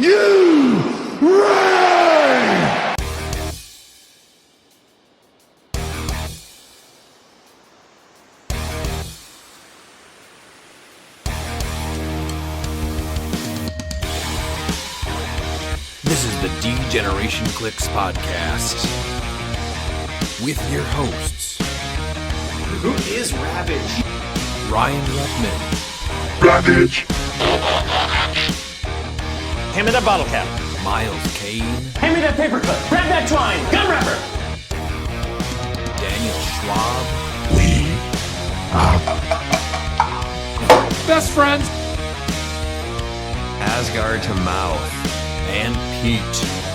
you reign! This is the D-Generation cliX podcast with your hosts, Who is Ravage? Ryan Ruckman, Ravage! Hand me that bottle cap. Miles Kane, Hand me that paper clip. Grab that twine. Gun wrapper. Daniel Schwab, We are best friends, Asgard to Mouth, and Pete.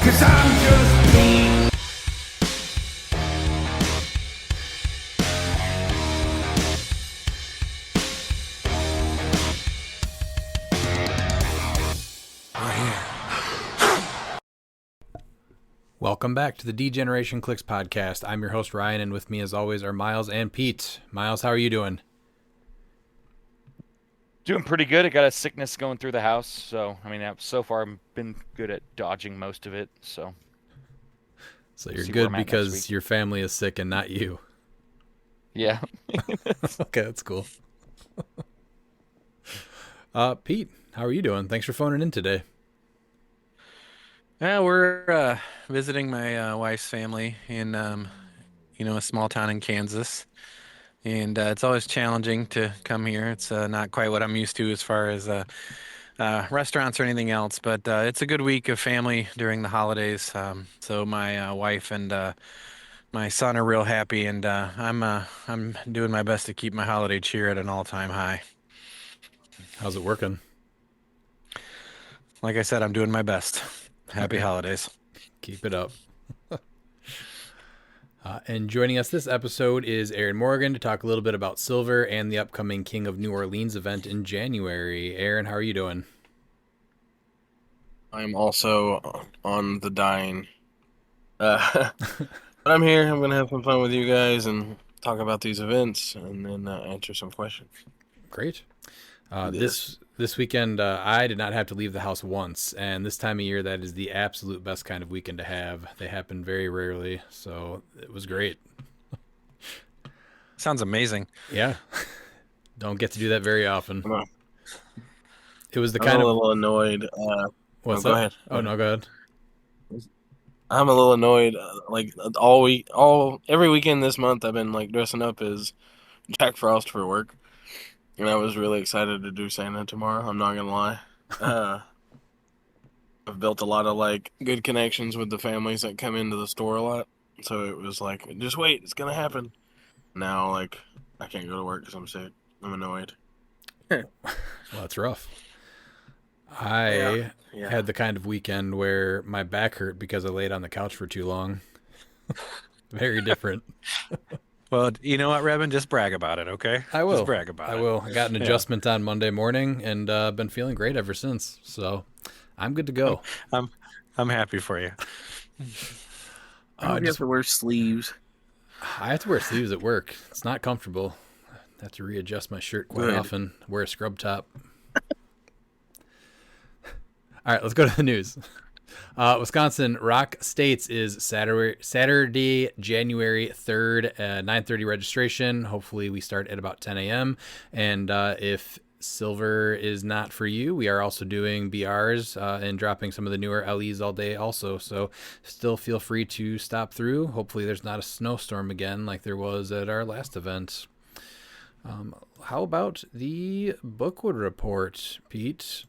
'cause I'm just me. Welcome back to the D-Generation cliX podcast. I'm your host, Ryan, and with me, as always, are Miles and Pete. Miles, how are you doing? Doing pretty good. I got a sickness going through the house, so so far I've been good at dodging most of it. So So you're See where good I'm at next because week. your family is sick and not you. yeah, Okay, that's cool. Pete, how are you doing? Thanks for phoning in today. Yeah, we're visiting my wife's family in, a small town in Kansas, and it's always challenging to come here. It's not quite what I'm used to as far as restaurants or anything else, but it's a good week of family during the holidays. So my wife and my son are real happy, and I'm doing my best to keep my holiday cheer at an all-time high. How's it working? Like I said, I'm doing my best. Happy holidays. Keep it up. And joining us this episode is Aaron Morgan to talk a little bit about Silver and the upcoming King of New Orleans event in January. Aaron, how are you doing? I'm also on the dying. But I'm here. I'm going to have some fun with you guys and talk about these events and then answer some questions. Great. This weekend, I did not have to leave the house once, and this time of year, that is the absolute best kind of weekend to have. They happen very rarely, so it was great. Sounds amazing. Yeah. Don't get to do that very often. I'm It was the a kind of... little annoyed. What's go up? ahead. Oh, no, go ahead. I'm a little annoyed. Every weekend this month, I've been dressing up as Jack Frost for work. And I was really excited to do Santa tomorrow. I'm not gonna lie. I've built a lot of good connections with the families that come into the store a lot. So it was just wait, it's gonna happen. Now I can't go to work because I'm sick. I'm annoyed. Well, that's rough. I Yeah. had the kind of weekend where my back hurt because I laid on the couch for too long. Very different. Well, you know what, Revin? Just brag about it, okay? I will. Just brag about it. I will. I got an adjustment on Monday morning and been feeling great ever since. So I'm good to go. I'm happy for you. I have to wear sleeves. I have to wear sleeves at work. It's not comfortable. I have to readjust my shirt quite often. Wear a scrub top. All right, let's go to the news. Wisconsin ROC States is Saturday, January 3rd, 9:30 registration. Hopefully we start at about 10 a.m. And if Silver is not for you, we are also doing BRs and dropping some of the newer LEs all day also. So still feel free to stop through. Hopefully there's not a snowstorm again like there was at our last event. How about the Bookwood report, Pete?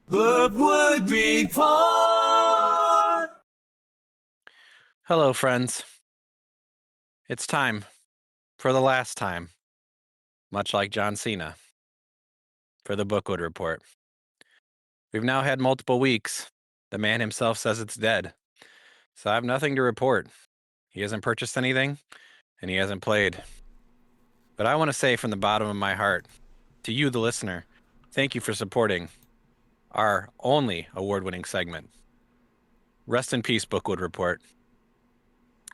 Bookwood Report! Hello, friends. It's time for the last time, much like John Cena, for the Bookwood report. We've now had multiple weeks. The man himself says it's dead. So I have nothing to report. He hasn't purchased anything, and he hasn't played. But I want to say from the bottom of my heart, to you, the listener, thank you for supporting our only award-winning segment. Rest in peace, Bookwood Report.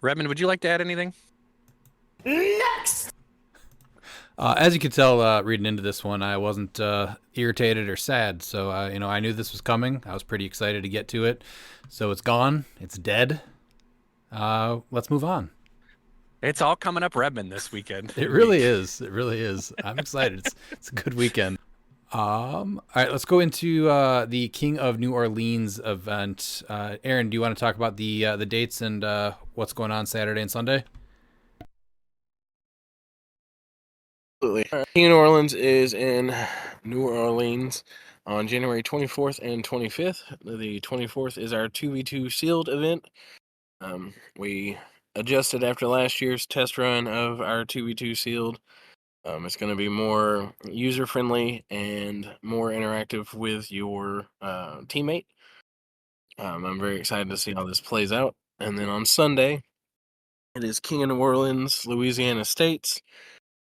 Redmond, would you like to add anything? Next! As you could tell, reading into this one, I wasn't irritated or sad. So, I knew this was coming. I was pretty excited to get to it. So it's gone. It's dead. Let's move on. It's all coming up Redmond this weekend. It really is. It really is. I'm excited. It's a good weekend. All right, let's go into the King of New Orleans event. Aaron, do you want to talk about the dates and what's going on Saturday and Sunday? Absolutely. King of New Orleans is in New Orleans on January 24th and 25th. The 24th is our 2v2 sealed event. We adjusted after last year's test run of our 2v2 sealed. It's going to be more user friendly and more interactive with your teammate. I'm very excited to see how this plays out. And then on Sunday, it is King of New Orleans, Louisiana States.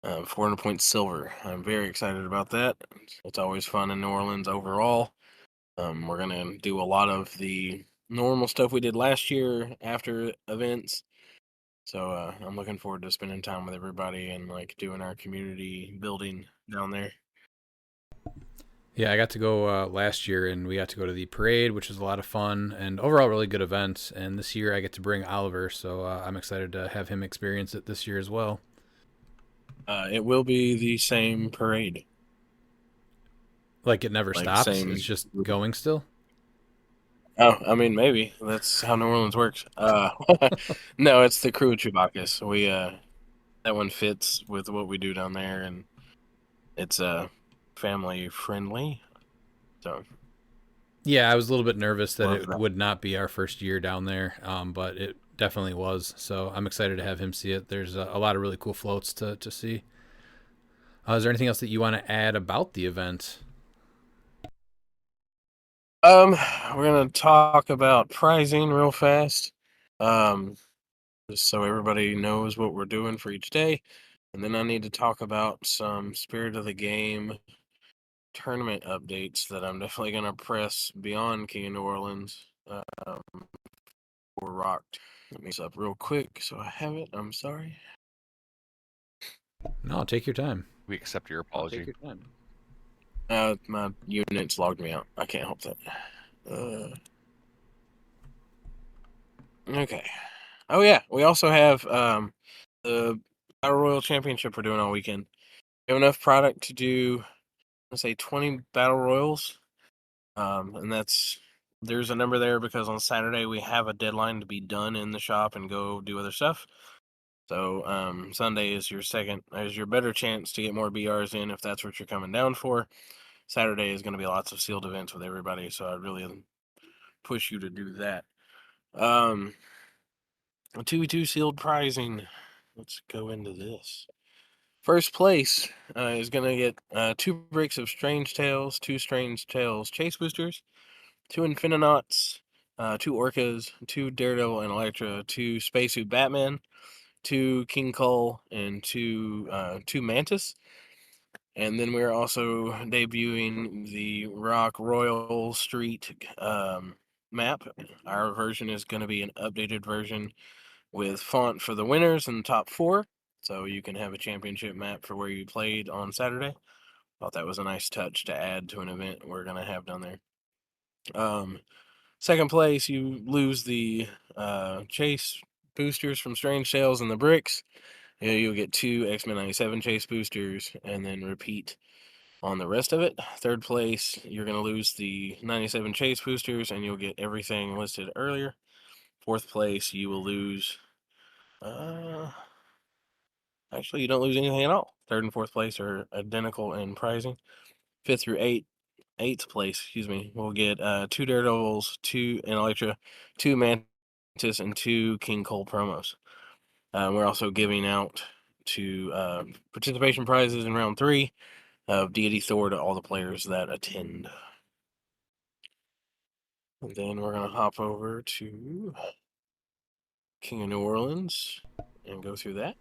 400 points silver. I'm very excited about that. It's always fun in New Orleans overall. We're going to do a lot of the normal stuff we did last year after events. So I'm looking forward to spending time with everybody and like doing our community building down there. Yeah, I got to go last year, and we got to go to the parade, which was a lot of fun, and overall really good event. And this year I get to bring Oliver, so I'm excited to have him experience it this year as well. It will be the same parade. Like it never Like, stops. same- It's just going still. Oh, I mean, maybe that's how New Orleans works. No, it's the crew of Chewbacca's. We that one fits with what we do down there, and it's family friendly. So Yeah, I was a little bit nervous that Love it that. would not be our first year down there, but it definitely was. So I'm excited to have him see it. There's a lot of really cool floats to see. Is there anything else that you want to add about the event? we're gonna talk about pricing real fast. Just so everybody knows what we're doing for each day, and then I need to talk about some Spirit of the Game tournament updates that I'm definitely gonna press beyond King of New Orleans. Or rocked. Let me up real quick so I have it. I'm sorry. No, take your time. We accept your apology. Take your time. My units logged me out. I can't help that. Okay. Oh yeah, we also have the Battle Royal Championship we're doing all weekend. We have enough product to do, let's say, 20 Battle Royals. And there's a number there because on Saturday we have a deadline to be done in the shop and go do other stuff. So Sunday is your better chance to get more BRs in if that's what you're coming down for. Saturday is going to be lots of sealed events with everybody, so I'd really push you to do that. 2v2 sealed prizing. Let's go into this. First place is going to get 2 breaks of Strange Tales, 2 Strange Tales Chase Boosters, 2 Infinitaughts, 2 Orcas, 2 Daredevil and Elektra, 2 Spacesuit Batman, 2 King Cole, and 2 Mantis. And then we're also debuting the ROC Royal Street map. Our version is going to be an updated version with font for the winners and the top 4. So you can have a championship map for where you played on Saturday. Thought that was a nice touch to add to an event we're going to have down there. Second place, you lose the chase boosters from Strange Tales and the bricks. You'll get 2 X-Men 97 chase boosters and then repeat on the rest of it. Third place, you're going to lose the 97 chase boosters and you'll get everything listed earlier. Fourth place, you will lose. Actually, you don't lose anything at all. Third and fourth place are identical in pricing. Fifth through eighth place, we'll get 2 Daredevils, 2 Elektra, 2 Mantis, and 2 King Cole promos. We're also giving out participation prizes in round 3 of Deity Thor to all the players that attend. And then we're going to hop over to King of New Orleans and go through that.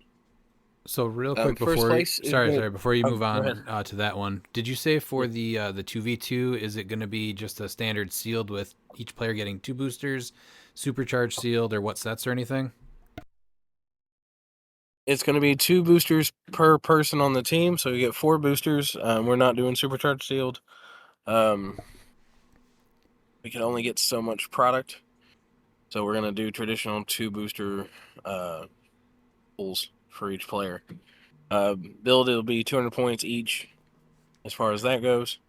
So real quick first before place is before you move go on ahead. to that one, did you say for the 2v2 is it going to be just a standard sealed with each player getting 2 boosters, supercharged sealed, or what sets or anything? it's going to be 2 boosters per person on the team, so you get 4 boosters. We're not doing supercharged sealed. We can only get so much product, so we're going to do traditional 2 booster pulls for each player. Build, it'll be 200 points each as far as that goes.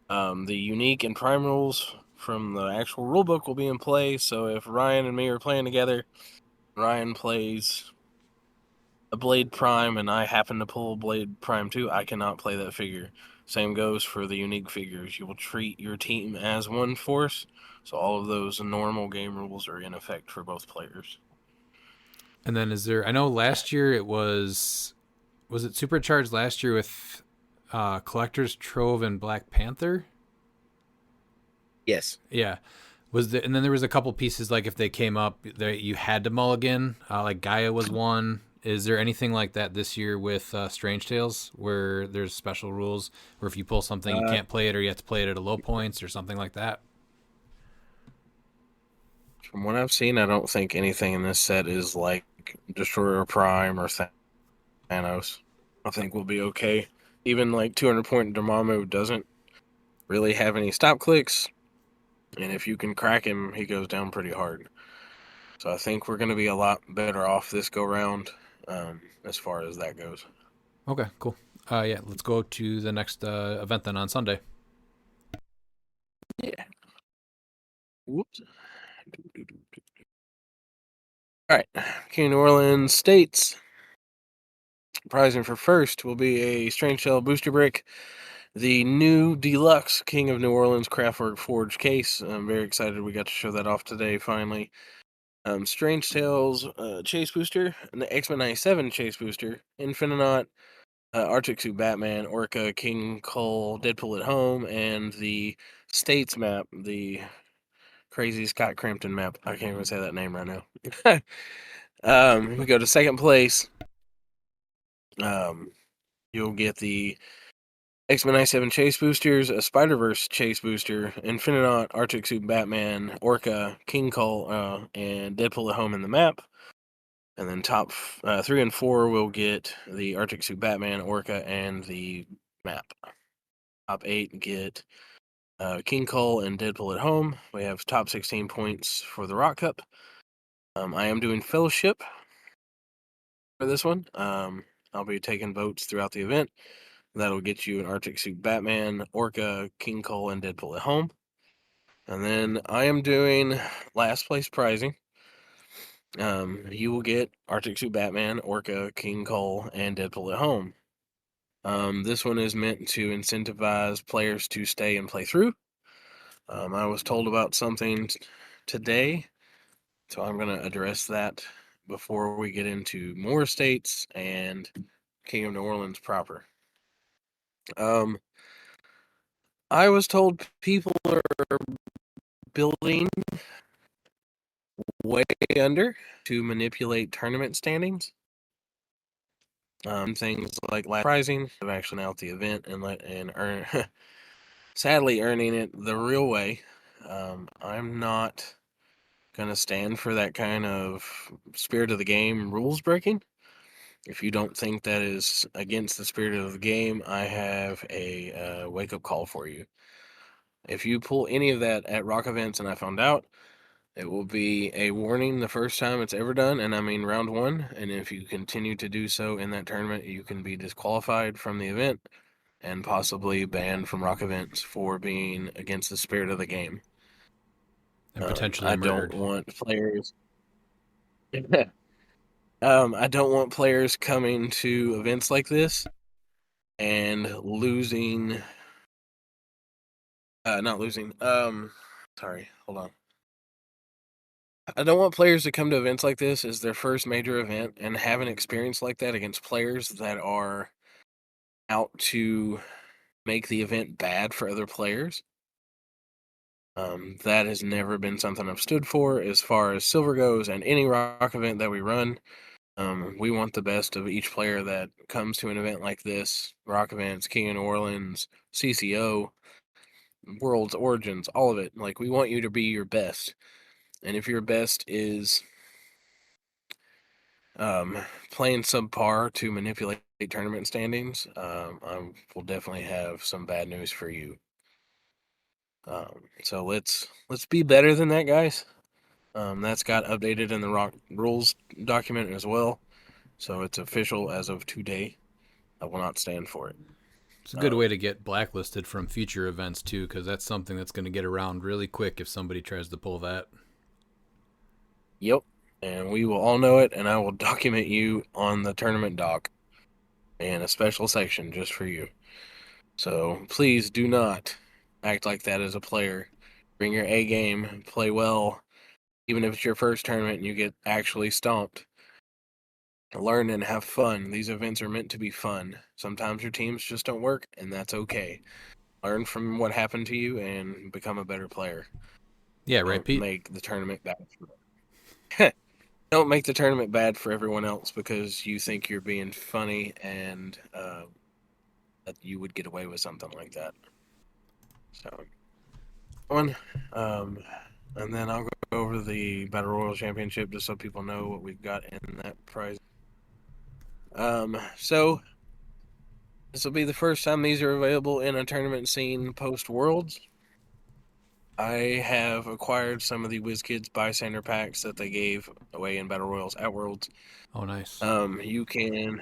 The unique and prime rules from the actual rulebook will be in play, so if Ryan and me are playing together, Ryan plays a Blade Prime and I happen to pull Blade Prime too, I cannot play that figure. Same goes for the unique figures. You will treat your team as one force, so all of those normal game rules are in effect for both players. And then I know last year it was it supercharged last year with Collector's Trove and Black Panther? Yes. Yeah. And then there was a couple pieces like if they came up that you had to mulligan, like Gaia was one. Is there anything like that this year with Strange Tales where there's special rules where if you pull something you can't play it or you have to play it at a low points or something like that? From what I've seen, I don't think anything in this set is like Destroyer Prime or Thanos. I think we'll be okay. Even like 200 point Dormammu doesn't really have any stop clicks, and if you can crack him, he goes down pretty hard. So I think we're going to be a lot better off this go round as far as that goes. Okay, cool. Yeah, let's go to the next event then on Sunday. Yeah. Whoops. All right. King New Orleans States. Prizing for first will be a Strange Shell booster brick. The new deluxe King of New Orleans Craftwork Forge case. I'm very excited we got to show that off today finally. Strange Tales Chase Booster, and the X-Men 97 Chase Booster, Infinaut, Arctic Suit Batman, Orca, King Cole, Deadpool at Home, and the States map, the crazy Scott Crampton map. I can't even say that name right now. We go to second place. You'll get the X-Men 97 Chase Boosters, a Spider-Verse Chase Booster, Infinaut, Arctic Suit Batman, Orca, King Cole, and Deadpool at Home in the map. And then top 3 and 4 will get the Arctic Suit Batman, Orca, and the map. Top 8 get King Cole and Deadpool at Home. We have top 16 points for the ROC Cup. I am doing Fellowship for this one. I'll be taking votes throughout the event. That'll get you an Arctic Suit Batman, Orca, King Cole, and Deadpool at Home. And then I am doing last place prizing. You will get Arctic Suit Batman, Orca, King Cole, and Deadpool at Home. This one is meant to incentivize players to stay and play through. I was told about something today, so I'm going to address that before we get into more states and King of New Orleans proper. I was told people are building way under to manipulate tournament standings. Things like last prizing of actually out the event and earn, sadly earning it the real way. I'm not gonna stand for that kind of spirit of the game rules breaking. If you don't think that is against the spirit of the game, I have a wake up call for you. If you pull any of that at ROC events and I found out, it will be a warning the first time it's ever done, and I mean round 1. And if you continue to do so in that tournament, you can be disqualified from the event and possibly banned from ROC events for being against the spirit of the game. And potentially I murdered. don't want players. I don't want players coming to events like this and losing. Not losing. Sorry, hold on. I don't want players to come to events like this as their first major event and have an experience like that against players that are out to make the event bad for other players. That has never been something I've stood for as far as Silver goes, and any ROC event that we run. We want the best of each player that comes to an event like this, ROC events, King of New Orleans, CCO, World's Origins, all of it. Like, we want you to be your best. And if your best is playing subpar to manipulate tournament standings, I will definitely have some bad news for you. So let's be better than that, guys. That's got updated in the ROC rules document as well, so it's official as of today. I will not stand for it. It's a good way to get blacklisted from future events too, because that's something that's going to get around really quick if somebody tries to pull that. Yep, and we will all know it, and I will document you on the tournament doc and a special section just for you. So please do not act like that as a player. Bring your A game, play well, even if it's your first tournament and you get actually stomped. Learn and have fun. These events are meant to be fun. Sometimes your teams just don't work, and that's okay. Learn from what happened to you and become a better player. Yeah, right, Don't Pete? make the tournament bad. Don't make the tournament bad for everyone else because you think you're being funny and that you would get away with something like that. So, and then I'll go over the Battle Royal Championship just so people know what we've got in that prize. So this will be the first time these are available in a tournament scene post Worlds. I have acquired some of the WizKids Bystander packs that they gave away in Battle Royals at Worlds. Oh, nice. You can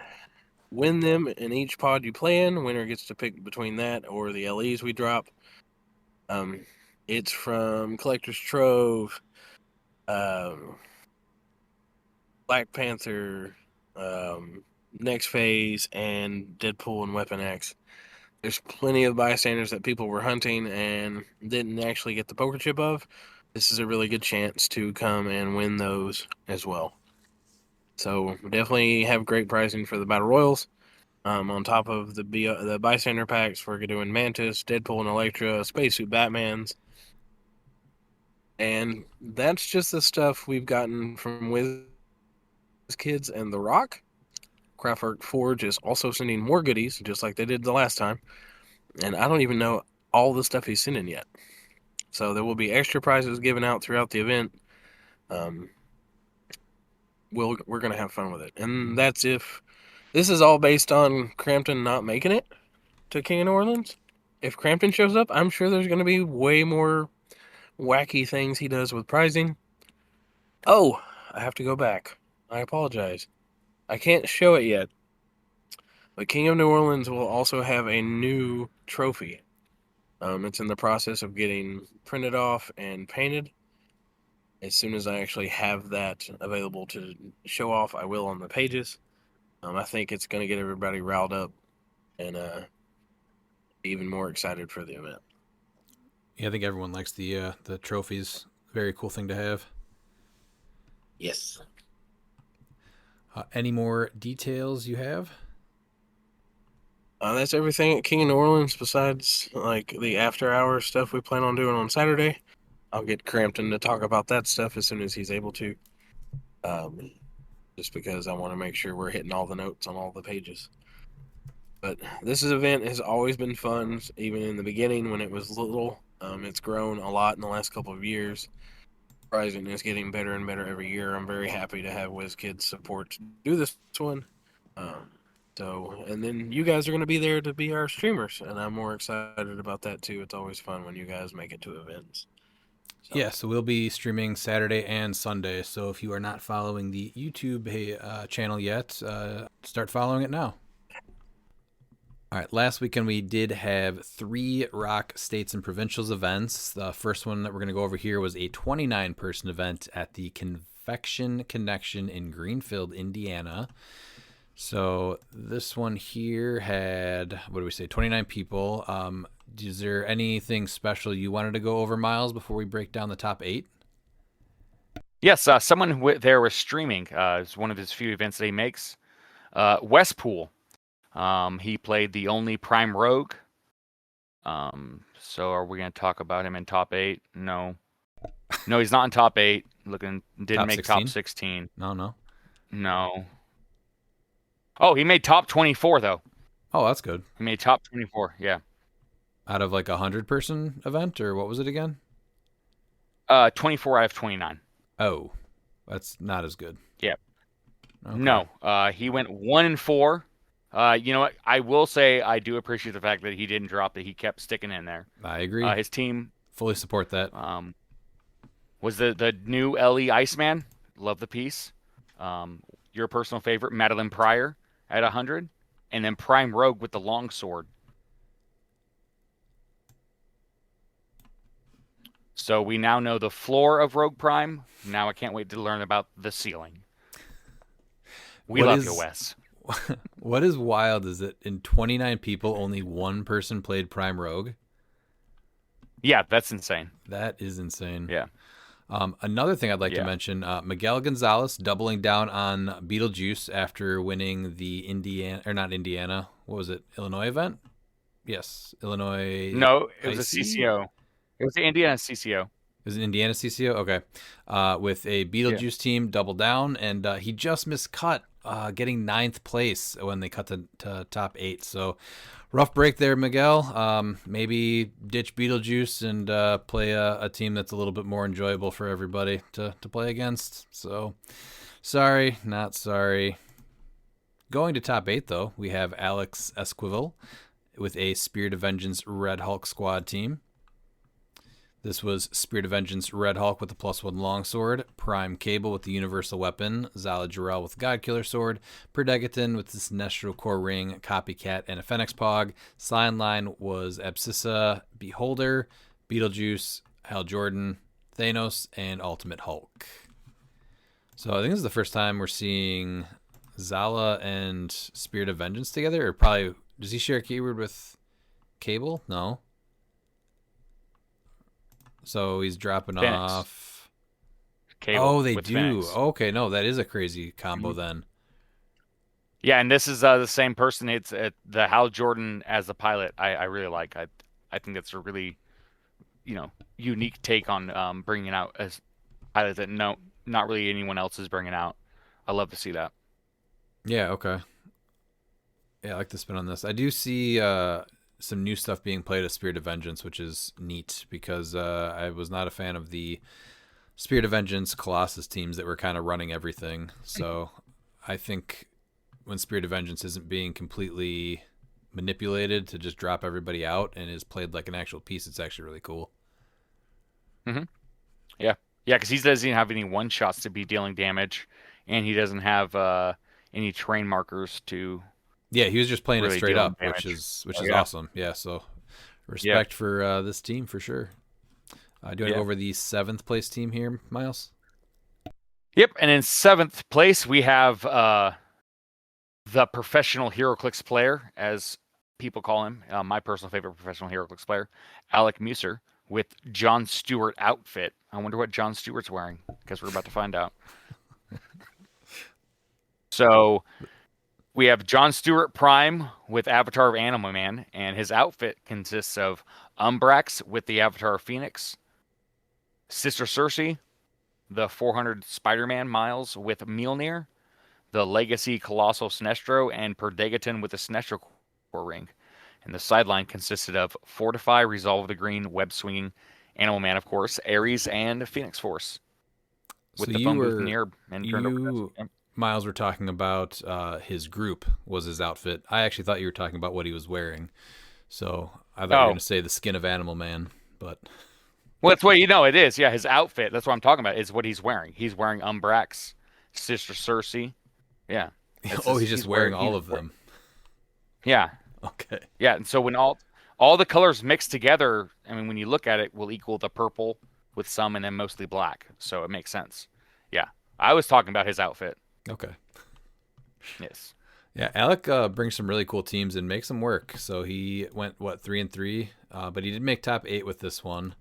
win them in each pod you play in. Winner gets to pick between that or the LEs we drop. It's from Collector's Trove, Black Panther, Next Phase, and Deadpool and Weapon X. There's plenty of bystanders that people were hunting and didn't actually get the poker chip of. This is a really good chance to come and win those as well. So definitely have great pricing for the Battle Royals. On top of the bystander packs, we're doing Mantis, Deadpool and Elektra, Spacesuit Batmans. And that's just the stuff we've gotten from WizKids and The Rock. Kraftwerk Forge is also sending more goodies, just like they did the last time. And I don't even know all the stuff he's sending yet. So there will be extra prizes given out throughout the event. We're going to have fun with it. And that's if this is all based on Crampton not making it to King of New Orleans. If Crampton shows up, I'm sure there's going to be way more wacky things he does with prizing. Oh, I have to go back. I apologize. I can't show it yet. But King of New Orleans will also have a new trophy. It's in the process of getting printed off and painted. As soon as I actually have that available to show off, I will on the pages. I think it's going to get everybody riled up and even more excited for the event. Yeah, I think everyone likes the trophies. Very cool thing to have. Yes. Any more details you have? That's everything at King of New Orleans besides like the after hours stuff we plan on doing on Saturday. I'll get Crampton to talk about that stuff as soon as he's able to. Just because I want to make sure we're hitting all the notes on all the pages. But this event has always been fun, even in the beginning when it was little. It's grown a lot in the last couple of years. Pricing is getting better and better every year. I'm very happy to have WizKids support to do this one. And then you guys are going to be there to be our streamers, and I'm more excited about that too. It's always fun when you guys make it to events. Yeah, so we'll be streaming Saturday and Sunday. So if you are not following the YouTube channel yet, start following it now. All right, last weekend we did have 3 ROC States and Provincials events. The first one that we're going to go over here was a 29-person event at the Confection Connection in Greenfield, Indiana. So this one here had, 29 people. Is there anything special you wanted to go over, Miles, before we break down the top 8? Yes, someone there was streaming. It's one of his few events that he makes. Westpool. He played the only Prime Rogue. So are we going to talk about him in top 8? No. No, he's not in top 8. Didn't Top make 16? top 16. No. Oh, he made top 24, though. Oh, that's good. He made top 24, yeah. Out of like a 100-person event, or what was it again? 24 out of 29. Oh, that's not as good. Yep. Okay. No, he went 1-4. You know what? I will say I do appreciate the fact that he didn't drop it. He kept sticking in there. I agree. His team Fully support that. was the new Ellie Iceman. Love the piece. Your personal favorite, Madeline Pryor at 100, and then Prime Rogue with the long sword. So we now know the floor of Rogue Prime. Now I can't wait to learn about the ceiling. We What love is- you, Wes. What is wild is that in 29 people, only one person played Prime Rogue. Yeah, that's insane. That is insane. Yeah. Another thing I'd like to Yeah. mention, Miguel Gonzalez doubling down on Beetlejuice after winning the what was it, Illinois event? Yes, Illinois. No, it was a IC? CCO. It was the Indiana CCO. Is it Indiana CCO? Okay. With a Beetlejuice team double down, and he just missed cut, getting 9th place when they cut to top 8. So rough break there, Miguel. Maybe ditch Beetlejuice and play a team that's a little bit more enjoyable for everybody to play against. So sorry, not sorry. Going to top 8, though, we have Alex Esquivel with a Spirit of Vengeance Red Hulk squad team. This was Spirit of Vengeance Red Hulk with the +1 longsword, Prime Cable with the universal weapon, Zala Jarrell with Godkiller sword, Perdegaton with the Sinestro core ring, Copycat, and a Fenix Pog. Sign line was Abscissa, Beholder, Beetlejuice, Hal Jordan, Thanos, and Ultimate Hulk. So I think this is the first time we're seeing Zala and Spirit of Vengeance together. Or probably, does he share a keyword with Cable? No. So he's dropping Fenix. off. Cable Oh, they with do. Fenix. Okay, no, that is a crazy combo then. Yeah, and this is the same person. It's the Hal Jordan as the pilot. I really like. I think that's a really, unique take on bringing out a pilot that not really anyone else is bringing out. I love to see that. Yeah, okay. Yeah, I like the spin on this. I do see some new stuff being played as Spirit of Vengeance, which is neat because I was not a fan of the Spirit of Vengeance Colossus teams that were kind of running everything. So I think when Spirit of Vengeance isn't being completely manipulated to just drop everybody out and is played like an actual piece, it's actually really cool. Yeah, because he doesn't have any one shots to be dealing damage, and he doesn't have any terrain markers to. Yeah, he was just playing Really it straight dealing up, damage. which is Yeah. awesome. Yeah, so respect for this team for sure. Do you want to go over the 7th place team here, Miles? Yep, and in 7th place we have the professional HeroClix player, as people call him. My personal favorite professional HeroClix player, Alec Muser, with Jon Stewart outfit. I wonder what Jon Stewart's wearing, because we're about to find out. So we have Jon Stewart Prime with Avatar of Animal Man, and his outfit consists of Umbrax with the Avatar of Phoenix, Sister Cersei, the 400 Spider-Man Miles with Mjolnir, the Legacy Colossal Sinestro, and Perdegaton with the Sinestro core ring. And the sideline consisted of Fortify, Resolve the Green, Web Swinging, Animal Man, of course, Ares, and Phoenix Force. With So the you phone booth in were- the air and turned over. Yep. Miles, were talking about his group was his outfit. I actually thought you were talking about what he was wearing. So I thought you were going to say the skin of Animal Man, but Well, that's what it is. Yeah, his outfit. That's what I'm talking about. Is what he's wearing. He's wearing Umbrax, Sister Cersei. Yeah. he's just wearing all of them. Yeah. Okay. Yeah, and so when all the colors mixed together, I mean, when you look at it, will equal the purple with some and then mostly black. So it makes sense. Yeah, I was talking about his outfit. Okay. Yes. Yeah, Alec brings some really cool teams and makes them work. So he went 3-3, but he did make top 8 with this one.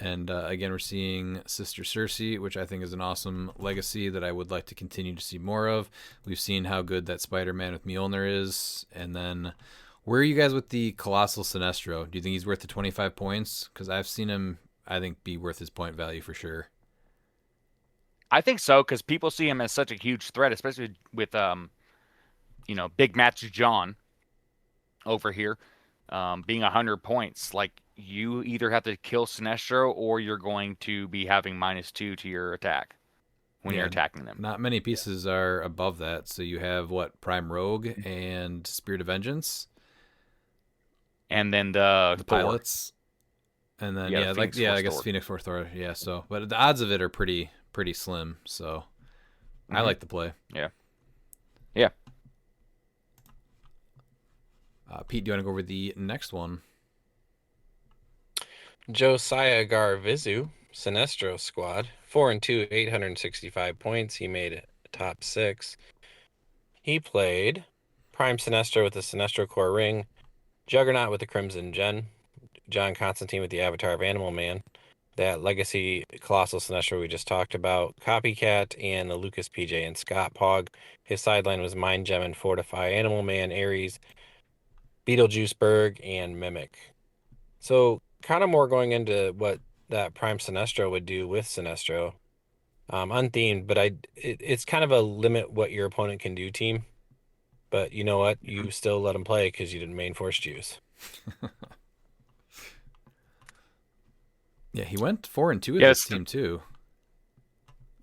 And again, we're seeing Sister Cersei, which I think is an awesome legacy that I would like to continue to see more of. We've seen how good that Spider-Man with Mjolnir is. And then, where are you guys with the Colossal Sinestro? Do you think he's worth the 25 points? Because I've seen him, I think, be worth his point value for sure. I think so, because people see him as such a huge threat, especially with Big Match John over here being 100 points. Like, you either have to kill Sinestro or you're going to be having -2 to your attack when you're attacking them. Not many pieces are above that. So you have what? Prime Rogue and Spirit of Vengeance. And then the Thor. Pilots. And then Yeah, I guess Thor. Phoenix Force Thor. Yeah, so but the odds of it are pretty slim, so I like the play. Yeah. Pete, do you want to go over the next one? Josiah Garvizu, Sinestro squad, 4-2, 865 points. He made it top 6. He played Prime Sinestro with the Sinestro Core Ring, Juggernaut with the Crimson Gen, John Constantine with the Avatar of Animal Man, that Legacy Colossal Sinestro we just talked about, Copycat, and the Lucas PJ and Scott Pog. His sideline was Mind Gem and Fortify, Animal Man, Ares, Beetlejuiceberg, and Mimic. So kind of more going into what that Prime Sinestro would do with Sinestro. Unthemed, but it's kind of a limit what your opponent can do team. But you know what? You still let him play because you didn't main force juice. Yeah, he went 4-2 with this team too.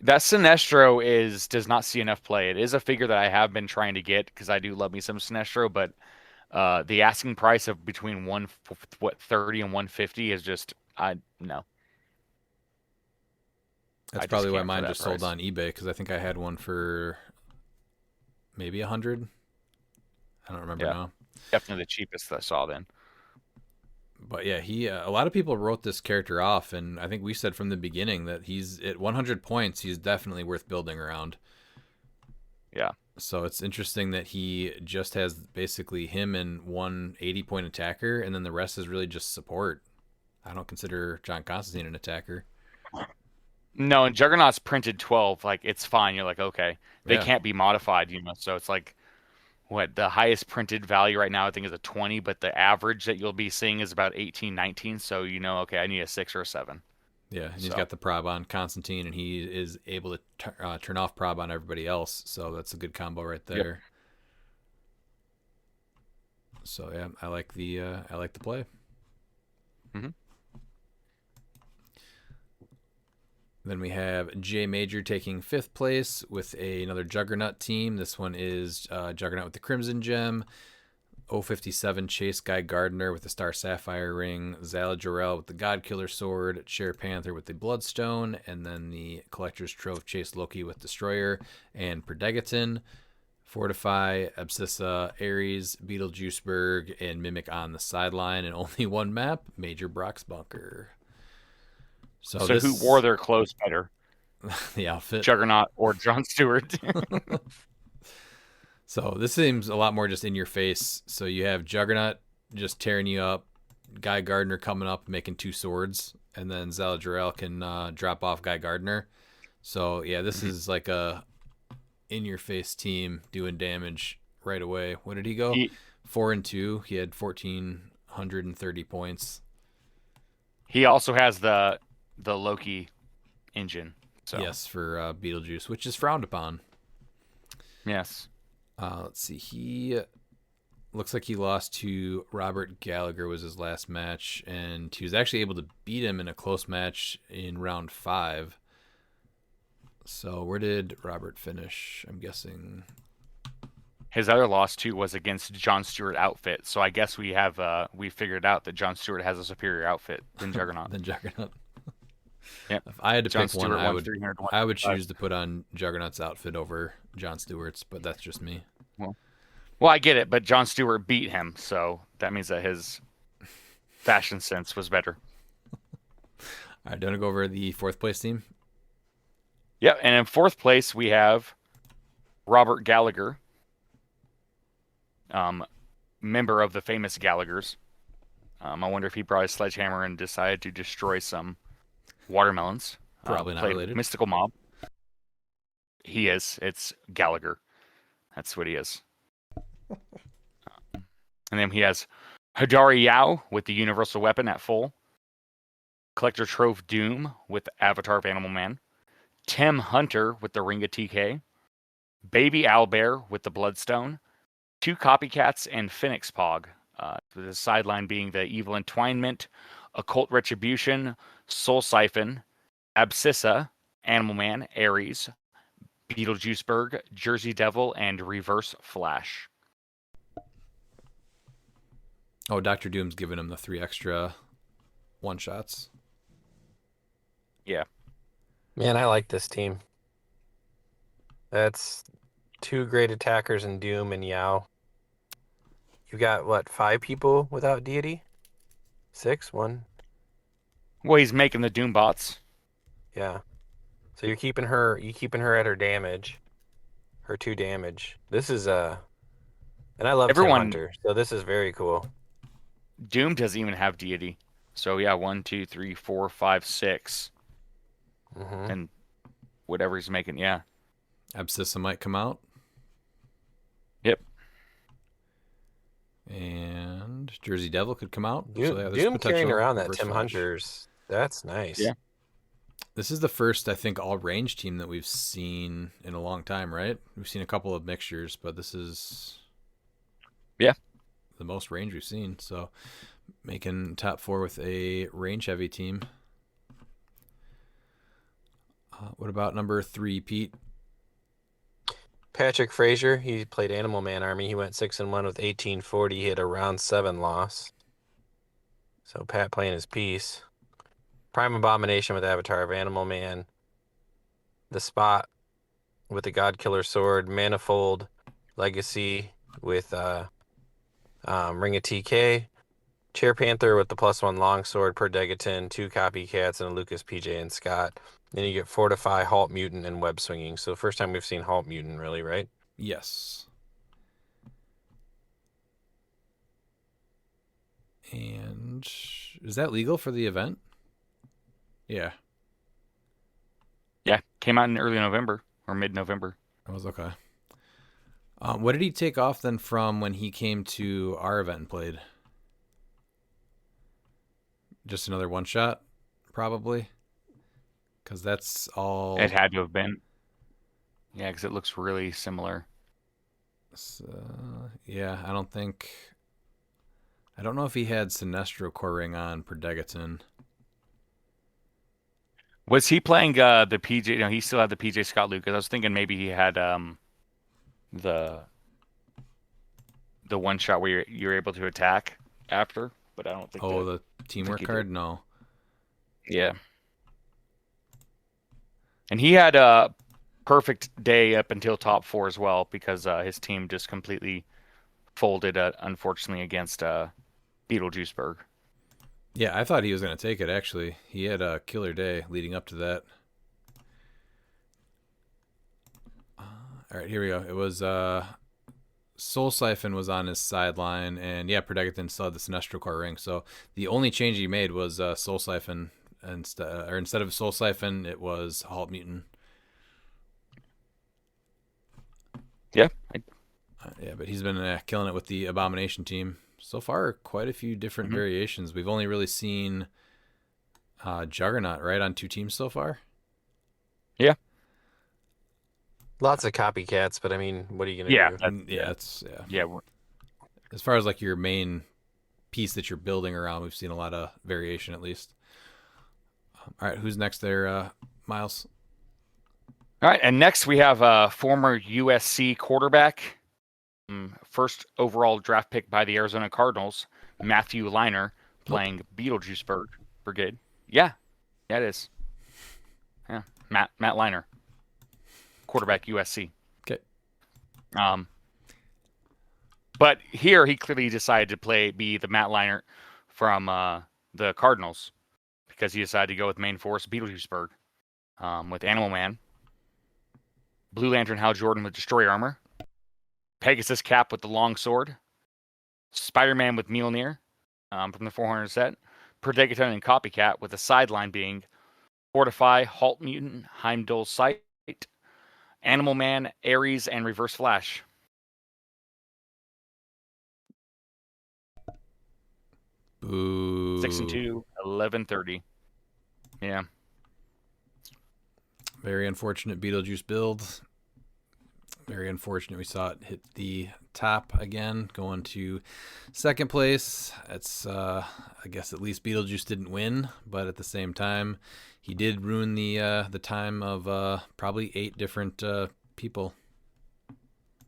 That Sinestro does not see enough play. It is a figure that I have been trying to get because I do love me some Sinestro, but the asking price of between 30 and 150 is just no. That's probably why mine just sold on eBay, because I think I had one for maybe 100. I don't remember now. Definitely the cheapest I saw then. But yeah, a lot of people wrote this character off, and I think we said from the beginning that he's at 100 points, he's definitely worth building around. Yeah. So it's interesting that he just has basically him and one 80-point attacker, and then the rest is really just support. I don't consider John Constantine an attacker. No, and Juggernaut's printed 12. Like, it's fine. You're like, okay. They can't be modified, So it's like, what, the highest printed value right now I think is a 20, but the average that you'll be seeing is about 18, 19. So okay, I need a 6 or a 7. Yeah, and he's got the prob on Constantine, and he is able to turn off prob on everybody else. So that's a good combo right there. Yep. So yeah, I like the play. Mm-hmm. Then we have J Major taking 5th place with another Juggernaut team. This one is Juggernaut with the Crimson Gem, 057 Chase Guy Gardner with the Star Sapphire Ring, Zala Jarrell with the Godkiller Sword, Cher Panther with the Bloodstone, and then the Collector's Trove Chase Loki with Destroyer and Predegaton, Fortify, Abscissa, Ares, Beetlejuiceberg, and Mimic on the sideline, and only one map, Major Brock's Bunker. So who wore their clothes better? The outfit. Juggernaut or Jon Stewart? So this seems a lot more just in your face. So you have Juggernaut just tearing you up, Guy Gardner coming up making 2 swords, and then Zala Jarrell can drop off Guy Gardner. So yeah, this is like a in your face team doing damage right away. What did he go? 4-2. He had 1,430 points. He also has the Loki engine. So. Yes, for Beetlejuice, which is frowned upon. Yes. Let's see. He looks like he lost to Robert Gallagher was his last match, and he was actually able to beat him in a close match in round 5. So where did Robert finish? I'm guessing his other loss too was against Jon Stewart outfit. So I guess we figured out that Jon Stewart has a superior outfit than Juggernaut. Yep. If I had to Jon pick Stewart one, I would choose to put on Juggernaut's outfit over Jon Stewart's, but that's just me. Well, I get it, but Jon Stewart beat him, so that means that his fashion sense was better. All right, do you want to go over the 4th place team? Yeah, and in 4th place we have Robert Gallagher, member of the famous Gallaghers. I wonder if he brought his sledgehammer and decided to destroy some watermelons. Probably not related. Mystical Mob. He is. It's Gallagher. That's what he is. And then he has Hidari Yao with the Universal Weapon at full. Collector Trove Doom with Avatar of Animal Man. Tim Hunter with the Ring of TK. Baby Owlbear with the Bloodstone. 2 Copycats and Phoenix Pog. The sideline being the Evil Entwinement, Occult Retribution, Soul Siphon, Abscissa, Animal Man, Ares, Beetlejuiceburg, Jersey Devil, and Reverse Flash. Oh, Dr. Doom's giving him the 3 extra one-shots. Yeah. Man, I like this team. That's 2 great attackers in Doom and Yao. You got, what, 5 people without deity? 6? 1? Well, he's making the Doom bots. Yeah. So you're keeping her at her damage. Her 2 damage. This is and I love Tim Everyone- Hunter, so this is very cool. Doom doesn't even have deity. So yeah, 1, 2, 3, 4, 5, 6. Mm-hmm. And whatever he's making, yeah. Abscissa might come out. Yep. And Jersey Devil could come out. Doom, so yeah, there's Doom potential carrying around that reverse Tim flash. Hunter's. That's nice. Yeah. This is the first, I think, all-range team that we've seen in a long time, right? We've seen a couple of mixtures, but this is the most range we've seen. So making top 4 with a range-heavy team. What about number 3, Pete? Patrick Frazier, he played Animal Man Army. He went 6-1 with 1840. He had a round 7 loss. So Pat playing his piece. Prime Abomination with Avatar of Animal Man. The Spot with the God Killer Sword. Manifold Legacy with Ring of TK. Chair Panther with the +1 Longsword per Degaton. 2 Copycats and a Lucas, PJ, and Scott. Then you get Fortify, Halt Mutant, and Web Swinging. So first time we've seen Halt Mutant, really, right? Yes. And is that legal for the event? Yeah. Yeah, came out in early November or mid-November. That was okay. What did he take off then from when he came to our event and played? Just another one-shot, probably? Because that's all... It had to have been. Yeah, because it looks really similar. Yeah, I don't know if he had Sinestro Core Ring on per Degaton. Was he playing the PJ? No, he still had the PJ Scott Lucas. I was thinking maybe he had the one shot where you're able to attack after, but I don't think. Oh, the teamwork he card? did. No. Yeah. And he had a perfect day up until top 4 as well because his team just completely folded, unfortunately, against Beetlejuiceburg. Yeah, I thought he was going to take it, actually. He had a killer day leading up to that. All right, here we go. It was Soul Siphon was on his sideline, and yeah, Predegaton still had the Sinestro Core Ring. So the only change he made was Soul Siphon, instead of Soul Siphon, it was Halt Mutant. Yeah. Yeah, but he's been killing it with the Abomination team. So far, quite a few different variations. We've only really seen Juggernaut, right, on 2 teams so far? Yeah. Lots of copycats, but I mean, what are you going to do? Yeah. As far as like your main piece that you're building around, we've seen a lot of variation at least. All right, who's next there, Miles? All right, and next we have former USC quarterback, first overall draft pick by the Arizona Cardinals, Matthew Liner, playing Beetlejuiceburg Brigade. Yeah, it is. Yeah, Matt Liner, quarterback USC. Okay. But here he clearly decided to be the Matt Liner from the Cardinals because he decided to go with main force Beetlejuiceburg with Animal Man, Blue Lantern Hal Jordan with Destroyer Armor, Pegasus Cap with the Long Sword, Spider-Man with Mjolnir from the 400 set, Predegaton and Copycat with the sideline being Fortify, Halt Mutant, Heimdall Sight, Animal Man, Ares, and Reverse Flash. Boo. 6-2, 11-30. Yeah. Very unfortunate Beetlejuice build. Very unfortunate we saw it hit the top again, going to second place. It's I guess at least Beetlejuice didn't win, but at the same time, he did ruin the time of probably 8 different people.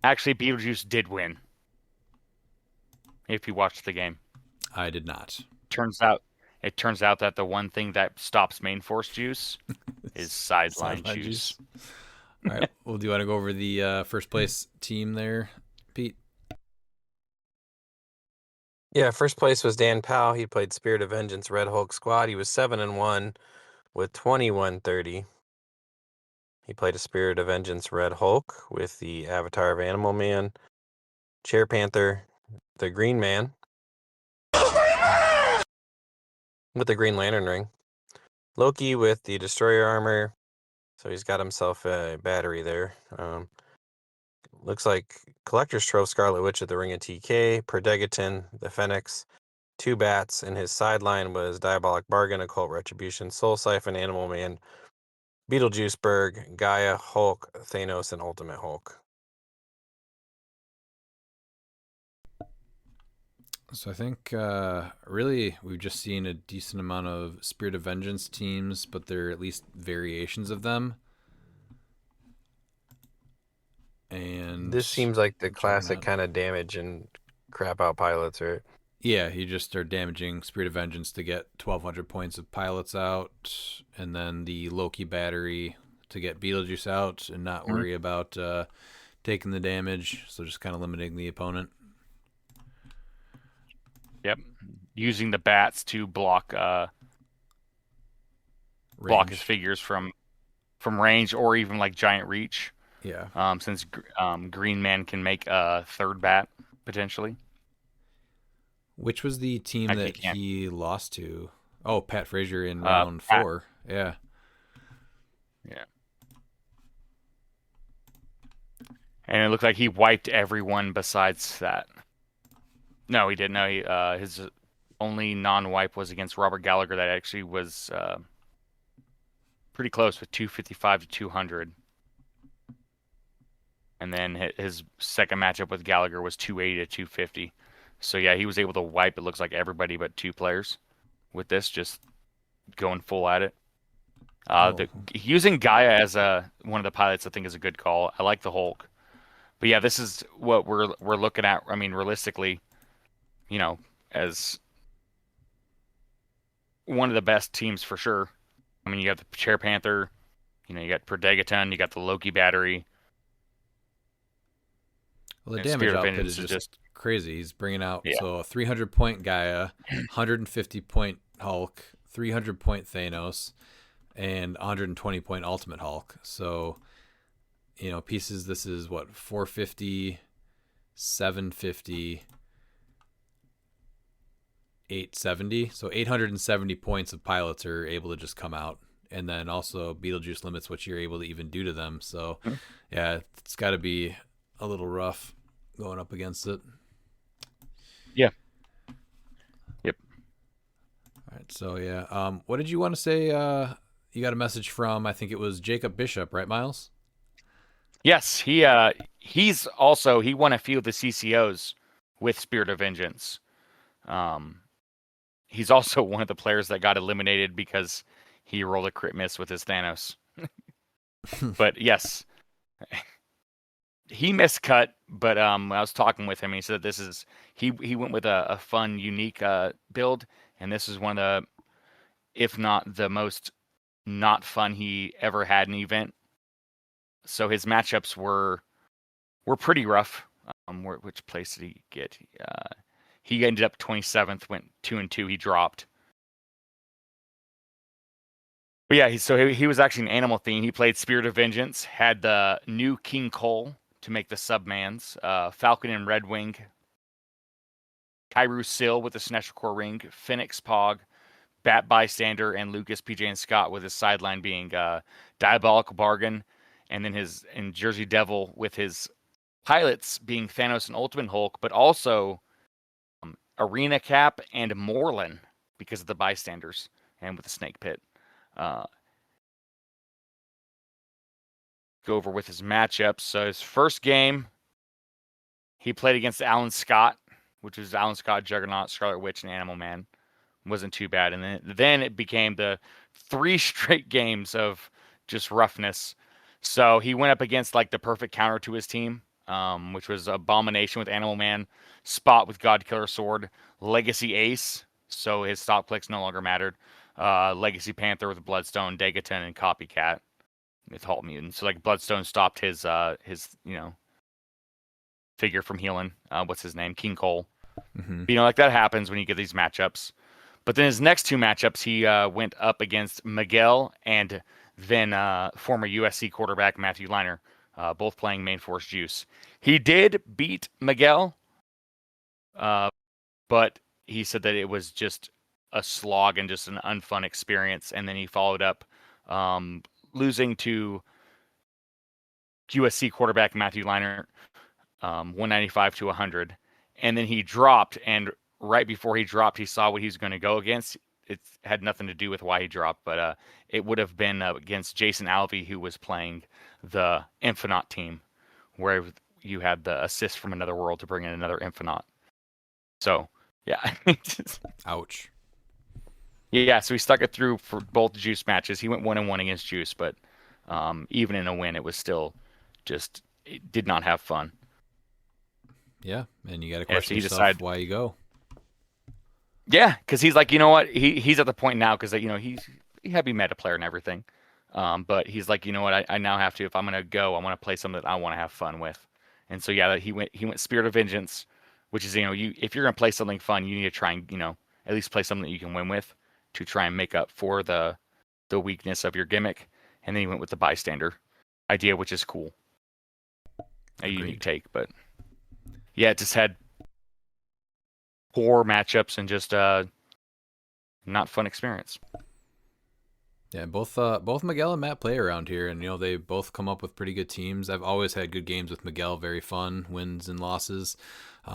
Actually, Beetlejuice did win. If you watched the game, I did not. it turns out that the one thing that stops main force juice is sideline juice. All right. Well, do you want to go over the first place team there, Pete? Yeah, first place was Dan Powell. He played Spirit of Vengeance Red Hulk squad. He was 7-1 with 2130. He played a Spirit of Vengeance Red Hulk with the Avatar of Animal Man, Chair Panther, the Green Man with the Green Lantern ring, Loki with the Destroyer armor. So he's got himself a battery there. Looks like Collector's Trove Scarlet Witch with the Ring of TK, Perdegaton, the Phoenix, 2 bats, and his sideline was Diabolic Bargain, Occult Retribution, Soul Siphon, Animal Man, Beetlejuice Berg, Gaia, Hulk, Thanos, and Ultimate Hulk. So I think really we've just seen a decent amount of Spirit of Vengeance teams, but they're at least variations of them. And This seems like the classic Juggernaut. kind of damage and crap out pilots, right? Yeah, you just start damaging Spirit of Vengeance to get 1,200 points of pilots out, and then the Loki battery to get Beetlejuice out and not worry about taking the damage. So just kind of limiting the opponent. Yep, using the bats to block his figures from range or even like giant reach. Yeah. Since Green Man can make a third bat potentially. Which was the team Actually, that he can't. he lost to? Oh, Pat Frazier in round 4. Yeah. Yeah. And it looked like he wiped everyone besides that. No, he didn't. No, his only non-wipe was against Robert Gallagher. That actually was pretty close with 255 to 200. And then his second matchup with Gallagher was 280 to 250. So yeah, he was able to wipe, it looks like, everybody but 2 players with this, just going full at it. Using Gaia as one of the pilots, I think, is a good call. I like the Hulk. But yeah, this is what we're looking at. I mean, realistically, as one of the best teams for sure. I mean, you got the Chair Panther, you got Perdegaton, you got the Loki battery. Well, the And damage Spirit of output Vengeance is is just crazy. He's bringing out Yeah. so a 300-point Gaia, 150-point Hulk, 300-point Thanos, and 120-point Ultimate Hulk. So, pieces. This is what 450, 750, 870. So 870 points of pilots are able to just come out, and then also Beetlejuice limits what you're able to even do to them. So, yeah, it's got to be a little rough going up against it. Yeah. Yep. All right. So yeah. What did you want to say? You got a message from, I think it was Jacob Bishop, right, Miles? Yes, he won a few of the CCOs with Spirit of Vengeance. He's also one of the players that got eliminated because he rolled a crit miss with his Thanos. But yes, he miscut. But I was talking with him, and he said this is he went with a fun, unique build, and this is one of the, if not the most not fun he ever had in an event. So his matchups were pretty rough. Which place did he get? He ended up 27th, went 2-2. He dropped. But yeah, he was actually an animal theme. He played Spirit of Vengeance, had the new King Cole to make the submans, Falcon and Red Wing, Kairu Sill with the Sinestro Core Ring, Phoenix Pog, Bat Bystander, and Lucas, PJ, and Scott with his sideline being Diabolical Bargain, and then and Jersey Devil with his pilots being Thanos and Ultimate Hulk, but also Arena Cap and Morlin because of the bystanders and with the Snake Pit. Go over with his matchups. So his first game, he played against Alan Scott, which was Alan Scott, Juggernaut, Scarlet Witch, and Animal Man. Wasn't too bad. And then it became the 3 straight games of just roughness. So he went up against like the perfect counter to his team, which was Abomination with Animal Man, Spot with God Killer Sword, Legacy Ace, so his stop clicks no longer mattered, Legacy Panther with Bloodstone, Degaton, and Copycat with Halt Mutant. So like Bloodstone stopped his figure from healing. What's his name? King Cole. Mm-hmm. You know, like that happens when you get these matchups. But then his next two matchups, he went up against Miguel and then former USC quarterback Matthew Liner, both playing main force juice. He did beat Miguel, but he said that it was just a slog and just an unfun experience. And then he followed up losing to USC quarterback Matthew Liner 195 to 100. And then he dropped, and right before he dropped, he saw what he was going to go against. It had nothing to do with why he dropped, but it would have been against Jason Alvey, who was playing the Infinite team, where you had the assist from another world to bring in another Infinite. So, yeah. Ouch. Yeah, so he stuck it through for both Juice matches. He went 1-1 against Juice, but even in a win, it was still just, it did not have fun. Yeah, and you got to question he yourself decided- why you go. Yeah, because he's like, you know what? He's at the point now because he's a heavy meta player and everything, but he's like, you know what? I now have to. If I'm gonna go, I want to play something that I want to have fun with. And so yeah, he went Spirit of Vengeance, which is if you're gonna play something fun, you need to try and at least play something that you can win with to try and make up for the weakness of your gimmick. And then he went with the bystander idea, which is cool, a unique take, but yeah, it just had poor matchups and just not fun experience. Yeah, both Miguel and Matt play around here, and they both come up with pretty good teams. I've always had good games with Miguel, very fun wins and losses,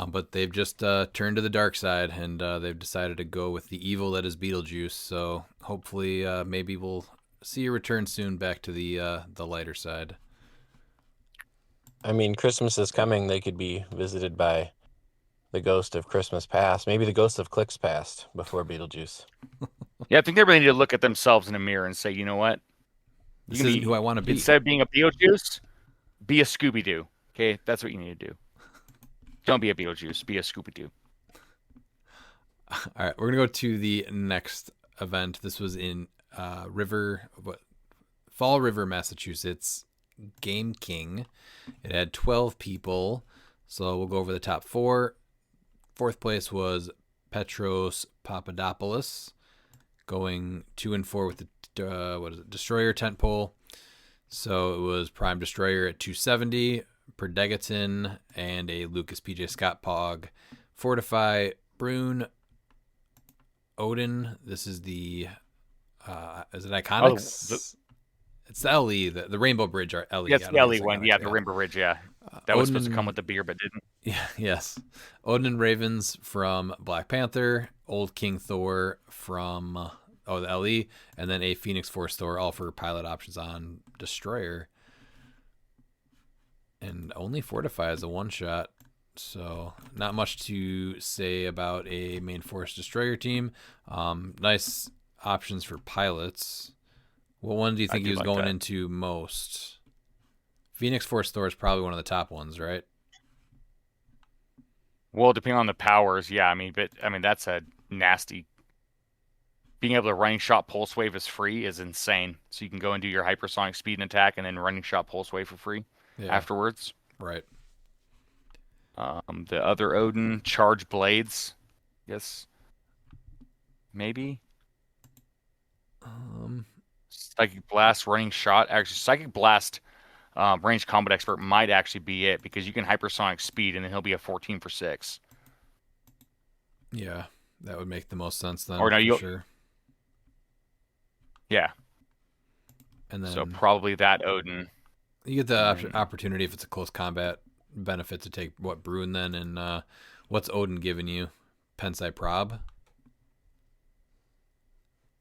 but they've just turned to the dark side, and they've decided to go with the evil that is Beetlejuice. So hopefully, maybe we'll see a return soon back to the lighter side. I mean, Christmas is coming. They could be visited by the ghost of Christmas past, maybe the ghost of CliX past before Beetlejuice. Yeah, I think they really need to look at themselves in a mirror and say, you know what? This isn't who I want to be. Instead of being a Beetlejuice, be a Scooby-Doo. Okay, that's what you need to do. Don't be a Beetlejuice. Be a Scooby-Doo. All right, we're gonna go to the next event. This was in Fall River, Massachusetts. Game King. It had 12 people, so we'll go over the top four. Fourth place was Petros Papadopoulos, going 2-4 with the Destroyer tent pole. So it was Prime Destroyer at 270, Perdegaton, and a Lucas PJ Scott Pog. Fortify, Brune, Odin. This is the is it Iconics? It's the LE, the Rainbow Bridge LE. Yeah, it's the LE one. Yeah, the Rainbow Bridge, yeah. That was supposed to come with the beer, but didn't. Yeah, yes. Odin and Ravens from Black Panther, Old King Thor from the LE, and then a Phoenix Force Thor, all for pilot options on Destroyer. And only Fortify is a one-shot, so not much to say about a main Force Destroyer team. Nice options for pilots. What one do you think he was going into most? Phoenix Force Thor is probably one of the top ones, right? Well, depending on the powers, yeah. I mean, that's a nasty. Being able to running shot pulse wave is free is insane. So you can go and do your hypersonic speed and attack, and then running shot pulse wave for free afterwards. Right. The other Odin, charge blades. Yes. Maybe. Psychic Blast, running shot. Actually, Psychic Blast, range combat expert might actually be it because you can hypersonic speed and then he'll be a 14 for 6. Yeah, that would make the most sense then. Or no, for sure. Yeah. And then so probably that Odin. You get the opportunity if it's a close combat benefit to take what Bruin then, and what's Odin giving you? Pensai Prob.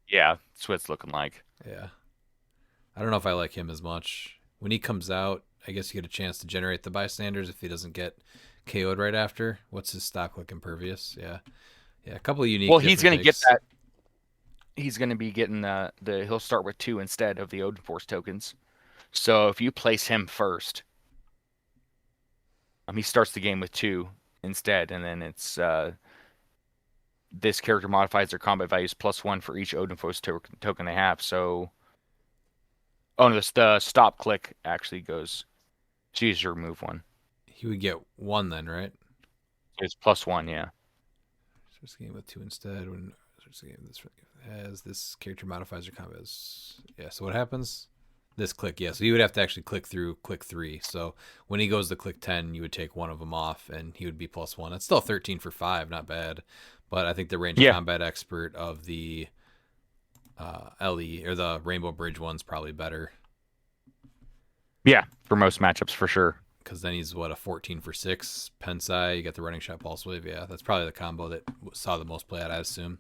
Yeah, that's what it's looking like. Yeah. I don't know if I like him as much. When he comes out, I guess you get a chance to generate the bystanders if he doesn't get KO'd right after. What's his stop click impervious? Yeah. Yeah, a couple of unique. Well, he's going to get that. He's going to be getting he'll start with 2 instead of the Odin Force tokens. So if you place him first, he starts the game with 2 instead, and then it's this character modifies their combat values +1 for each Odin Force token they have. So, oh no, the stop click actually goes. Choose your remove 1. He would get 1 then, right? It's +1, yeah. Starts the game with 2 instead. When starts the game, this has this character modifies your combat. Yeah. So what happens? This click, yeah. So you would have to actually click through click 3. So when he goes to click 10, you would take one of them off, and he would be +1. That's still 13 for 5, not bad. But I think the range combat expert of the LE or the Rainbow Bridge one's probably better. Yeah, for most matchups for sure. Because then he's a 14 for 6 Pensai. You got the running shot pulse wave. Yeah, that's probably the combo that saw the most play out, I assume.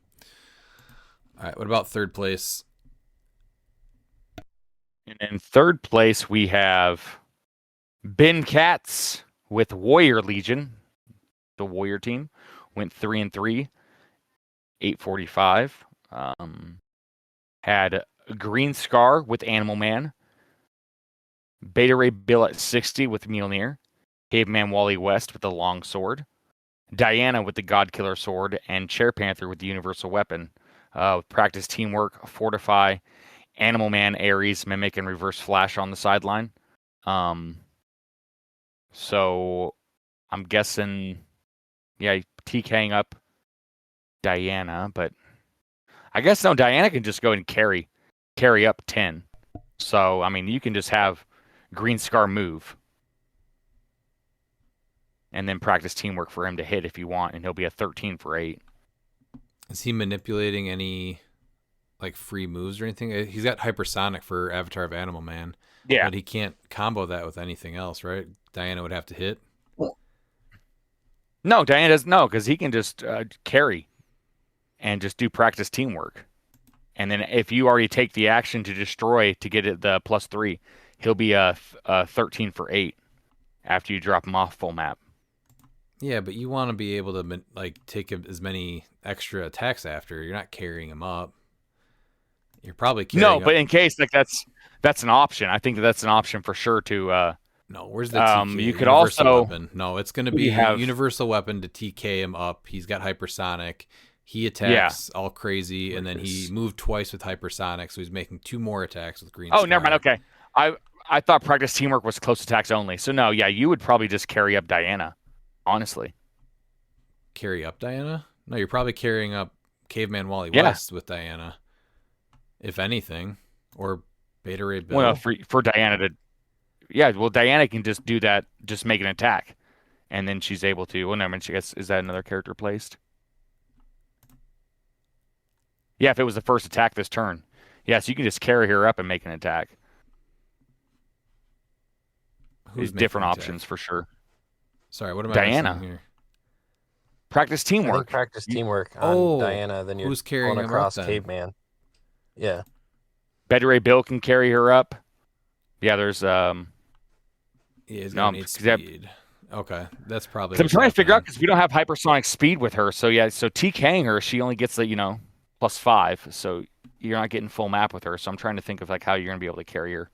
All right, what about third place? And in third place, we have Ben Katz with Warrior Legion. The Warrior team went 3-3, 845. Had Green Scar with Animal Man. Beta Ray Bill at 60 with Mjolnir. Caveman Wally West with the Long Sword. Diana with the God Killer Sword. And Chair Panther with the Universal Weapon. Practice Teamwork, Fortify, Animal Man, Ares, Mimic, and Reverse Flash on the sideline. So I'm guessing, yeah, TKing up Diana, but I guess no, Diana can just go and carry up 10. So, I mean, you can just have Green Scar move and then practice teamwork for him to hit if you want, and he'll be a 13 for 8. Is he manipulating any free moves or anything? He's got hypersonic for Avatar of Animal Man. Yeah. But he can't combo that with anything else, right? Diana would have to hit. No, Diana doesn't know, because he can just carry and just do practice teamwork. And then if you already take the action to destroy to get it the +3, he'll be a 13 for 8 after you drop him off full map. Yeah, but you want to be able to take as many extra attacks after. You're not carrying him up. You're probably carrying but in case that's an option. I think that's an option for sure to. No, where's the TK? You could Universal also weapon. No, it's going to be Universal Weapon to TK him up. He's got hypersonic. He attacks all crazy, and then he moved twice with hypersonic, so he's making 2 more attacks with Green. Oh, never mind. Okay, I thought practice teamwork was close attacks only. So no, yeah, you would probably just carry up Diana. Honestly, carry up Diana? No, you're probably carrying up Caveman Wally West with Diana, if anything, or Beta Ray Bill. Well, for Diana to, yeah, well, Diana can just do that, just make an attack, and then she's able to. Well, never mind. She gets, is that another character placed? Yeah, if it was the first attack this turn, yes, you can just carry her up and make an attack. There's different options for sure. Sorry, what am I Diana here? Practice teamwork. Practice teamwork on Diana. Then you're who's carrying going across him up, Caveman. Yeah. Beta Ray Bill can carry her up. Yeah, there's Yeah, he's got 8 speed. Okay, that's probably. I'm trying to figure out because we don't have hypersonic speed with her. So yeah, so TKing her, she only gets the +5. So you're not getting full map with her. So I'm trying to think of how you're gonna be able to carry her.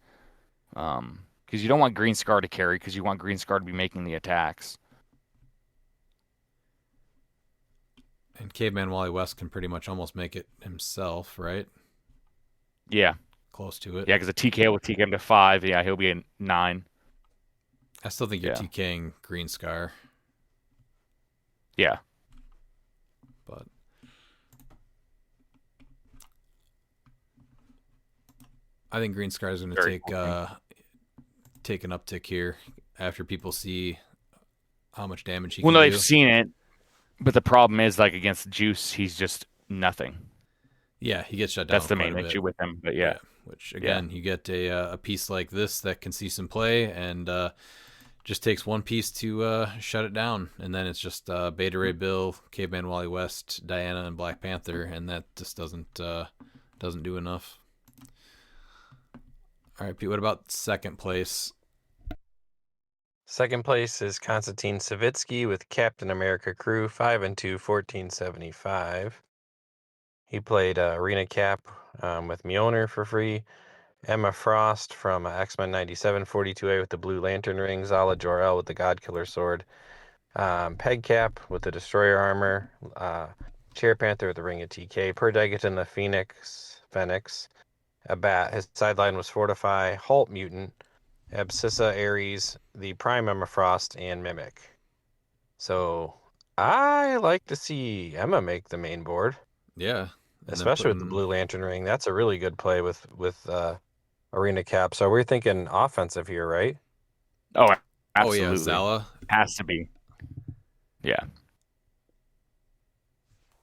Because you don't want Green Scar to carry, because you want Green Scar to be making the attacks. And Caveman Wally West can pretty much almost make it himself, right? Yeah. Close to it. Yeah, because a TK will TK him to 5. Yeah, he'll be a 9. I still think you're TKing Green Scar. Yeah. But I think Green Scar is going to take an uptick here after people see how much damage he can do. Well, no, they've seen it, but the problem is against Juice, he's just nothing. Yeah, he gets shut down. That's the main issue with him. But yeah. Which again, you get a piece like this that can see some play and just takes one piece to shut it down, and then it's just Beta Ray Bill, Caveman Wally West, Diana, and Black Panther, and that just doesn't do enough. All right, Pete, what about second place? Second place is Konstantin Savitsky with Captain America Crew, 5-2, 1475. He played Arena Cap with Mjolnir for free, Emma Frost from X-Men 97 42A with the Blue Lantern ring. Zala Jor-El with the Godkiller sword. Peg Cap with the Destroyer armor. Chair Panther with the Ring of TK. Per Degaton the Phoenix. A bat. His sideline was Fortify. Halt Mutant. Abscissa Ares. The Prime Emma Frost and Mimic. So I like to see Emma make the main board. Yeah. Especially with the Blue Lantern ring. That's a really good play with Arena Cap. So we're thinking offensive here, right? Oh, absolutely. Oh, yeah, Zala. Has to be. Yeah.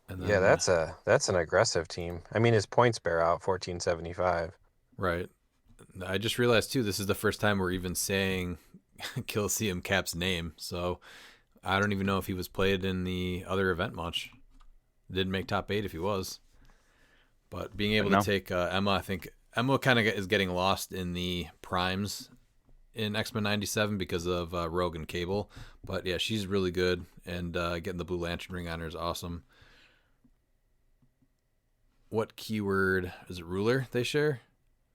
And then, Yeah, that's an aggressive team. I mean, his points bear out 1475. Right. I just realized, too, this is the first time we're even saying Kilseum Cap's name. So I don't even know if he was played in the other event much. Didn't make top 8 if he was. But being able to take Emma, I think Emma kind of is getting lost in the primes in X-Men 97 because of Rogue and Cable. But yeah, she's really good, and getting the Blue Lantern ring on her is awesome. What keyword is it? Ruler they share?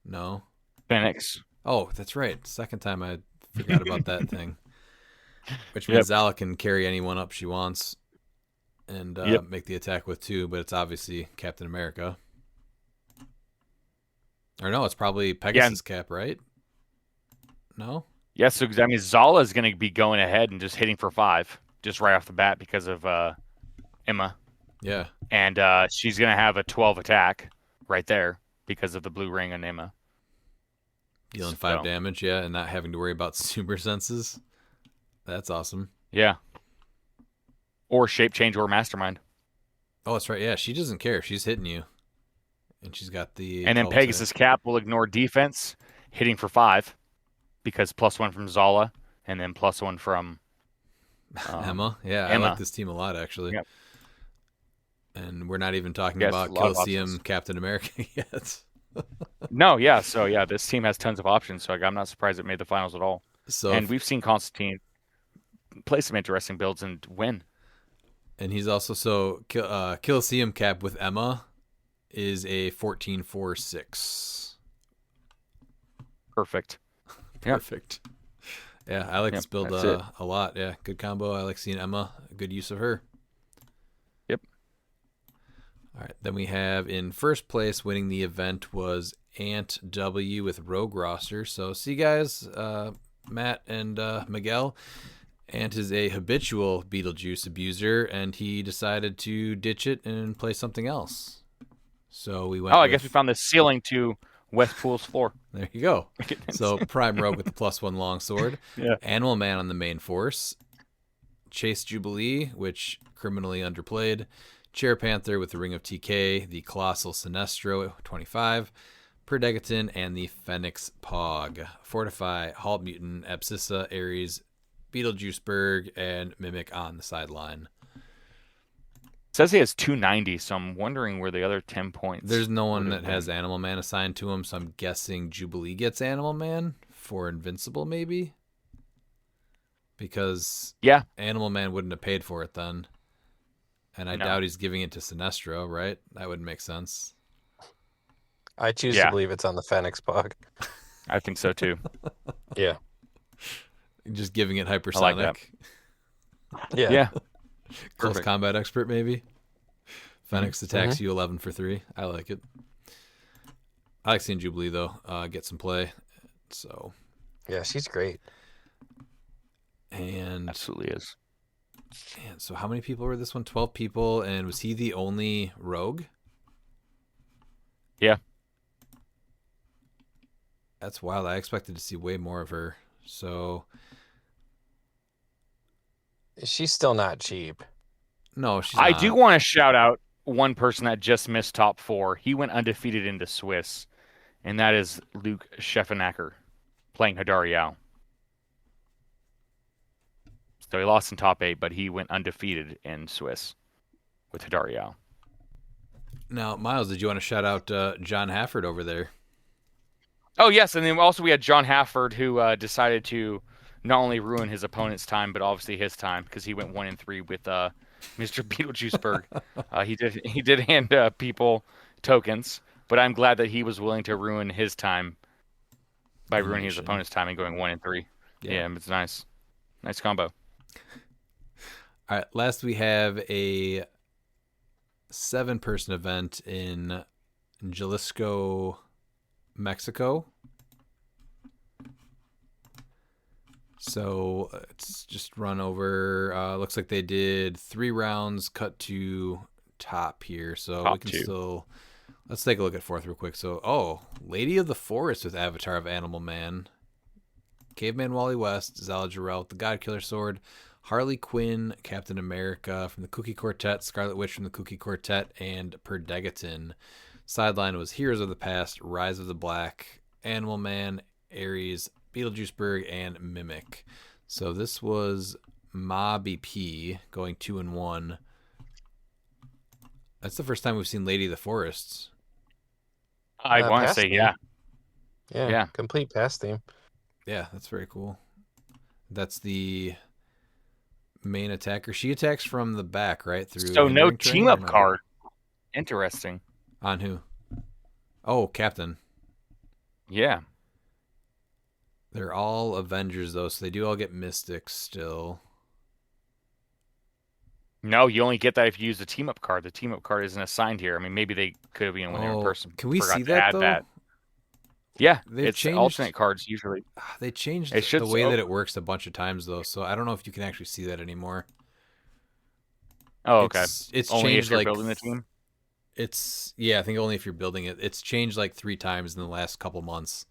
No. Phoenix. Oh, that's right. Second time I forgot about that thing. Which means Zala can carry anyone up she wants and make the attack with 2, but it's obviously Captain America. Or no, it's probably Pegasus Cap, right? No? Yes, so I mean Zala is going to be going ahead and just hitting for 5 just right off the bat because of Emma. Yeah. And she's going to have a 12 attack right there because of the blue ring on Emma. Dealing 5 damage, yeah, and not having to worry about super senses. That's awesome. Yeah. Or shape change or mastermind. Oh, that's right. Yeah, she doesn't care. She's hitting you. And she's got the... And then Pegasus Cap will ignore defense, hitting for 5 because +1 from Zala and then +1 from Emma. Yeah, Emma. I like this team a lot, actually. Yep. And we're not even talking about Kilseum Captain America yet. No, yeah. So, yeah, this team has tons of options. So, I'm not surprised it made the finals at all. So and we've seen Constantine play some interesting builds and win. And he's also... So, Kilseum Cap with Emma is a 14-4-6. Perfect. Perfect. Yeah, I like this build a lot. Yeah, good combo. I like seeing Emma. Good use of her. Yep. All right. Then we have in first place winning the event was Ant W with Rogue roster. So see, guys, Matt and Miguel. Ant is a habitual Beetlejuice abuser, and he decided to ditch it and play something else. So we went. I guess we found the ceiling to West Pool's floor. There you go. So Prime Rogue with the +1 longsword. Yeah. Animal Man on the main force. Chase Jubilee, which criminally underplayed. Chair Panther with the Ring of TK. The Colossal Sinestro 25. Perdegaton and the Phoenix Pog. Fortify, Halt Mutant, Abscissa, Ares, Beetlejuiceberg, and Mimic on the sideline. Says he has 290, so I'm wondering where the other 10 points. There's no one that has Animal Man assigned to him, so I'm guessing Jubilee gets Animal Man for Invincible, maybe? Because Animal Man wouldn't have paid for it then. And I doubt he's giving it to Sinestro, right? That would make sense. I choose to believe it's on the Phoenix Pog. I think so too. Yeah. Just giving it hypersonic. Like yeah. Close Perfect. combat expert, maybe. Phoenix attacks you 11 for 3. I like it. I like seeing Jubilee, though, get some play. So. Yeah, she's great. And absolutely is. And so how many people were this one? 12 people. And was he the only rogue? Yeah. That's wild. I expected to see way more of her. So. She's still not cheap. No, she's I not. do want to shout out one person that just missed top 4. He went undefeated into Swiss, and that is Luke Scheffenacker playing Hadar Yao. So he lost in top 8, but he went undefeated in Swiss with Hadar Yao. Now, Miles, did you want to shout out John Hafford over there? Oh, yes, and then also we had John Hafford, who decided to not only ruin his opponent's time, but obviously his time, because he went 1-3 with Mr. Beetlejuiceberg. He did hand people tokens, but I'm glad that he was willing to ruin his time by ruining his Animation. opponent's time and going 1 and 3. Yeah, it's nice. Nice combo. All right, last we have a 7-person event in Jalisco, Mexico. So it's just run over. Looks like they did 3 rounds, cut to top here. So Top we can 2. still. Let's take a look at 4th real quick. So, Lady of the Forest with Avatar of Animal Man, Caveman Wally West, Zala Jarrell with the God Killer Sword, Harley Quinn, Captain America from the Kooky Quartet, Scarlet Witch from the Kooky Quartet, and Perdegaton. Sideline was Heroes of the Past, Rise of the Black, Animal Man, Ares, Beetlejuiceberg, and Mimic. So this was Ma BP going 2-1. That's the first time we've seen Lady of the Forests. I want to pass say, theme. yeah. Yeah. Complete pass theme. Yeah, that's very cool. That's the main attacker. She attacks from the back, right? Through So no hindering terrain, team or up no? card. Interesting. On who? Oh, Captain. Yeah. They're all Avengers, though, so they do all get Mystics still. No, you only get that if you use the team up card. The team up card isn't assigned here. I mean, maybe they could have been when they were in person. Can we forgot see to that, add though? that. Yeah, They've it's changed- alternate cards usually. They changed It should the way so- that it works a bunch of times, though, so I don't know if you can actually see that anymore. Oh, okay. It's Only changed if you're like building the team. I think only if you're building it. It's changed like 3 times in the last couple months.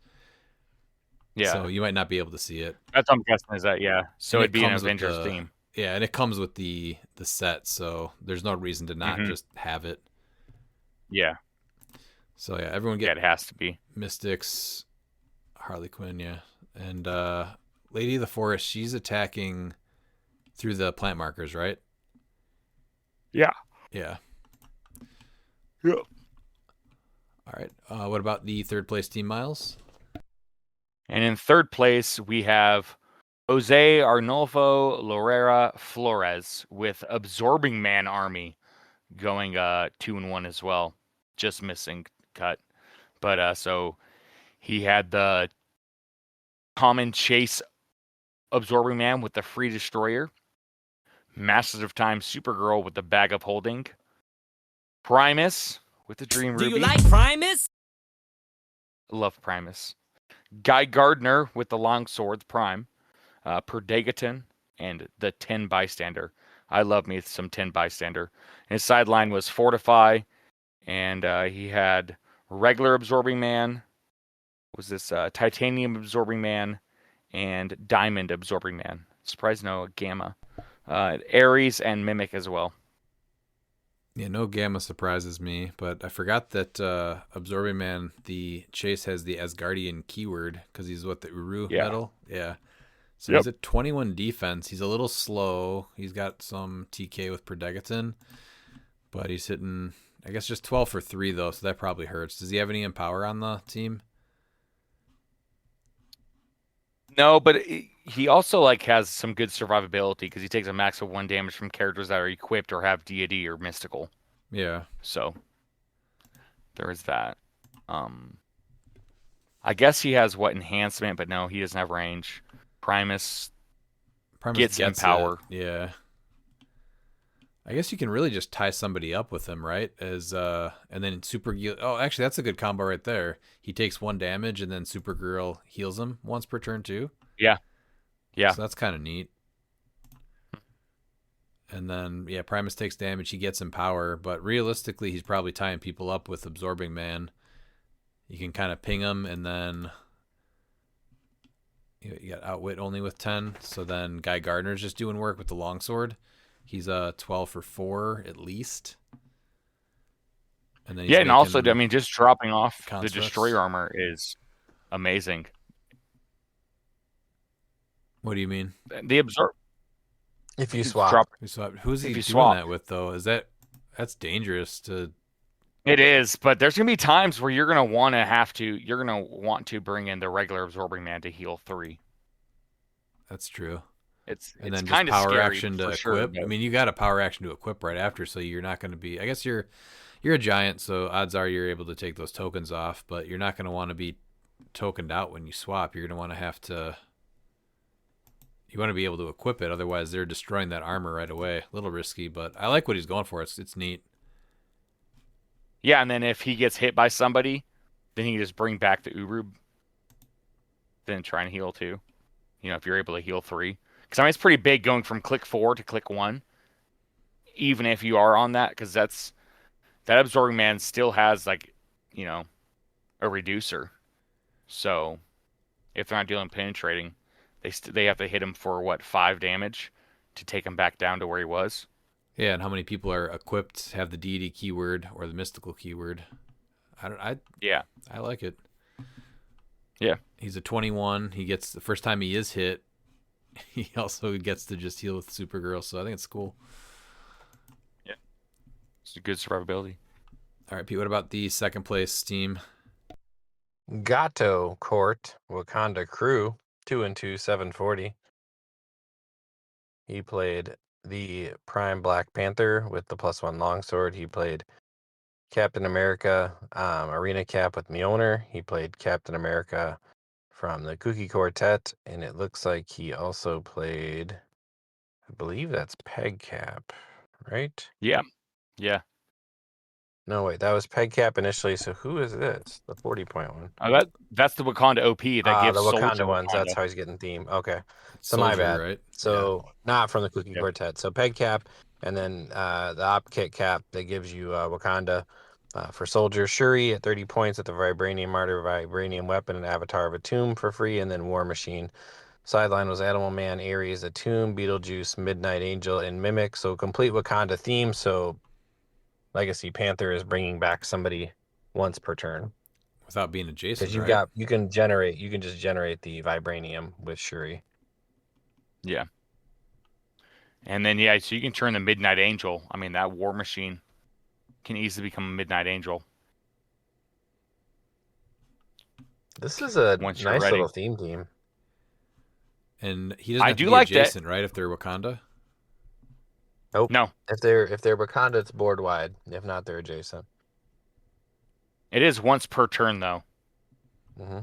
Yeah, So you might not be able to see it. that's what I'm guessing is that. Yeah, so And it'd be an comes with Avengers the- theme. Yeah, and it comes with the set, so there's no reason to not Mhm. just have it. Yeah, So yeah, everyone yeah, get it has to be. Mystics, Harley Quinn, yeah. And Lady of the Forest, she's attacking through the plant markers, right? Yeah. Yeah. Yeah. All right. What about the 3rd place team, Miles? And in 3rd place, we have Jose Arnulfo Lorera Flores with Absorbing Man Army going 2-1 as well. Just missing cut. But so he had the common chase Absorbing Man with the Free Destroyer, Masters of Time Supergirl with the Bag of Holding, Primus with the Dream Ruby. Primus? Love Primus. Guy Gardner with the Longsword Prime, Perdegaton, and the 10 Bystander. I love me some 10 Bystander. His sideline was Fortify, and he had regular Absorbing Man. Was this Titanium Absorbing Man and Diamond Absorbing Man? Surprised no Gamma. Ares and Mimic as well. Yeah, no Gamma surprises me, but I forgot that Absorbing Man, the chase has the Asgardian keyword because he's what, the Uru metal? Yeah. So he's at 21 defense. He's a little slow. He's got some TK with Perdegaton, but he's hitting, I guess, just 12 for 3, though, so that probably hurts. Does he have any Empower on the team? No, but he also has some good survivability because he takes a max of 1 damage from characters that are equipped or have deity or mystical. Yeah. So there is that. I guess he has enhancement, but no, he doesn't have range. Primus gets Empower. it. Yeah. I guess you can really just tie somebody up with him, right? As and then Supergirl. Oh, actually, that's a good combo right there. He takes 1 damage, and then Supergirl heals him once per turn too. Yeah. So that's kind of neat. And then Primus takes damage. He gets Empower, but realistically, he's probably tying people up with Absorbing Man. You can kind of ping him, and then you got Outwit only with 10. So then Guy Gardner's just doing work with the longsword. He's 12 for 4 at least. And then and also, I mean, just dropping off constructs. the Destroyer armor is amazing. What do you mean? The Absorb. If you swap. Who's he If you doing swap. that with, though? That's dangerous to... It is, but there's gonna be times where you're gonna want to bring in the regular Absorbing Man to heal 3. That's true. It's And then kind just of power scary action to for sure, equip. but- I mean, you got a power action to equip right after, so you're not going to be... I guess you're a giant, so odds are you're able to take those tokens off, but you're not going to want to be tokened out when you swap. You're going to want to you want to be able to equip it. Otherwise, they're destroying that armor right away. A little risky, but I like what he's going for. It's neat. Yeah, and then if he gets hit by somebody, then he can just bring back the Urub. Then try and heal too. You know, if you're able to heal 3. Because I mean, it's pretty big going from click 4 to click 1. Even if you are on that, because that Absorbing Man still has, like, you know, a reducer. So if they're not dealing penetrating, they have to hit him for, what, 5 damage to take him back down to where he was. Yeah, and how many people are equipped, have the deity keyword or the mystical keyword? Yeah. I like it. Yeah. He's a 21. He gets, the first time he is hit, he also gets to just heal with Supergirl, so I think it's cool. Yeah. It's a good survivability. All right, Pete, what about the second place team? Gato Court, Wakanda Crew, 2-2, 740. He played the Prime Black Panther with the +1 longsword. He played Captain America Arena Cap with Mjolnir. He played Captain America from the Kooky Quartet, and it looks like he also played, I believe that's Peg Cap, right? Yeah. Yeah. No, wait, that was Peg Cap initially. So who is this? The 40-point one. Oh, that's the Wakanda OP that gives The Wakanda Soldier ones. Wakanda. That's how he's getting theme. Okay, so Soldier, my bad. right? So not from the Kooky Yep. Quartet. So Peg Cap, and then the Op Kit Cap that gives you Wakanda for Soldier. Shuri at 30 points with the Vibranium Martyr, Vibranium Weapon, and Avatar of a Tomb for free, and then War Machine. Sideline was Animal Man, Ares, a Tomb, Beetlejuice, Midnight Angel, and Mimic. So complete Wakanda theme. So Legacy Panther is bringing back somebody once per turn. Without being adjacent, Because right? you can just generate the Vibranium with Shuri. Yeah. And then, yeah, so you can turn the Midnight Angel. I mean, that War Machine can easily become a Midnight Angel. This is a Once you're nice ready. little theme team. And he doesn't I have to do be like that. adjacent, right? If they're Wakanda. Nope. No, If they're Wakanda, it's board wide. If not, they're adjacent. it is once per turn, though. Mm-hmm.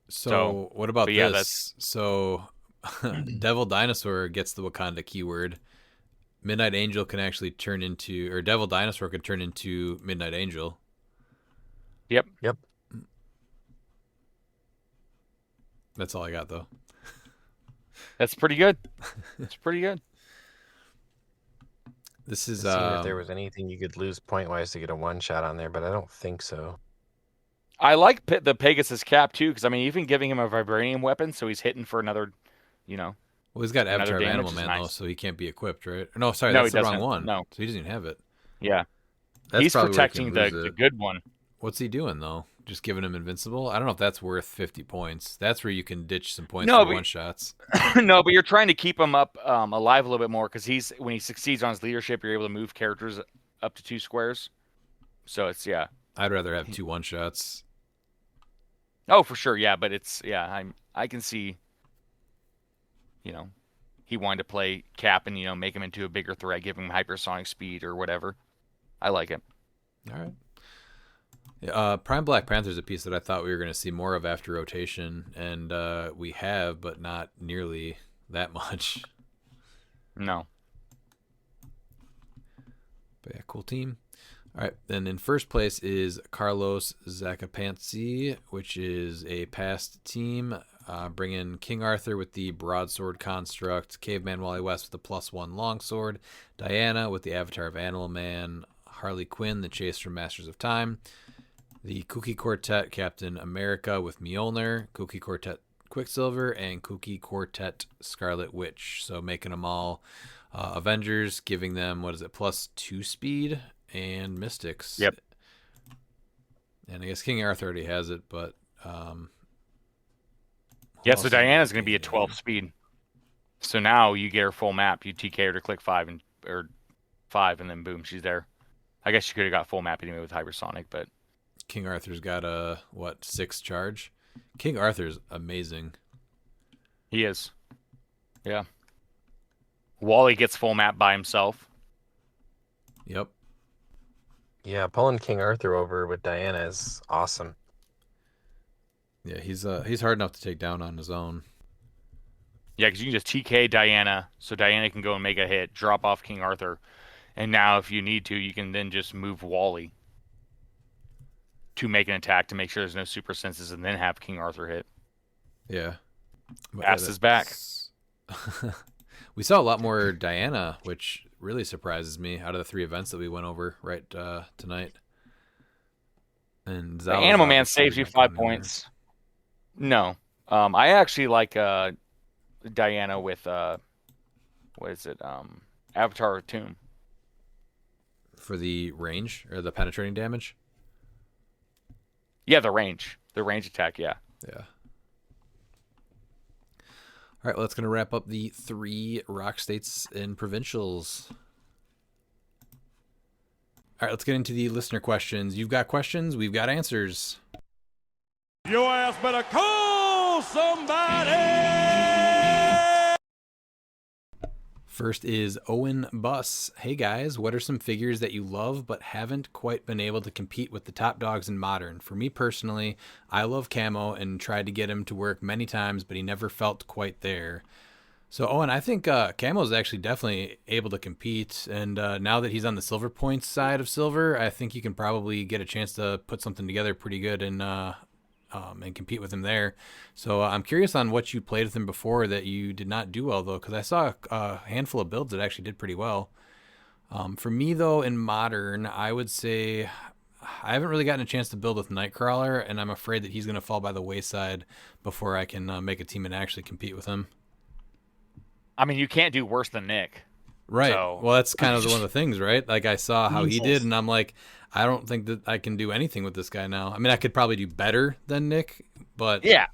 So what about but yeah, this? So Devil Dinosaur gets the Wakanda keyword. Midnight Angel can actually turn into, or Devil Dinosaur can turn into Midnight Angel. Yep. That's all I got, though. That's pretty good. It's pretty good. This is Seeing if there was anything you could lose point wise to get a one shot on there, but I don't think so. I like the Pegasus cap too, because I mean, even giving him a vibranium weapon, so he's hitting for another, you know. Well, he's got another Avatar of damage Animal is Man nice. though, so he can't be equipped, right? Or no, sorry, No, that's he the wrong doesn't. one. No. So he doesn't even have it. Yeah. That's He's probably where he can protecting lose the it. good one. What's he doing though? Just giving him invincible? I don't know if that's worth 50 points. That's where you can ditch some points No, for but- one shots. No, but you're trying to keep him up alive a little bit more, because when he succeeds on his leadership, you're able to move characters up to 2 squares. So it's I'd rather have 2 one shots. Oh, for sure, yeah, but I can see, he wanted to play Cap and make him into a bigger threat, give him hypersonic speed or whatever. I like it. All right. Prime Black Panther is a piece that I thought we were going to see more of after rotation, and we have, but not nearly that much. No. But yeah, cool team. All right, then in first place is Carlos Zacapantzi, which is a past team. Bringing King Arthur with the broadsword construct, Caveman Wally West with the +1 longsword, Diana with the Avatar of Animal Man, Harley Quinn, the Chase from Masters of Time, the Kooky Quartet Captain America with Mjolnir, Kooky Quartet Quicksilver, and Kooky Quartet Scarlet Witch. So making them all Avengers, giving them, +2 speed, and Mystics. Yep. And I guess King Arthur already has it, but Yeah, so Diana's going to be a 12 speed. So now you get her full map. You TK her to click 5 and then boom, she's there. I guess you could have got full map anyway with hypersonic, but King Arthur's got a 6 charge. King Arthur's amazing. he is. Yeah. Wally gets full map by himself. Yep. Yeah, pulling King Arthur over with Diana is awesome. Yeah, he's hard enough to take down on his own. Yeah, because you can just TK Diana, so Diana can go and make a hit, drop off King Arthur, and now if you need to, you can then just move Wally to make an attack to make sure there's no super senses, and then have King Arthur hit. Yeah. But Ass is back. We saw a lot more Diana, which really surprises me out of the 3 events that we went over right tonight. And The Zala's Animal Man obviously saves you not 5 going anywhere. points. No. I actually like Diana with what is it? Avatar of Tomb. For the range or the penetrating damage. Yeah, the range attack. Yeah. Yeah. All right, well, that's going to wrap up the 3 ROC states and provincials. All right, let's get into the listener questions. You've got questions, we've got answers. Your ass better call somebody! First is Owen Buss. Hey guys, what are some figures that you love but haven't quite been able to compete with the top dogs in Modern? For me personally, I love Camo and tried to get him to work many times, but he never felt quite there. So Owen, I think Camo is actually definitely able to compete, and now that he's on the Silver Points side of Silver, I think you can probably get a chance to put something together pretty good and compete with him there. So I'm curious on what you played with him before that you did not do well, though, because I saw a handful of builds that actually did pretty well. For me, though, in Modern, I would say I haven't really gotten a chance to build with Nightcrawler, and I'm afraid that he's going to fall by the wayside before I can make a team and actually compete with him. I mean, you can't do worse than Nick. Right. So... Well, that's kind of one of the things, right? Like I saw how he Jesus. did, and I'm like, I don't think that I can do anything with this guy now. I mean, I could probably do better than Nick, but Yeah.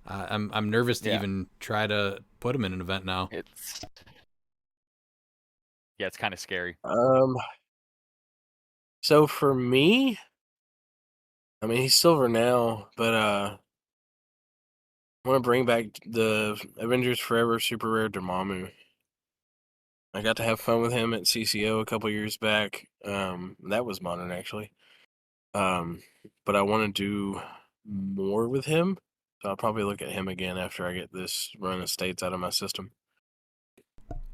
I'm nervous to Yeah. even try to put him in an event now. It's kind of scary. So for me, I mean he's silver now, but I want to bring back the Avengers Forever Super Rare Dormammu. I got to have fun with him at CCO a couple years back. That was Modern actually. But I want to do more with him, so I'll probably look at him again after I get this run of states out of my system.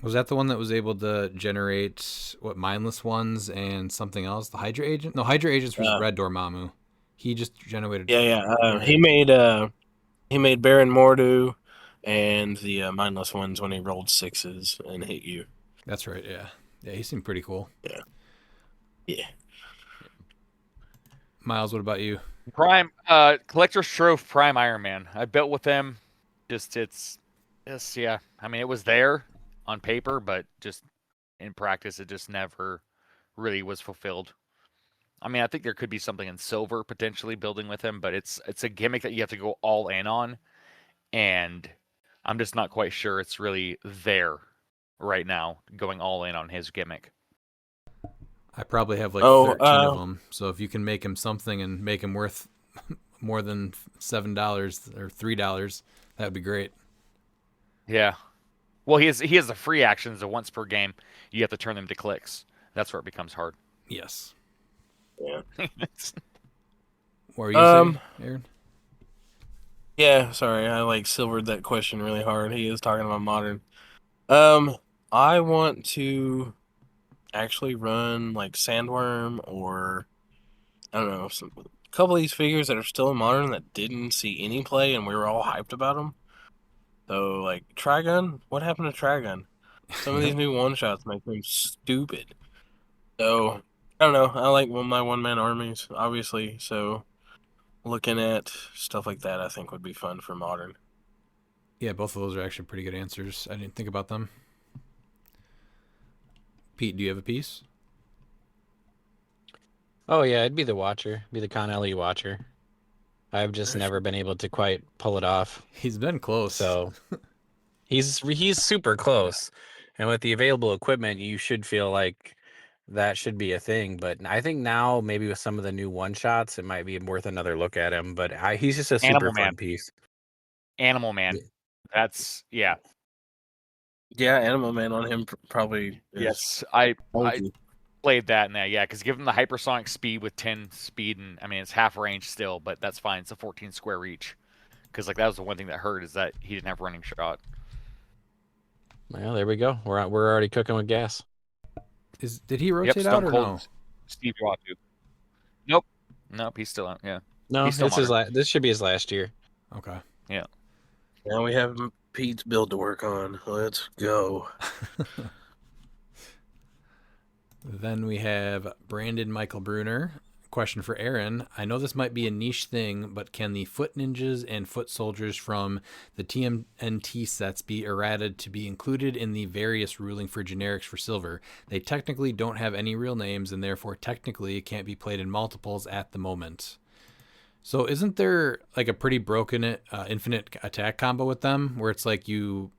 Was that the one that was able to generate mindless ones and something else? The Hydra agent? No, Hydra agents was Red Dormammu. He just generated. Yeah. He made Baron Mordo and the mindless ones when he rolled 6s and hit you. That's right. Yeah. He seemed pretty cool. Yeah. Miles, what about you? Prime Collector's Trove Prime Iron Man. I built with him. Yeah. I mean, it was there on paper, but just in practice, it just never really was fulfilled. I mean, I think there could be something in silver potentially building with him, but it's a gimmick that you have to go all in on, and I'm just not quite sure it's really there right now, going all in on his gimmick. I probably have like 13 of them. So if you can make him something and make him worth more than $7 or $3, that would be great. Yeah. Well, he has the free actions of once per game. You have to turn them to cliX. That's where it becomes hard. Yes. Yeah. What are you saying, Aaron? Yeah, sorry, I silvered that question really hard. He is talking about Modern. I want to actually run Sandworm or I don't know, a couple of these figures that are still in Modern that didn't see any play and we were all hyped about them. So Trigun, what happened to Trigun? Some of these new one shots make them stupid. So I don't know. I like my one-man armies, obviously. So looking at stuff like that, I think would be fun for Modern. Yeah, both of those are actually pretty good answers. I didn't think about them. Pete, do you have a piece? Oh yeah, it'd be the Watcher, be the Con LE Watcher. I've just never been able to quite pull it off. He's been close. So he's super close, and with the available equipment, you should feel like that should be a thing. But I think now maybe with some of the new one shots, it might be worth another look at him. But he's just a super Animal fun Man. piece. Animal Man. That's Yeah, Animal Man on him probably. Yes, played that in that, yeah, because give him the hypersonic speed with 10 speed, and I mean it's half range still, but that's fine. It's a 14 square reach. Because like that was the one thing that hurt is that he didn't have running shot. Well, there we go. We're already cooking with gas. Did he rotate out or no? Steve Watu. Nope, he's still out. Yeah. No, He's still this should be his last year. Okay. Yeah. Now we have Pete's build to work on. Let's go. Then we have Brandon Michael Bruner. Question for Aaron. I know this might be a niche thing, but can the foot ninjas and foot soldiers from the TMNT sets be errated to be included in the various ruling for generics for silver? They technically don't have any real names and therefore technically can't be played in multiples at the moment. So isn't there like a pretty broken infinite attack combo with them where it's like you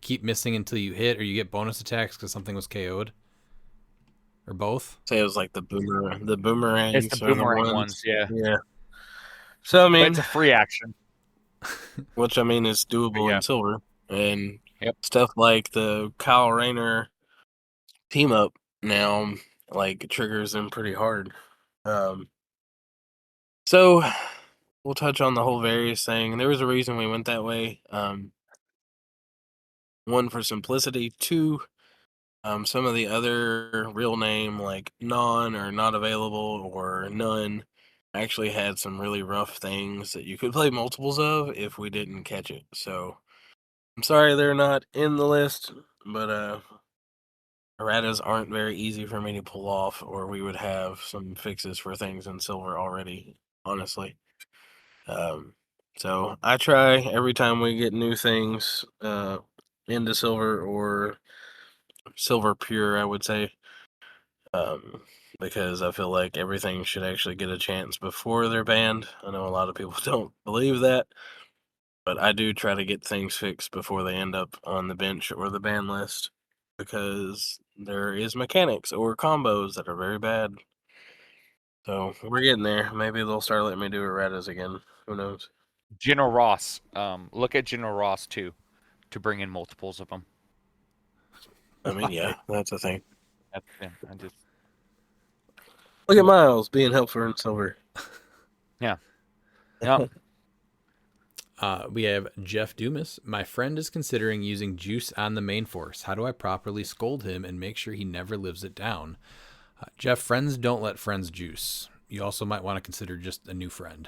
keep missing until you hit or you get bonus attacks because something was KO'd? Or both? Say it was like the boomerang. It's the boomerang ones, yeah. Yeah. So I But mean, it's a free action. which I mean is doable Yeah. in silver, and Yep. stuff like the Kyle Rayner team up now like triggers them pretty hard. So we'll touch on the whole various thing. And there was a reason we went that way. One, for simplicity. Two, some of the other real name like non or not available or none actually had some really rough things that you could play multiples of if we didn't catch it. So I'm sorry they're not in the list, but erratas aren't very easy for me to pull off, or we would have some fixes for things in silver already, honestly. So I try every time we get new things into silver or silver pure, I would say, because I feel like everything should actually get a chance before they're banned. I know a lot of people don't believe that, but I do try to get things fixed before they end up on the bench or the ban list, because there is mechanics or combos that are very bad. So we're getting there. Maybe they'll start letting me do erratas again. Who knows? General Ross. Look at General Ross too, to bring in multiples of them. I mean, yeah, that's a thing. I just Look at Miles being helpful in silver. yeah. We have Jeff Dumas. My friend is considering using juice on the main force. How do I properly scold him and make sure he never lives it down? Jeff, friends don't let friends juice. You also might want to consider just a new friend.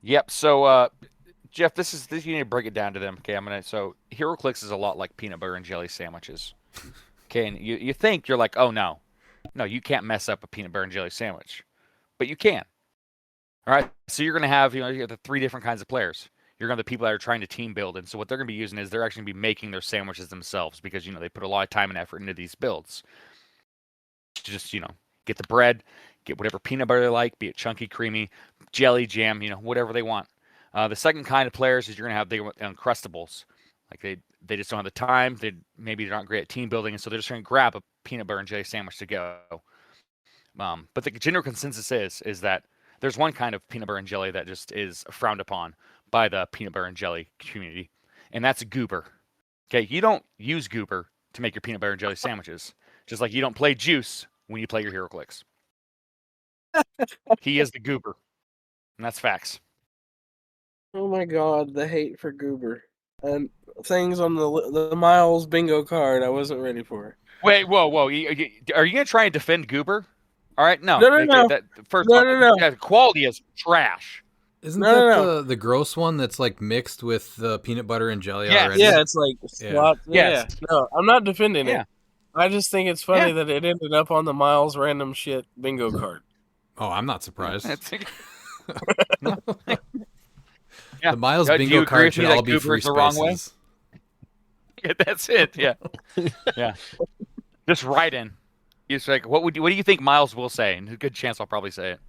Yep. So, Jeff, this you need to break it down to them. Okay, so HeroClix is a lot like peanut butter and jelly sandwiches. Okay, and you think you're like, oh no, you can't mess up a peanut butter and jelly sandwich, but you can. All right, so you're gonna have you have the three different kinds of players. You're gonna have the people that are trying to team build, and so what they're gonna be using is they're actually gonna be making their sandwiches themselves because they put a lot of time and effort into these builds. To just get the bread, get whatever peanut butter they like, be it chunky, creamy, jelly, jam, whatever they want. The second kind of players is you're gonna have the Uncrustables. Like they just don't have the time. Maybe they're not great at team building, and so they're just going to grab a peanut butter and jelly sandwich to go. But the general consensus is that there's one kind of peanut butter and jelly that just is frowned upon by the peanut butter and jelly community, and that's goober. Okay, you don't use goober to make your peanut butter and jelly sandwiches, just like you don't play juice when you play your HeroClix. He is the goober, and that's facts. Oh my god, the hate for goober. And things on the Miles bingo card I wasn't ready for. Wait, whoa. Are you going to try and defend goober? All right, no. No. First No, off, no. The quality is trash. Isn't that the gross one that's like mixed with the peanut butter and jelly already? Yeah, it's like slots. Yeah. Yes. No, I'm not defending it. I just think it's funny that it ended up on the Miles random shit bingo card. Oh, I'm not surprised. No. The Miles bingo card should all be free the wrong way? spaces. Yeah, that's it. Yeah. Yeah. Just write in. It's like, what do you think Miles will say? And a good chance I'll probably say it.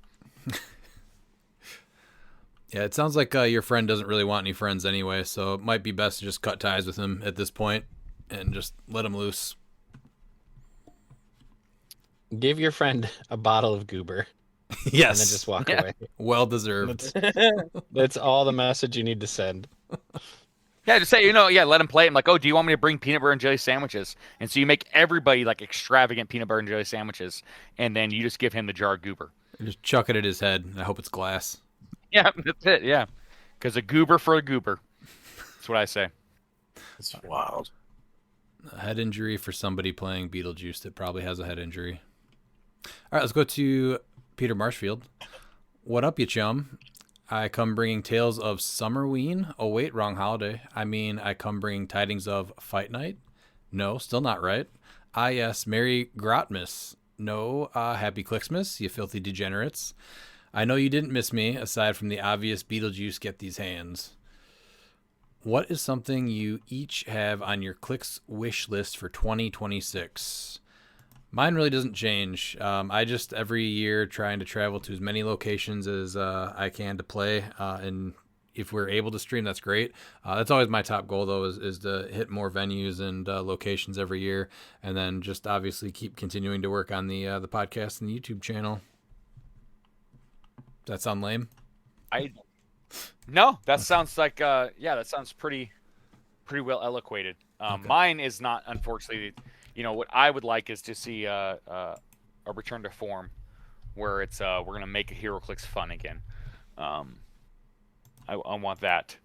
Yeah, it sounds like your friend doesn't really want any friends anyway, so it might be best to just cut ties with him at this point and just let him loose. Give your friend a bottle of goober. Yes. And then just walk away. Well deserved. That's all the message you need to send. Yeah, just say, let them play it. I'm like, oh, do you want me to bring peanut butter and jelly sandwiches? And so you make everybody like extravagant peanut butter and jelly sandwiches, and then you just give him the jar of goober. Just chuck it at his head. I hope it's glass. Yeah, that's it. Yeah, because a goober for a goober. That's what I say. It's wild. A head injury for somebody playing Beetlejuice that probably has a head injury. All right, let's go to Peter Marshfield. What up, you chum? I come bringing tales of Summerween. Oh, wait, wrong holiday. I mean, I come bringing tidings of Fight Night. No, still not right. Ah, yes, Merry Grotmas. No, Happy Clixmas, you filthy degenerates. I know you didn't miss me, aside from the obvious Beetlejuice get these hands. What is something you each have on your Clix wish list for 2026? Mine really doesn't change. I just every year trying to travel to as many locations as I can to play, and if we're able to stream, that's great. That's always my top goal, though, is to hit more venues and locations every year, and then just obviously keep continuing to work on the podcast and the YouTube channel. Does that sound lame? No, that sounds like that sounds pretty well eloquated. Okay. Mine is not, unfortunately. What I would like is to see a return to form, where it's we're gonna make HeroClix fun again. I want that.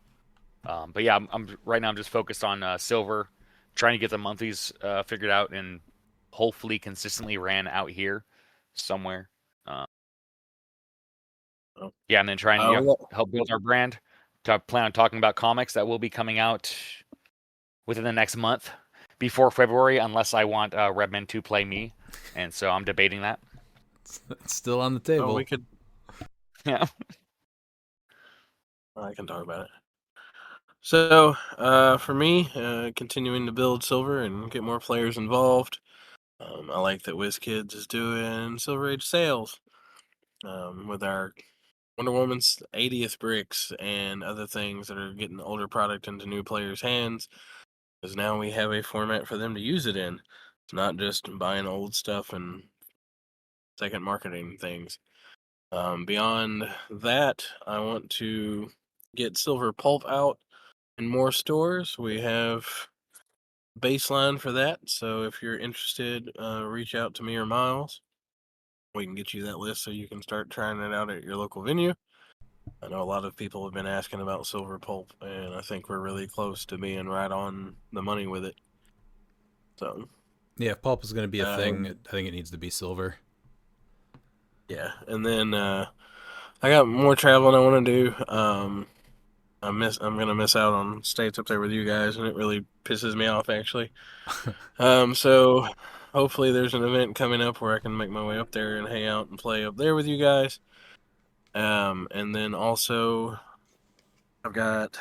But yeah, I'm right now. I'm just focused on silver, trying to get the monthlies figured out, and hopefully consistently ran out here somewhere. Yeah, and then trying to help build our brand. Plan on talking about comics that will be coming out within the next month, before February, unless I want Redman to play me, and so I'm debating that. It's still on the table. Oh, we could. Yeah. I can talk about it. So, for me, continuing to build silver and get more players involved. I like that WizKids is doing Silver Age sales with our Wonder Woman's 80th bricks and other things that are getting older product into new players' hands. Because now we have a format for them to use it in. It's not just buying old stuff and second marketing things. Beyond that, I want to get Silver Pulp out in more stores. We have baseline for that. So if you're interested, reach out to me or Miles. We can get you that list so you can start trying it out at your local venue. I know a lot of people have been asking about Silver Pulp, and I think we're really close to being right on the money with it. So yeah, if pulp is going to be a thing, I think it needs to be silver. Yeah, and then I got more traveling I want to do. I'm gonna miss out on states up there with you guys, and it really pisses me off actually. So hopefully there's an event coming up where I can make my way up there and hang out and play up there with you guys. And then also I've got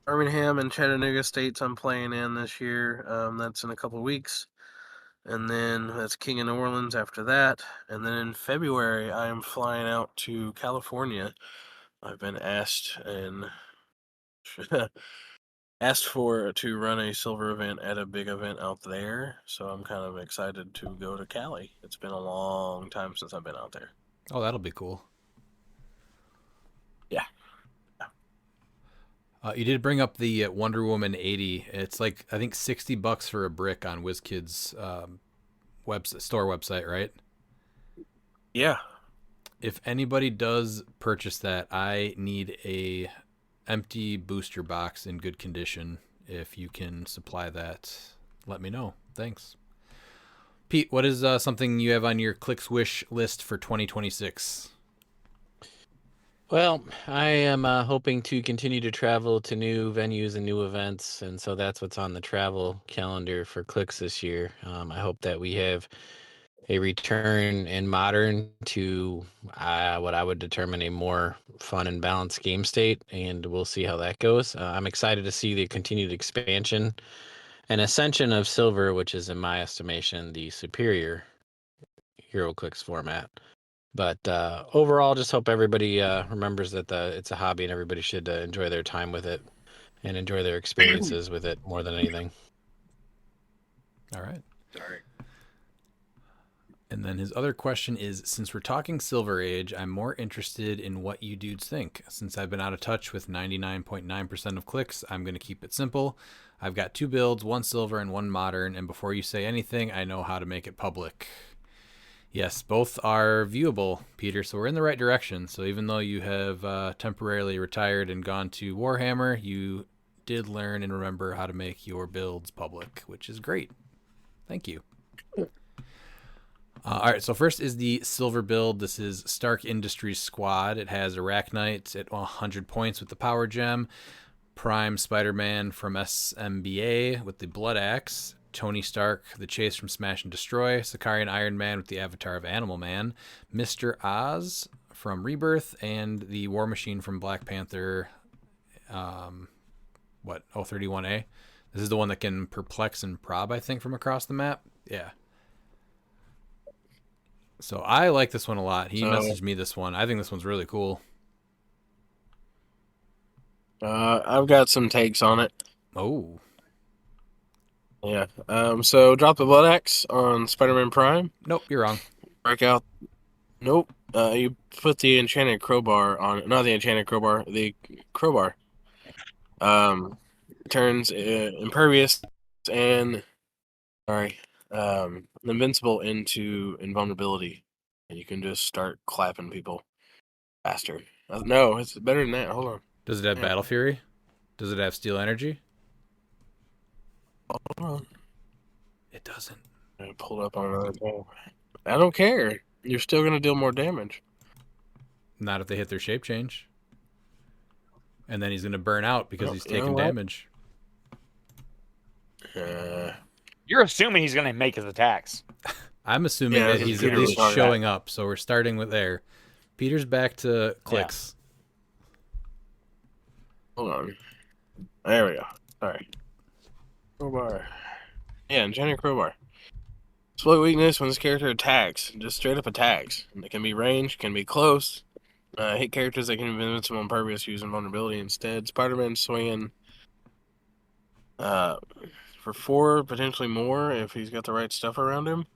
Birmingham and Chattanooga states I'm playing in this year. That's in a couple weeks. And then that's King of New Orleans after that. And then in February, I am flying out to California. I've been asked to run a silver event at a big event out there. So I'm kind of excited to go to Cali. It's been a long time since I've been out there. Oh, that'll be cool. Yeah. You did bring up the Wonder Woman 80. It's like, I think $60 for a brick on WizKids store website, right? Yeah. If anybody does purchase that, I need a empty booster box in good condition. If you can supply that, let me know. Thanks. Pete, what is something you have on your Clix wish list for 2026? Well, I am hoping to continue to travel to new venues and new events, and so that's what's on the travel calendar for Clix this year. I hope that we have a return in Modern to what I would determine a more fun and balanced game state, and we'll see how that goes. I'm excited to see the continued expansion and ascension of Silver, which is, in my estimation, the superior HeroClix format. But overall, just hope everybody remembers that it's a hobby and everybody should enjoy their time with it and enjoy their experiences with it more than anything. All right. Sorry. And then his other question is, since we're talking Silver Age, I'm more interested in what you dudes think. Since I've been out of touch with 99.9% of cliques, I'm going to keep it simple. I've got 2 builds, 1 silver and 1 modern, and before you say anything, I know how to make it public. Yes, both are viewable, Peter, so we're in the right direction. So even though you have temporarily retired and gone to Warhammer, you did learn and remember how to make your builds public, which is great. Thank you. All right, so first is the silver build. This is Stark Industries Squad. It has Arachnite at 100 points with the Power Gem, Prime Spider-Man from SMBA with the Blood Axe, Tony Stark, the Chase from Smash and Destroy, Sakarian Iron Man with the Avatar of Animal Man, Mr. Oz from Rebirth, and the War Machine from Black Panther, 031A. This is the one that can perplex and prob, I think, from across the map. Yeah. So I like this one a lot. He messaged me this one. I think this one's really cool. I've got some takes on it. Oh. Yeah. So drop the Blood Axe on Spider-Man Prime. Nope, you're wrong. Break out. Nope. You put the Enchanted Crowbar on. Not the Enchanted Crowbar. The Crowbar. Turns impervious and invincible into invulnerability, and you can just start clapping people faster. No, it's better than that. Hold on. Does it have Battle Fury? Does it have Steel Energy? Hold on. It doesn't. I pulled up on another thing. I don't care. You're still gonna deal more damage. Not if they hit their shape change. And then he's gonna burn out because he's taking damage. You're assuming he's going to make his attacks. I'm assuming that he's at least showing up, so we're starting with there. Peter's back to clicks. Yeah. Hold on. There we go. All right. Crowbar. Yeah, Enchanted Crowbar. Split weakness when this character attacks. Just straight up attacks. And it can be range, can be close. Hit characters that can be invincible on purpose using vulnerability instead. Spider-Man swinging for 4, potentially more if he's got the right stuff around him.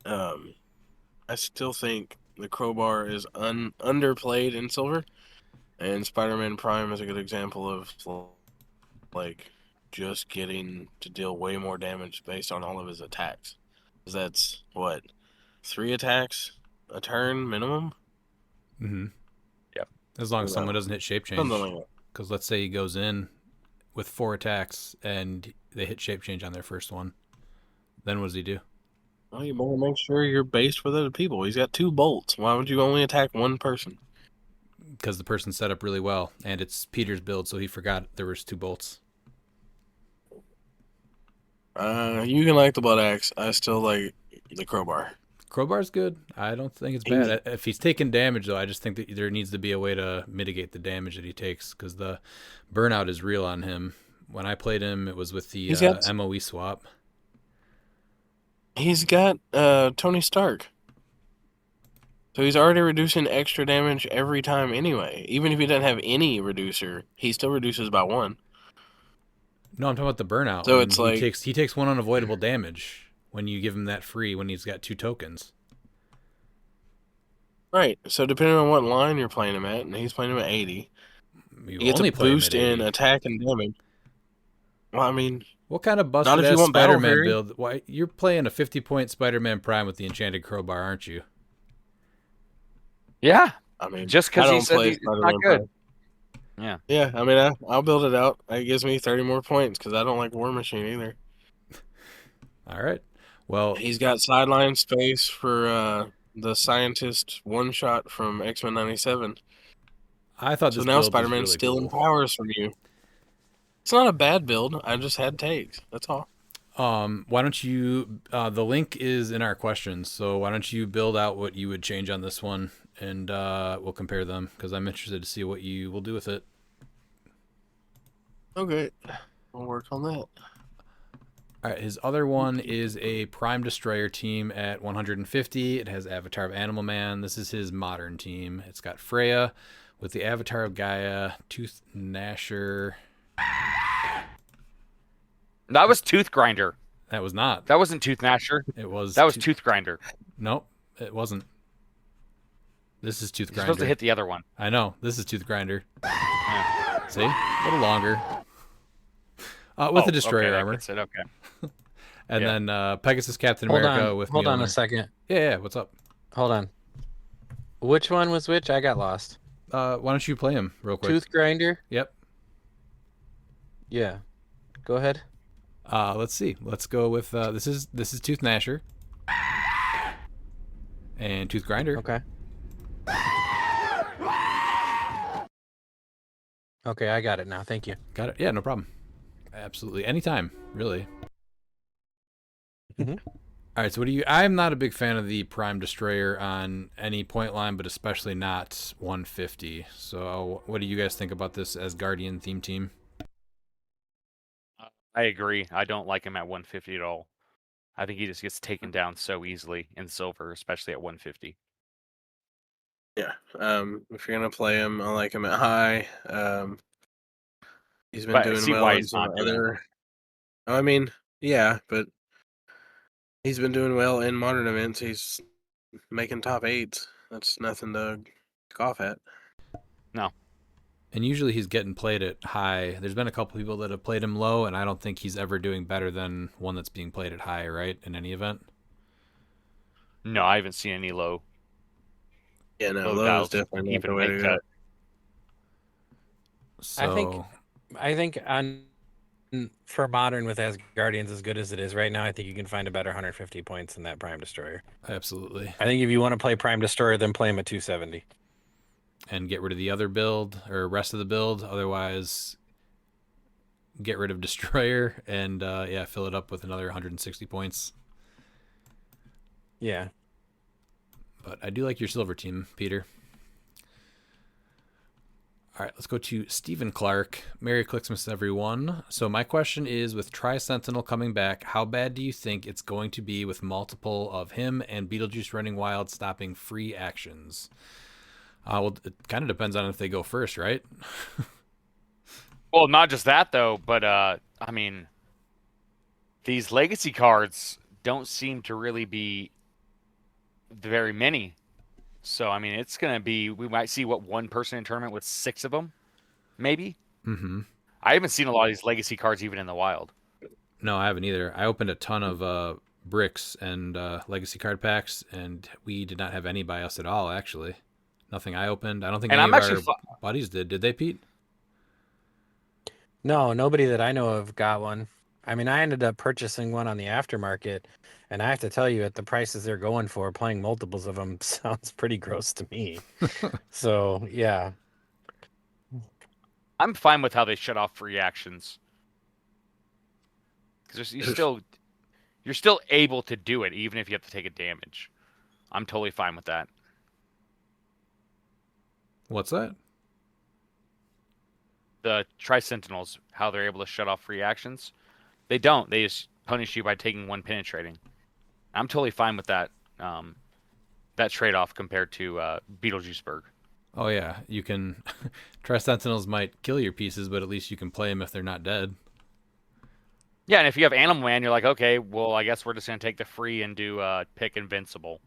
I still think the Crowbar is underplayed in Silver, and Spider-Man Prime is a good example of like just getting to deal way more damage based on all of his attacks. 'Cause that's what, 3 attacks a turn minimum. Mm-hmm. Yep. As long as someone doesn't hit shape change. Because let's say he goes in with 4 attacks and they hit shape change on their first one. Then what does he do? Well, you better make sure you're based with other people. He's got 2 bolts. Why would you only attack one person? Because the person set up really well, and it's Peter's build, so he forgot there was 2 bolts. You can like the Blood Axe. I still like the Crowbar. Crowbar's good. I don't think it's bad. If he's taking damage, though, I just think that there needs to be a way to mitigate the damage that he takes, because the burnout is real on him. When I played him, it was with the MOE swap. He's got Tony Stark. So he's already reducing extra damage every time anyway. Even if he doesn't have any reducer, he still reduces by 1. No, I'm talking about the burnout. So it's like he takes 1 unavoidable damage when you give him that free when he's got 2 tokens. Right. So depending on what line you're playing him at, and he's playing him at 80, you get a boost in attack and damage. Well, I mean, what kind of busted ass Spider-Man build? Why you're playing a 50-point Spider-Man Prime with the Enchanted Crowbar, aren't you? Yeah. I mean, just because he said he's not good. Yeah. Yeah. I mean, I'll build it out. It gives me 30 more points because I don't like War Machine either. All right. Well, he's got sideline space for the scientist one shot from X-Men 97. I thought so now Spider-Man really stealing powers from you. It's not a bad build. I just had takes. That's all. Why don't you? The link is in our questions. So why don't you build out what you would change on this one, and we'll compare them because I'm interested to see what you will do with it. Okay, we'll work on that. All right, his other one is a Prime Destroyer team at 150. It has Avatar of Animal Man. This is his modern team. It's got Freya with the Avatar of Gaia, Tooth Gnasher. That was Tooth Grinder. That was not. That wasn't Tooth Gnasher. It was. That was Tooth Grinder. Nope, it wasn't. This is Tooth You're Grinder. supposed to hit the other one. I know. This is Tooth Grinder. Yeah. See? A little longer. With the Destroyer armor. That's it. Okay. And then Pegasus Captain Hold America on. with Hold on Mjolnir. a second. Yeah, what's up? Hold on. Which one was which? I got lost. Why don't you play him real quick? Tooth Grinder? Yep. Yeah. Go ahead. Let's see. Let's go with this is Tooth Gnasher. And Tooth Grinder. Okay. Okay, I got it now. Thank you. Got it. Yeah, no problem. Absolutely. Anytime, really. Mhm. All right, so what do you... I'm not a big fan of the Prime Destroyer on any point line, but especially not 150. So what do you guys think about this as Guardian theme team? I agree. I don't like him at 150 at all. I think he just gets taken down so easily in silver, especially at 150. Yeah. If you're gonna play him, I like him at high. He's been But I doing see well why in he's some not doing it. other. I mean, yeah, but he's been doing well in modern events. He's making top 8s. That's nothing to scoff at. No. And usually he's getting played at high. There's been a couple people that have played him low, and I don't think he's ever doing better than one that's being played at high, right? In any event. No, I haven't seen any low. Yeah, no, Low low is dials definitely not even the way make to go. cut. So I think for modern with Asgardians as good as it is right now, I think you can find a better 150 points than that Prime Destroyer. absolutely. I think if you want to play Prime Destroyer, then play him at 270. And get rid of the other build or rest of the build. Otherwise, get rid of Destroyer and fill it up with another 160 points. Yeah. But I do like your silver team, Peter. All right, let's go to Stephen Clark. Merry Clixmas, everyone. So my question is, with Tri-Sentinel coming back, how bad do you think it's going to be with multiple of him and Beetlejuice running wild, stopping free actions? Well, it kind of depends on if they go first, right? Well, not just that though, but I mean, these legacy cards don't seem to really be very many. So I mean, it's gonna be. We might see one person in tournament with 6 of them, maybe. Mm-hmm. I haven't seen a lot of these legacy cards even in the wild. No, I haven't either. I opened a ton of bricks and legacy card packs, and we did not have any by us at all, actually. Nothing I opened. I don't think And any I'm of actually our buddies did. Did they, Pete? No, nobody that I know of got one. I mean, I ended up purchasing one on the aftermarket, and I have to tell you, at the prices they're going for, playing multiples of them sounds pretty gross to me. So, yeah. I'm fine with how they shut off free actions because you're still able to do it even if you have to take a damage. I'm totally fine with that. What's that? The Tri-Sentinels, how they're able to shut off free actions. They don't. They just punish you by taking 1 penetrating. I'm totally fine with that. That trade-off compared to Beetlejuiceburg. Oh yeah, you can. Tri-Sentinels might kill your pieces, but at least you can play them if they're not dead. Yeah, and if you have Animal Man, you're like, okay, well, I guess we're just gonna take the free and do pick Invincible,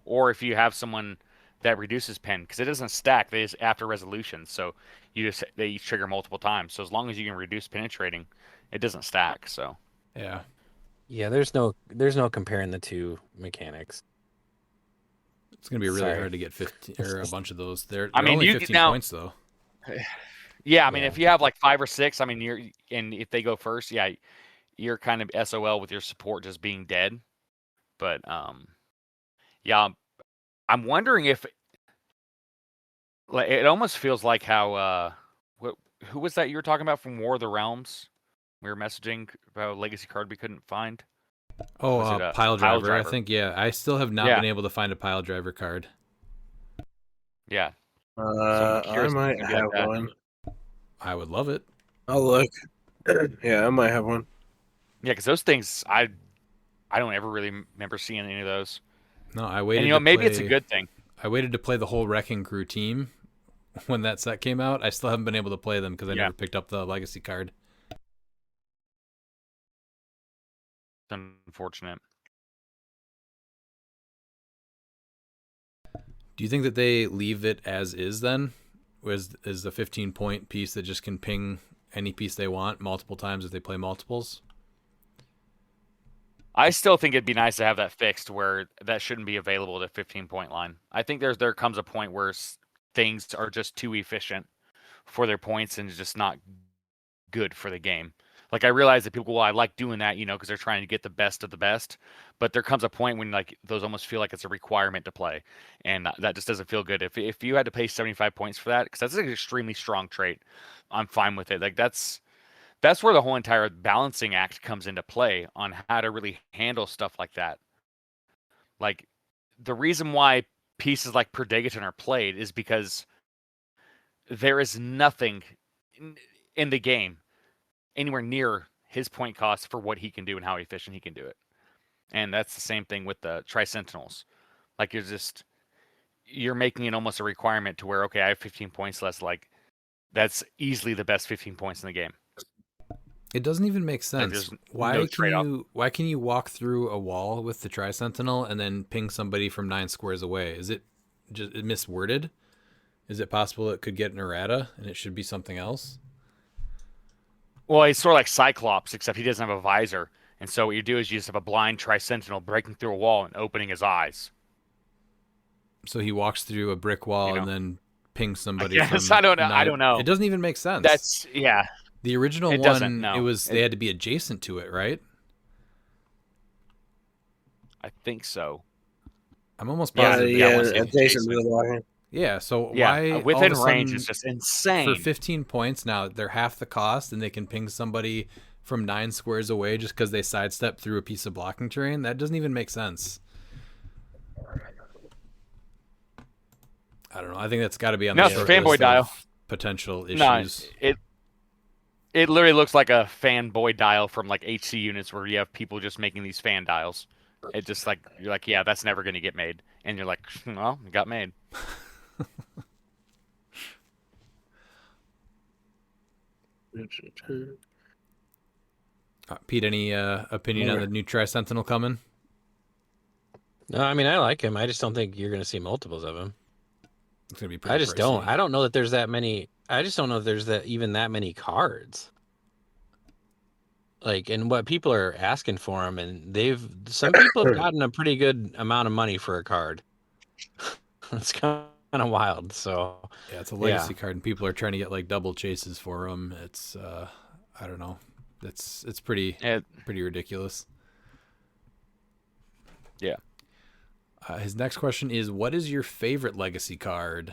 Or if you have someone that reduces pen, because it doesn't stack. They just after resolution, so they each trigger multiple times. So as long as you can reduce penetrating, it doesn't stack. So Yeah. Yeah, there's no comparing the two mechanics. It's gonna be really Sorry. hard to get 15 or a bunch of those. They're I mean, only you 15 now- points though. yeah, I mean, Yeah. if you have like 5 or 6, I mean, and if they go first, yeah, you're kind of SOL with your support just being dead. But yeah, I'm wondering if like it almost feels like how who was that you were talking about from War of the Realms? We were messaging about a legacy card we couldn't find. Oh, Was it a pile pile driver. I driver? think I still have not Yeah. been able to find a pile driver card. Yeah, I curious if might it's gonna be like have that. one. I would love it. I'll look. Yeah, I might have one. yeah, because those things I don't ever really remember seeing any of those. No, I waited. And to maybe it's a play- good thing. I waited to play the whole Wrecking Crew team when that set came out. I still haven't been able to play them because I Yeah. never picked up the legacy card. unfortunate. Do you think that they leave it as is then? Is the 15-point piece that just can ping any piece they want multiple times if they play multiples? I still think it'd be nice to have that fixed where that shouldn't be available at a 15-point line. I think there comes a point where things are just too efficient for their points and just not good for the game. Like I realize that people, well, I like doing that, because they're trying to get the best of the best. But there comes a point when like those almost feel like it's a requirement to play, and that just doesn't feel good. If you had to pay 75 points for that, because that's an extremely strong trait, I'm fine with it. Like that's where the whole entire balancing act comes into play on how to really handle stuff like that. Like the reason why pieces like Predagon are played is because there is nothing in the game anywhere near his point cost for what he can do and how efficient he can do it. And that's the same thing with the Tri-Sentinels. Like you're making it almost a requirement to where, okay, I have 15 points less. Like that's easily the best 15 points in the game. It doesn't even make sense. there's Why no can trade-off. why can you walk through a wall with the Tri-Sentinel and then ping somebody from 9 squares away? Is it just misworded? Is it possible it could get an errata and it should be something else? Well, he's sort of like Cyclops, except he doesn't have a visor. And so what you do is you just have a blind Tri-Sentinel breaking through a wall and opening his eyes. So he walks through a brick wall and then pings somebody. Yes, from I don't know. 9. I don't know. It doesn't even make sense. That's the original it one. Doesn't, no. It was they had to be adjacent to it, right? I think so. I'm almost positive. Adjacent to the wall. Yeah, so why within all of a range sudden, is just insane. For 15 points now, they're half the cost, and they can ping somebody from 9 squares away just because they sidestep through a piece of blocking terrain? That doesn't even make sense. I don't know. I think that's got to be on the short fanboy list dial. of potential issues. No, it literally looks like a fanboy dial from like HC units where you have people just making these fan dials. It just like you're like, yeah, that's never going to get made, and you're like, well, it got made. Pete, any opinion on the new Tri-Sentinel coming? No, I mean I like him. I just don't think you're going to see multiples of him. It's gonna be pretty I just pricey. don't. I don't know that there's that many. I just don't know if there's even that many cards. Like, and what people are asking for them, and some people have gotten a pretty good amount of money for a card. It's kind of wild. So yeah, it's a legacy card, and people are trying to get like double chases for them. It's I don't know. It's pretty ridiculous. Yeah. His next question is, what is your favorite legacy card?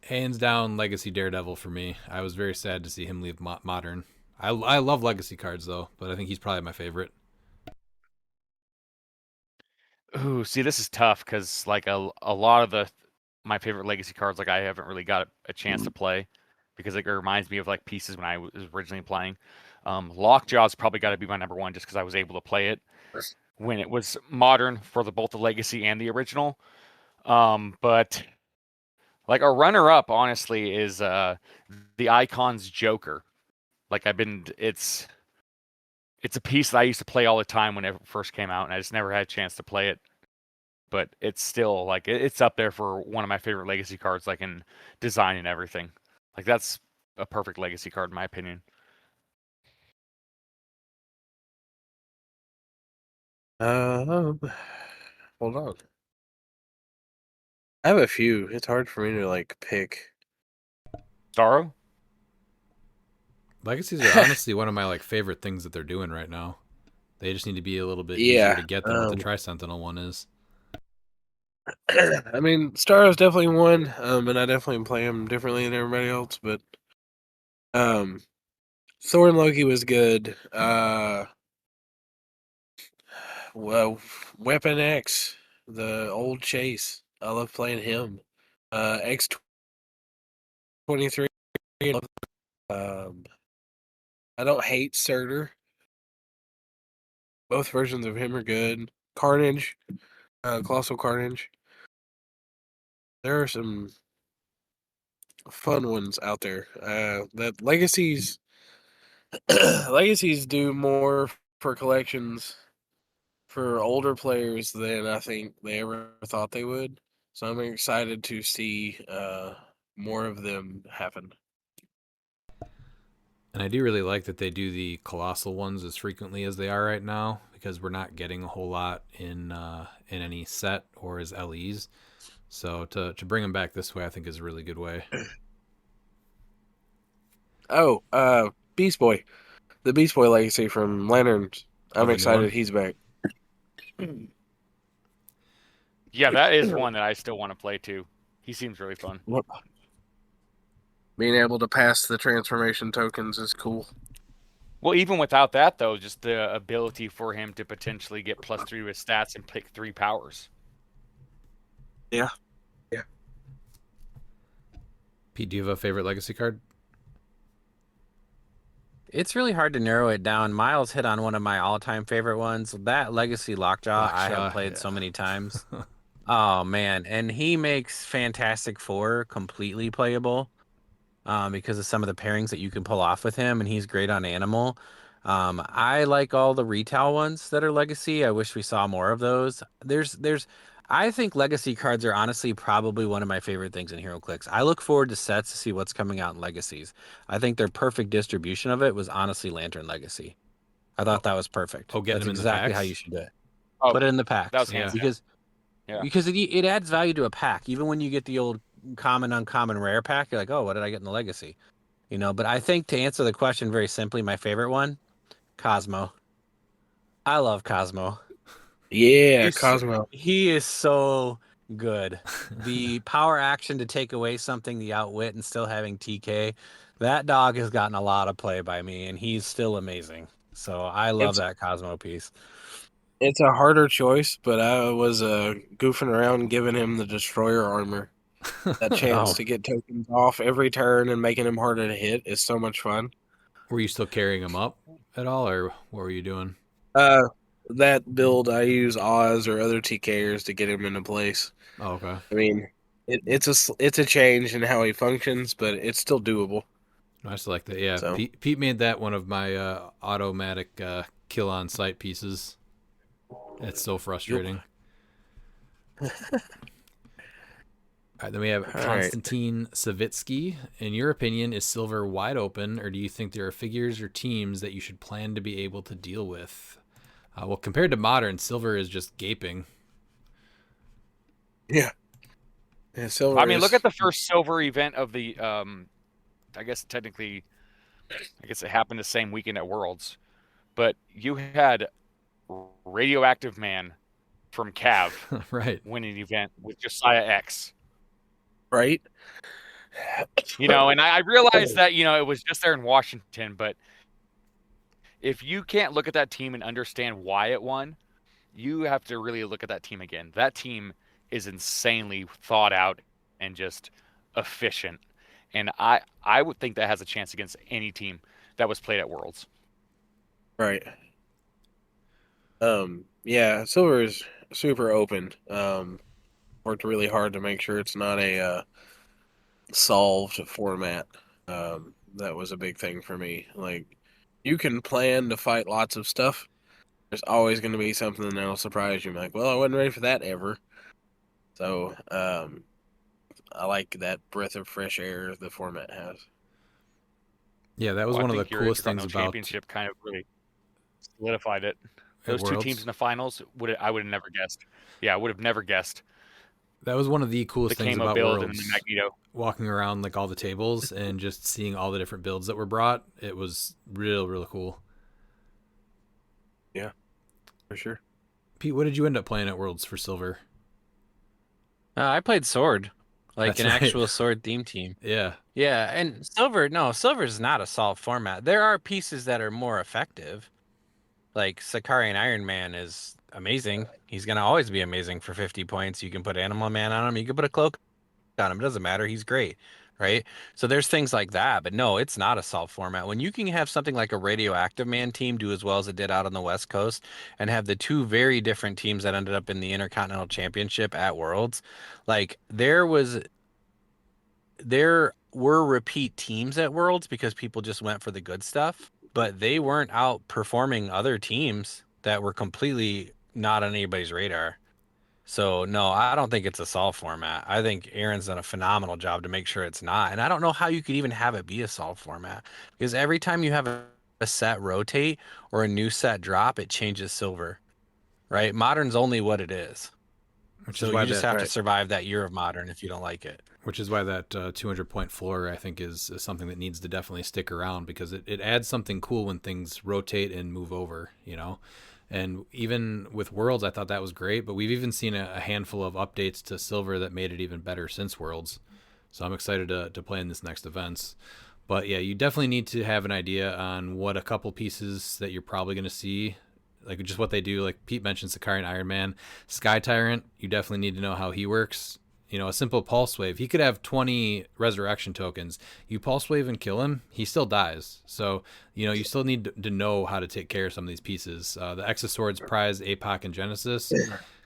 Hands down, Legacy Daredevil for me. I was very sad to see him leave Modern. I love legacy cards though, but I think he's probably my favorite. Ooh, see, this is tough because like a lot of my favorite legacy cards, like I haven't really got a chance to play because it reminds me of like pieces when I was originally playing. Lockjaw's probably got to be my number one just because I was able to play it when it was modern for both the legacy and the original. But like a runner-up, honestly, is the Icon's Joker. Like it's a piece that I used to play all the time when it first came out, and I just never had a chance to play it. But it's still like it's up there for one of my favorite legacy cards, like in design and everything. Like that's a perfect legacy card in my opinion. Hold on. I have a few. It's hard for me to like pick. Starro? Legacies are honestly one of my like favorite things that they're doing right now. They just need to be a little bit easier to get than what the Tri-Sentinel one is. I mean, Starro's definitely one, and I definitely play him differently than everybody else. But Thor and Loki was good. Well, Weapon X, the old Chase. I love playing him. X-23. I don't hate Surtur. Both versions of him are good. Carnage, Colossal Carnage. There are some fun ones out there. That Legacies do more for collections for older players than I think they ever thought they would. So I'm excited to see more of them happen. And I do really like that they do the colossal ones as frequently as they are right now, because we're not getting a whole lot in any set or as LEs. So to bring them back this way, I think is a really good way. Oh, Beast Boy, the Beast Boy legacy from Lanterns. Oh, I'm the new one? excited he's back. Yeah, that is one that I still want to play too. He seems really fun. Being able to pass the transformation tokens is cool. Well, even without that though, just the ability for him to potentially get +3 to his stats and pick 3 powers. Yeah. Pete, do you have a favorite legacy card? It's really hard to narrow it down. Miles hit on one of my all-time favorite ones. That Legacy Lockjaw, I Lockjaw, have played yeah. so many times. Oh man, and he makes Fantastic Four completely playable because of some of the pairings that you can pull off with him, and he's great on Animal. I like all the retail ones that are Legacy. I wish we saw more of those. I think Legacy cards are honestly probably one of my favorite things in HeroClix. I look forward to sets to see what's coming out in Legacies. I think their perfect distribution of it was honestly Lantern Legacy. I thought that was perfect. Oh, getting That's them in the exactly how packs? you should do it. Oh, Put it in the that packs was hands down. because it adds value to a pack. Even when you get the old common, uncommon, rare pack, you're like, oh, what did I get in the Legacy? But I think to answer the question very simply, my favorite one, Cosmo. I love Cosmo. Yeah, Cosmo. He is so good. The power action to take away something, the outwit, and still having TK. That dog has gotten a lot of play by me, and he's still amazing. So I love that Cosmo piece. It's a harder choice, but I was goofing around giving him the Destroyer armor. That chance Oh. to get tokens off every turn and making him harder to hit is so much fun. Were you still carrying them up at all, or what were you doing? That build I use Oz or other TKers to get him into place. Oh, okay. I mean, it's a change in how he functions, but it's still doable. I just like that. Yeah, So. Pete made that one of my automatic kill on sight pieces. It's so frustrating. All right, then we have Konstantin Savitsky. In your opinion, is Silver wide open, or do you think there are figures or teams that you should plan to be able to deal with? Well, compared to Modern, Silver is just gaping. Yeah. Silver. I mean, look at the first Silver event of the. I guess technically, it happened the same weekend at Worlds, but you had Radioactive Man from Cav right win an event with Josiah X. Right. And I realized that it was just there in Washington, but if you can't look at that team and understand why it won, you have to really look at that team again. That team is insanely thought out and just efficient. And I would think that has a chance against any team that was played at Worlds. Right. Yeah, Silver is super open. Worked really hard to make sure it's not a solved format. That was a big thing for me. Like, you can plan to fight lots of stuff. There's always going to be something that'll surprise you. Like, well, I wasn't ready for that ever. So, I like that breath of fresh air the format has. Yeah, that was one of the coolest things about championship. Kind of really solidified it. Those two teams in the finals I would have never guessed. Yeah, I would have never guessed. That was one of the coolest things about build Worlds. And the Magneto. Walking around like all the tables and just seeing all the different builds that were brought. It was real cool. Yeah, for sure. Pete, what did you end up playing at Worlds for Silver? I played Sword, like That's an right. actual Sword theme team. Yeah. Yeah, and Silver's not a solved format. There are pieces that are more effective. Like Sakarian Iron Man is amazing. He's going to always be amazing for 50 points. You can put Animal Man on him. You can put a cloak on him. It doesn't matter. He's great, right? So there's things like that. But no, it's not a solved format. When you can have something like a Radioactive Man team do as well as it did out on the West Coast and have the two very different teams that ended up in the Intercontinental Championship at Worlds, like there were repeat teams at Worlds because people just went for the good stuff, but they weren't outperforming other teams that were completely not on anybody's radar. So no, I don't think it's a solve format. I think Aaron's done a phenomenal job to make sure it's not. And I don't know how you could even have it be a solve format, because every time you have a set rotate or a new set drop, it changes silver, right? Modern's only what it is. Which So is why you just have to Right. survive that year of modern if you don't like it. Which is why that 200-point floor, I think, is something that needs to definitely stick around, because it adds something cool when things rotate and move over, you know? And even with Worlds, I thought that was great, but we've even seen a handful of updates to Silver that made it even better since Worlds. So I'm excited to play in this next events. But yeah, you definitely need to have an idea on what a couple pieces that you're probably going to see, like just what they do. Like Pete mentioned, Sakari and Iron Man. Sky Tyrant, you definitely need to know how he works. You know, a simple pulse wave. He could have 20 resurrection tokens. You pulse wave and kill him, he still dies. So, you know, you still need to know how to take care of some of these pieces. The Exoswords, Prize, APOC, and Genesis,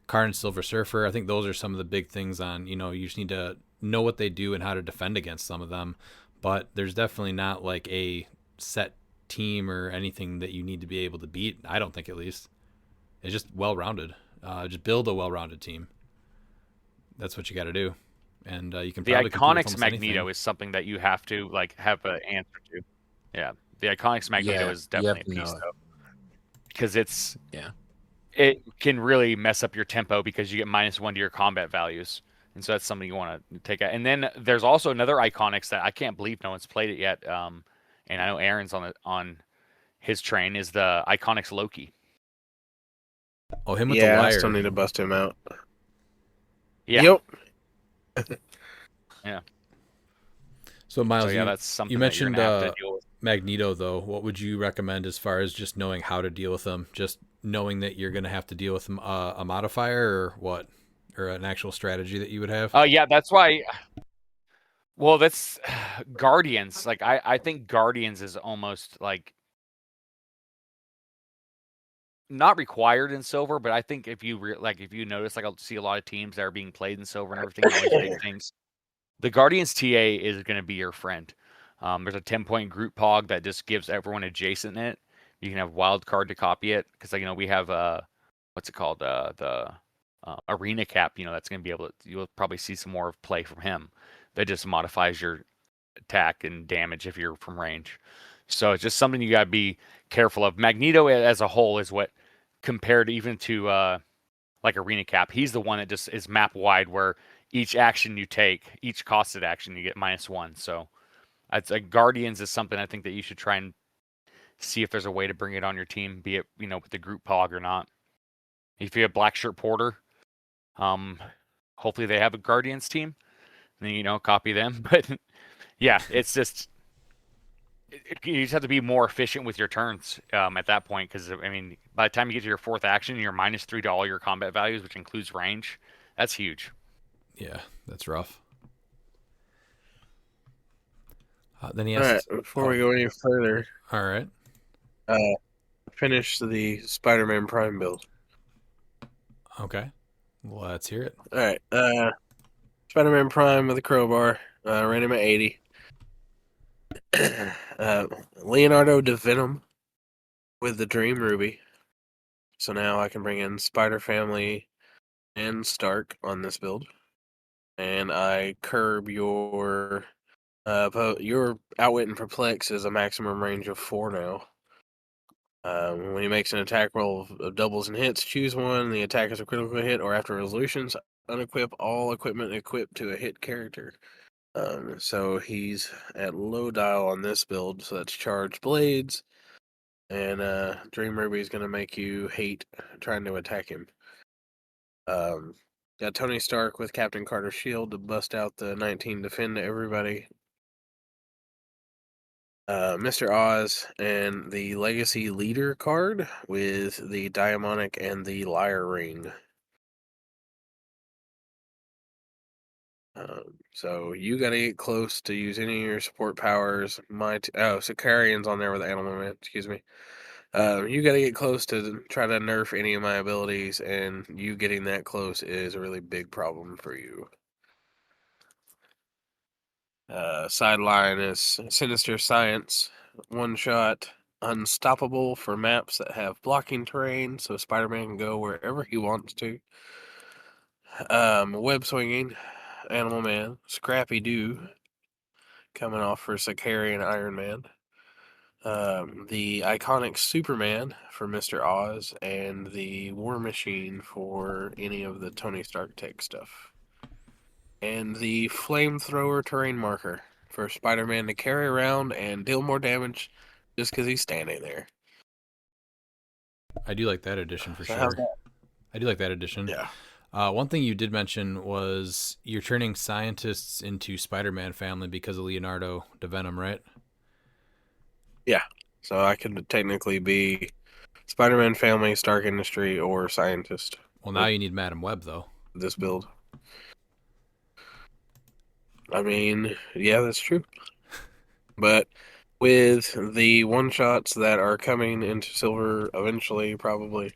Carnage, Silver Surfer. I think those are some of the big things on, you know, you just need to know what they do and how to defend against some of them. But there's definitely not like a set team or anything that you need to be able to beat. I don't think, at least. It's just well-rounded. Just build a well-rounded team. That's what you got to do, and you can The probably compete with Iconics almost Magneto anything. is something that you have to like have an answer to. Yeah, the Iconics Magneto Yeah, is you have definitely a to piece know it. though, because Yeah. it can really mess up your tempo because you get -1 to your combat values, and so that's something you want to take out. And then there's also another Iconics that I can't believe no one's played it yet. And I know Aaron's on his train is the Iconics Loki. Oh, him with the Yeah, I still wire. need to bust him out. Yeah, Yep. yeah. So Miles, So yeah, you that's something that you're mentioned gonna have to deal with. Magneto though. What would you recommend as far as just knowing how to deal with them? Just knowing that you're going to have to deal with them, a modifier or what, or an actual strategy that you would have? Oh yeah, that's why. Well, that's Guardians. Like I think Guardians is almost like not required in silver, but I think if you like if you notice, like I'll see a lot of teams that are being played in silver and everything, and all these big things. The Guardians TA is going to be your friend. There's a 10-point group pog that just gives everyone adjacent in it. You can have wild card to copy it because like, you know we have what's it called the arena cap. You know that's going to be able to. You'll probably see some more of play from him. That just modifies your attack and damage if you're from range. So it's just something you got to be careful of. Magneto as a whole is what compared even to like Arena Cap, he's the one that just is map wide where each action you take, each costed action, you get -1. So it's like Guardians is something I think that you should try and see if there's a way to bring it on your team, be it with the group pog or not. If you have Black Shirt Porter, hopefully they have a Guardians team, and then copy them. But yeah, it's just you just have to be more efficient with your turns at that point, because I mean, by the time you get to your fourth action, you're -3 to all your combat values, which includes range. That's huge. Yeah, that's rough. Then he All right. has. Before we go any further, All right. finish the Spider-Man Prime build. Okay. Well, let's hear it. All right. Spider-Man Prime with a crowbar. Ran him at 80. Leonardo da Venom with the Dream Ruby. So now I can bring in Spider Family and Stark on this build, and I curb your Outwit and Perplex is a maximum range of 4 now. When he makes an attack roll of doubles and hits, choose one. The attack is a critical hit, or after resolutions, unequip all equipment equipped to a hit character. So he's at low dial on this build, so that's charged blades, and Dream Ruby is gonna make you hate trying to attack him. Got Tony Stark with Captain Carter's shield to bust out the 19 defend to everybody. Mr. Oz and the Legacy Leader card with the Diamonic and the Liar Ring. So you gotta get close to use any of your support powers. Sicarian's on there with Animal Man, excuse me. You gotta get close to try to nerf any of my abilities, and you getting that close is a really big problem for you. Sideline is Sinister Science, one shot. unstoppable for maps that have blocking terrain, so Spider-Man can go wherever he wants to. Web swinging, Animal Man, Scrappy Doo, coming off for Sakari and Iron Man. The iconic Superman for Mr. Oz, and the War Machine for any of the Tony Stark tech stuff. And the Flamethrower terrain marker for Spider-Man to carry around and deal more damage just because he's standing there. I do like that addition for So how's sure. that? I do like that addition. Yeah. One thing you did mention was you're turning scientists into Spider-Man family because of Leonardo da Venom, right? Yeah. So I could technically be Spider-Man family, Stark Industry, or scientist. Well, now you need Madam Web, though. This build. I mean, yeah, that's true. But with the one-shots that are coming into Silver eventually, probably,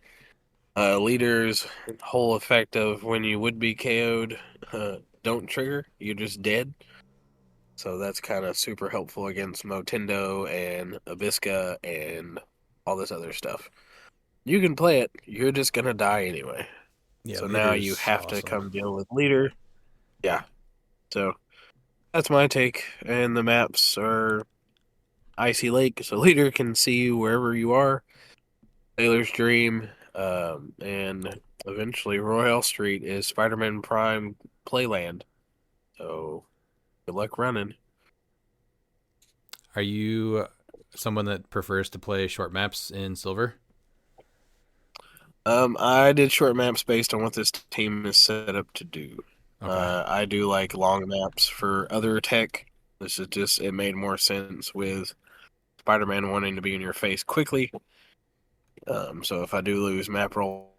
Leader's whole effect of when you would be KO'd don't trigger, you're just dead. So that's kind of super helpful against Motendo and Abiska and all this other stuff. You can play it, you're just going to die anyway. Yeah, So now you Leader's have to awesome. come deal with Leader. Yeah. So that's my take. And the maps are Icy Lake, so Leader can see you wherever you are. Sailor's Dream, and eventually Royale Street is Spider-Man Prime Playland. So good luck running. Are you someone that prefers to play short maps in Silver? I did short maps based on what this team is set up to do. Okay. I do like long maps for other tech. This is just, it made more sense with Spider-Man wanting to be in your face quickly. So if I do lose map roll,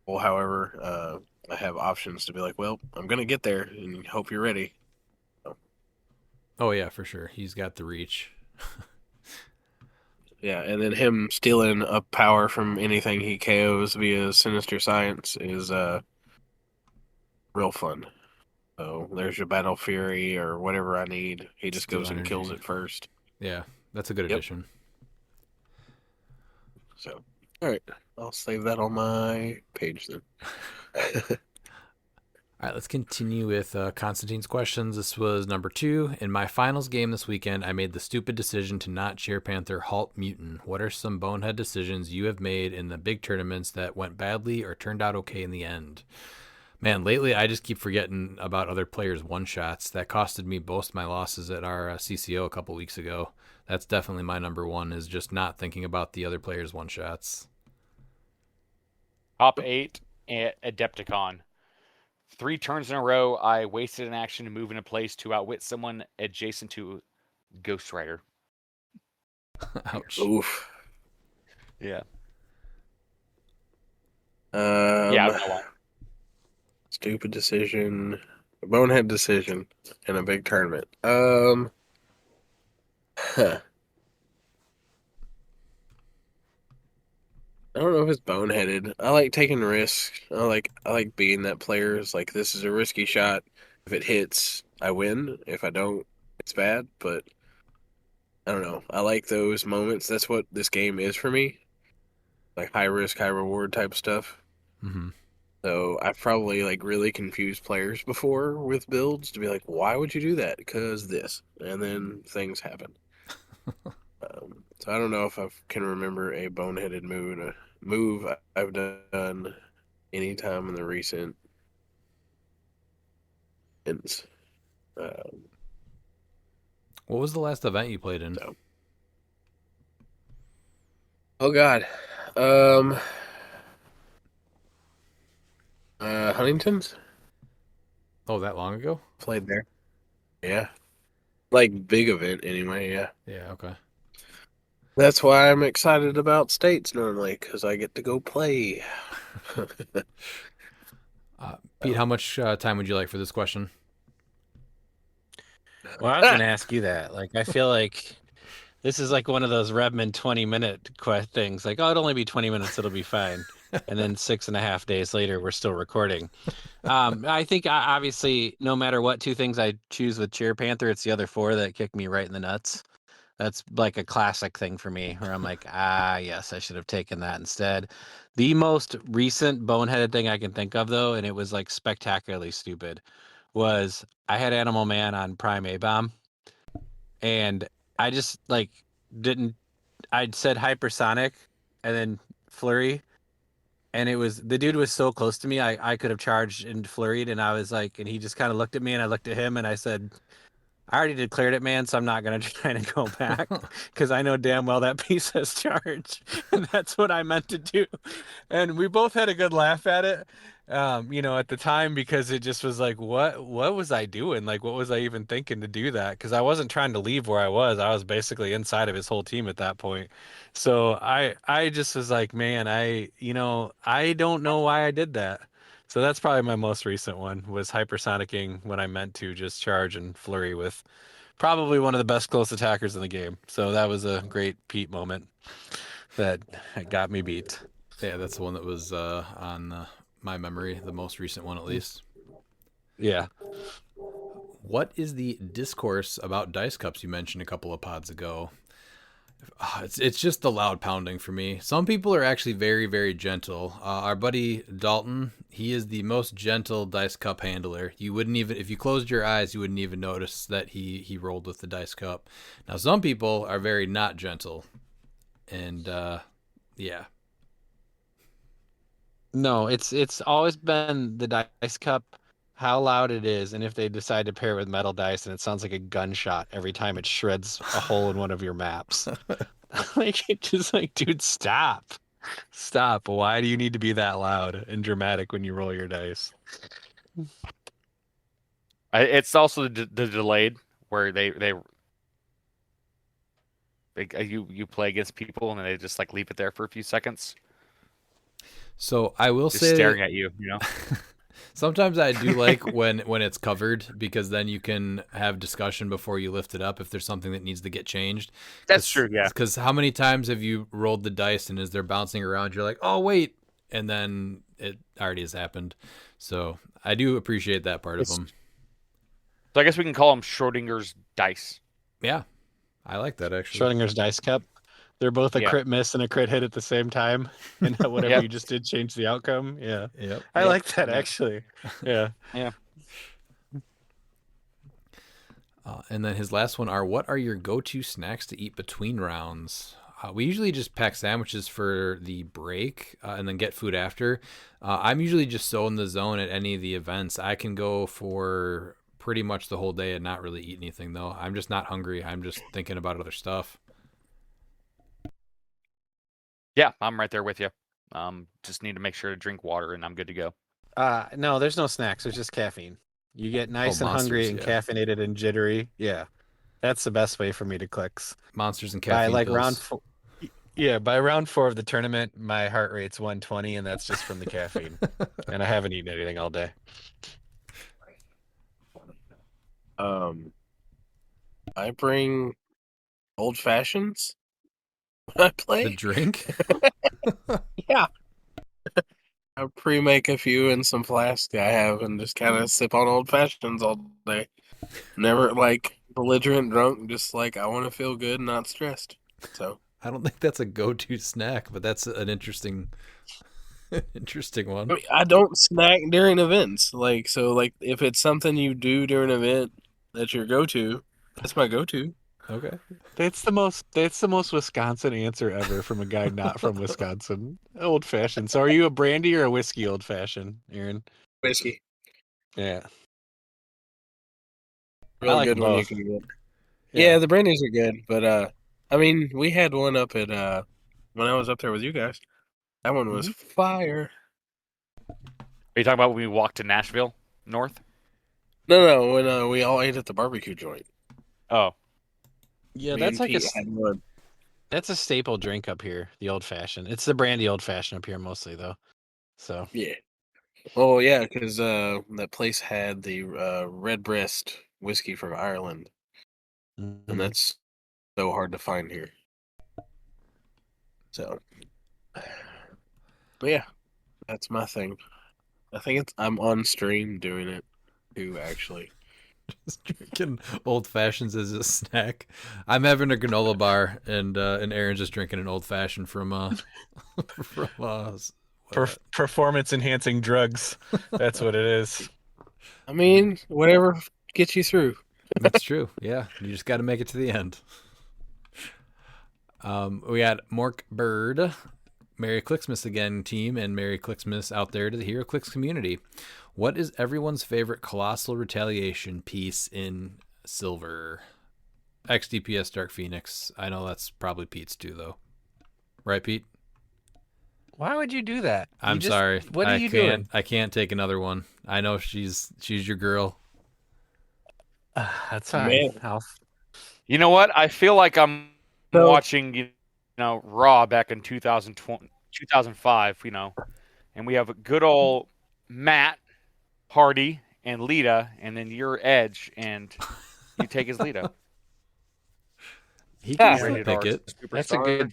however, I have options to be like, well, I'm going to get there and hope you're ready. Oh, yeah, for sure. He's got the reach. Yeah, and then him stealing up power from anything he KOs via Sinister Science is real fun. So there's your Battle Fury or whatever I need. He just Steal goes and kills energy. it first. Yeah, that's a good Yep. addition. So, all right, I'll save that on my page then. All right, let's continue with Constantine's questions. This was number 2. In my finals game this weekend, I made the stupid decision to not cheer Panther Halt Mutant. What are some bonehead decisions you have made in the big tournaments that went badly or turned out okay in the end? Man, lately I just keep forgetting about other players' one-shots. That costed me both my losses at our CCO a couple weeks ago. That's definitely my number 1, is just not thinking about the other players' one-shots. Top 8 at Adepticon. 3 turns in a row, I wasted an action to move into place to outwit someone adjacent to Ghost Rider. Ouch. Oof. Yeah. Yeah. Stupid decision, a bonehead decision in a big tournament. I don't know if it's boneheaded. I like taking risks. I like being that player. It's like, this is a risky shot. If it hits, I win. If I don't, it's bad. But I don't know. I like those moments. That's what this game is for me. Like high risk, high reward type stuff. Mm-hmm. So I've probably like really confused players before with builds to be like, why would you do that? Because this, and then things happen. So I don't know if I can remember a boneheaded move I've done anytime in the recent ends. What was the last event you played in? So. Oh God, Huntington's. Oh, that long ago? Played there. Yeah, like big event anyway. Yeah. Yeah, okay. That's why I'm excited about States normally, because I get to go play. Pete, how much time would you like for this question? Well, I was going to ask you that. Like, I feel like this is like one of those Redmond 20-minute things. Like, oh, it'll only be 20 minutes. It'll be fine. And then 6.5 days later, we're still recording. I think obviously, no matter what 2 things I choose with Cheer Panther, it's the other 4 that kick me right in the nuts. That's like a classic thing for me where I'm like, yes, I should have taken that instead. The most recent boneheaded thing I can think of, though, and it was like spectacularly stupid, was I had Animal Man on Prime A-Bomb, and I just like didn't. I'd said hypersonic and then flurry, and it was the dude was so close to me. I could have charged and flurried, and I was like, and he just kind of looked at me, and I looked at him, and I said, I already declared it, man, so I'm not going to try to go back because I know damn well that piece has charge. And that's what I meant to do. And we both had a good laugh at it, at the time, because it just was like, what was I doing? Like, what was I even thinking to do that? Because I wasn't trying to leave where I was. I was basically inside of his whole team at that point. So I just was like, man, I don't know why I did that. So that's probably my most recent one, was hypersonicking when I meant to just charge and flurry with probably one of the best close attackers in the game. So that was a great Pete moment that got me beat. Yeah, that's the one that was on my memory, the most recent one at least. Yeah. What is the discourse about dice cups you mentioned a couple of pods ago? It's just the loud pounding for me. Some people are actually very, very gentle. Our buddy Dalton, he is the most gentle dice cup handler. You wouldn't even, if you closed your eyes, you wouldn't even notice that he rolled with the dice cup. Now, some people are very not gentle. And, yeah. No, it's always been the dice cup, how loud it is, and if they decide to pair it with metal dice, and it sounds like a gunshot every time it shreds a hole in one of your maps. Like, it just like, dude, stop. Stop. Why do you need to be that loud and dramatic when you roll your dice? It's also the delayed where you play against people and then they just like leave it there for a few seconds, So I will just say, staring at you. sometimes I do like when it's covered, because then you can have discussion before you lift it up if there's something that needs to get changed. That's true, yeah. Because how many times have you rolled the dice and as they're bouncing around, you're like, oh, wait, and then it already has happened. So I do appreciate that part of them. So I guess we can call them Schrodinger's dice. Yeah, I like that, actually. Schrodinger's dice cup. They're both a Yeah. crit miss and a crit hit at the same time, and whatever Yep. you just did changed the outcome. Yeah, Yep. I Yep. like that, Yep. actually. Yeah. Yeah. And then his last one are, what are your go-to snacks to eat between rounds? We usually just pack sandwiches for the break and then get food after. I'm usually just so in the zone at any of the events. I can go for pretty much the whole day and not really eat anything, though. I'm just not hungry. I'm just thinking about other stuff. Yeah, I'm right there with you. Just need to make sure to drink water and I'm good to go. No, there's no snacks. There's just caffeine. You get nice and hungry Monsters, and yeah. caffeinated and jittery. Yeah, that's the best way for me to clix. Monsters and By caffeine like pills. round 4, yeah, by round 4 of the tournament, my heart rate's 120, and that's just from the caffeine. And I haven't eaten anything all day. I bring old fashions when I play. The drink? Yeah. I pre-make a few in some flask I have and just kind of sip on old fashions all day. Never like belligerent drunk, just like I want to feel good and not stressed. So I don't think that's a go-to snack, but that's an interesting one. I mean, I don't snack during events. Like if it's something you do during an event that's your go-to, that's my go-to. Okay. That's the most Wisconsin answer ever from a guy not from Wisconsin. Old fashioned. So are you a brandy or a whiskey old fashioned, Aaron? Whiskey. Yeah. Real like good them one you both. can get. Yeah. Yeah, the brandies are good, but I mean, we had one up at when I was up there with you guys. That one was fire. Are you talking about when we walked to Nashville North? No, when we all ate at the barbecue joint. Oh, Yeah, Me that's and like Pete had one. that's a staple drink up here, the old fashioned. It's the brandy old fashioned up here mostly though. So Yeah. Oh yeah, because that place had the Redbreast whiskey from Ireland, and that's so hard to find here. So, but yeah, that's my thing. I think I'm on stream doing it too, actually. Just drinking old fashions as a snack. I'm having a granola bar, and Aaron's just drinking an old fashioned from Performance enhancing drugs. That's what it is. I mean, whatever gets you through. That's true. Yeah, you just got to make it to the end. We got Mork Bird, Merry Clixmas again, team, and Merry Clixmas out there to the Hero Clicks community. What is everyone's favorite Colossal Retaliation piece in Silver? XDPS Dark Phoenix. I know that's probably Pete's too, though. Right, Pete? Why would you do that? I'm sorry. What are you doing? I can't take another one. I know she's your girl. That's fine. Man. You know what? I feel like I'm So- watching, Raw back in 2005, and we have a good old Matt, Hardy, and Lita, and then your Edge, and you take his Lita. He can Rated pick R it. That's a superstar.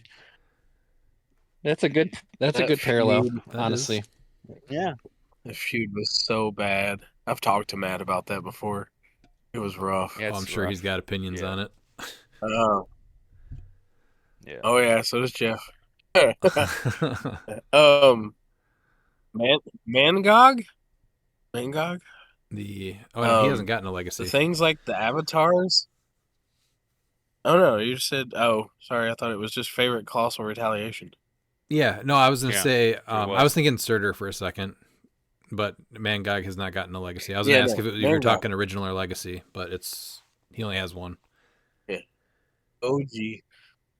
good That parallel, feud- That honestly. is. Yeah. The feud was so bad. I've talked to Matt about that before. It was rough. Yeah, Oh, I'm it's sure rough. he's got opinions Yeah. on it. Yeah. Oh yeah, so does Jeff. Mangog? Mangog? He Um, hasn't gotten a The legacy. things like the avatars. Oh no, you just said. Oh, sorry. I thought it was just favorite Colossal Retaliation. Yeah, no, I was gonna Yeah, say I was. was thinking Surtur for a second, but Mangog has not gotten a legacy. I was Yeah, gonna ask no, if you were Mangog. talking original or legacy, but he only has one. OG.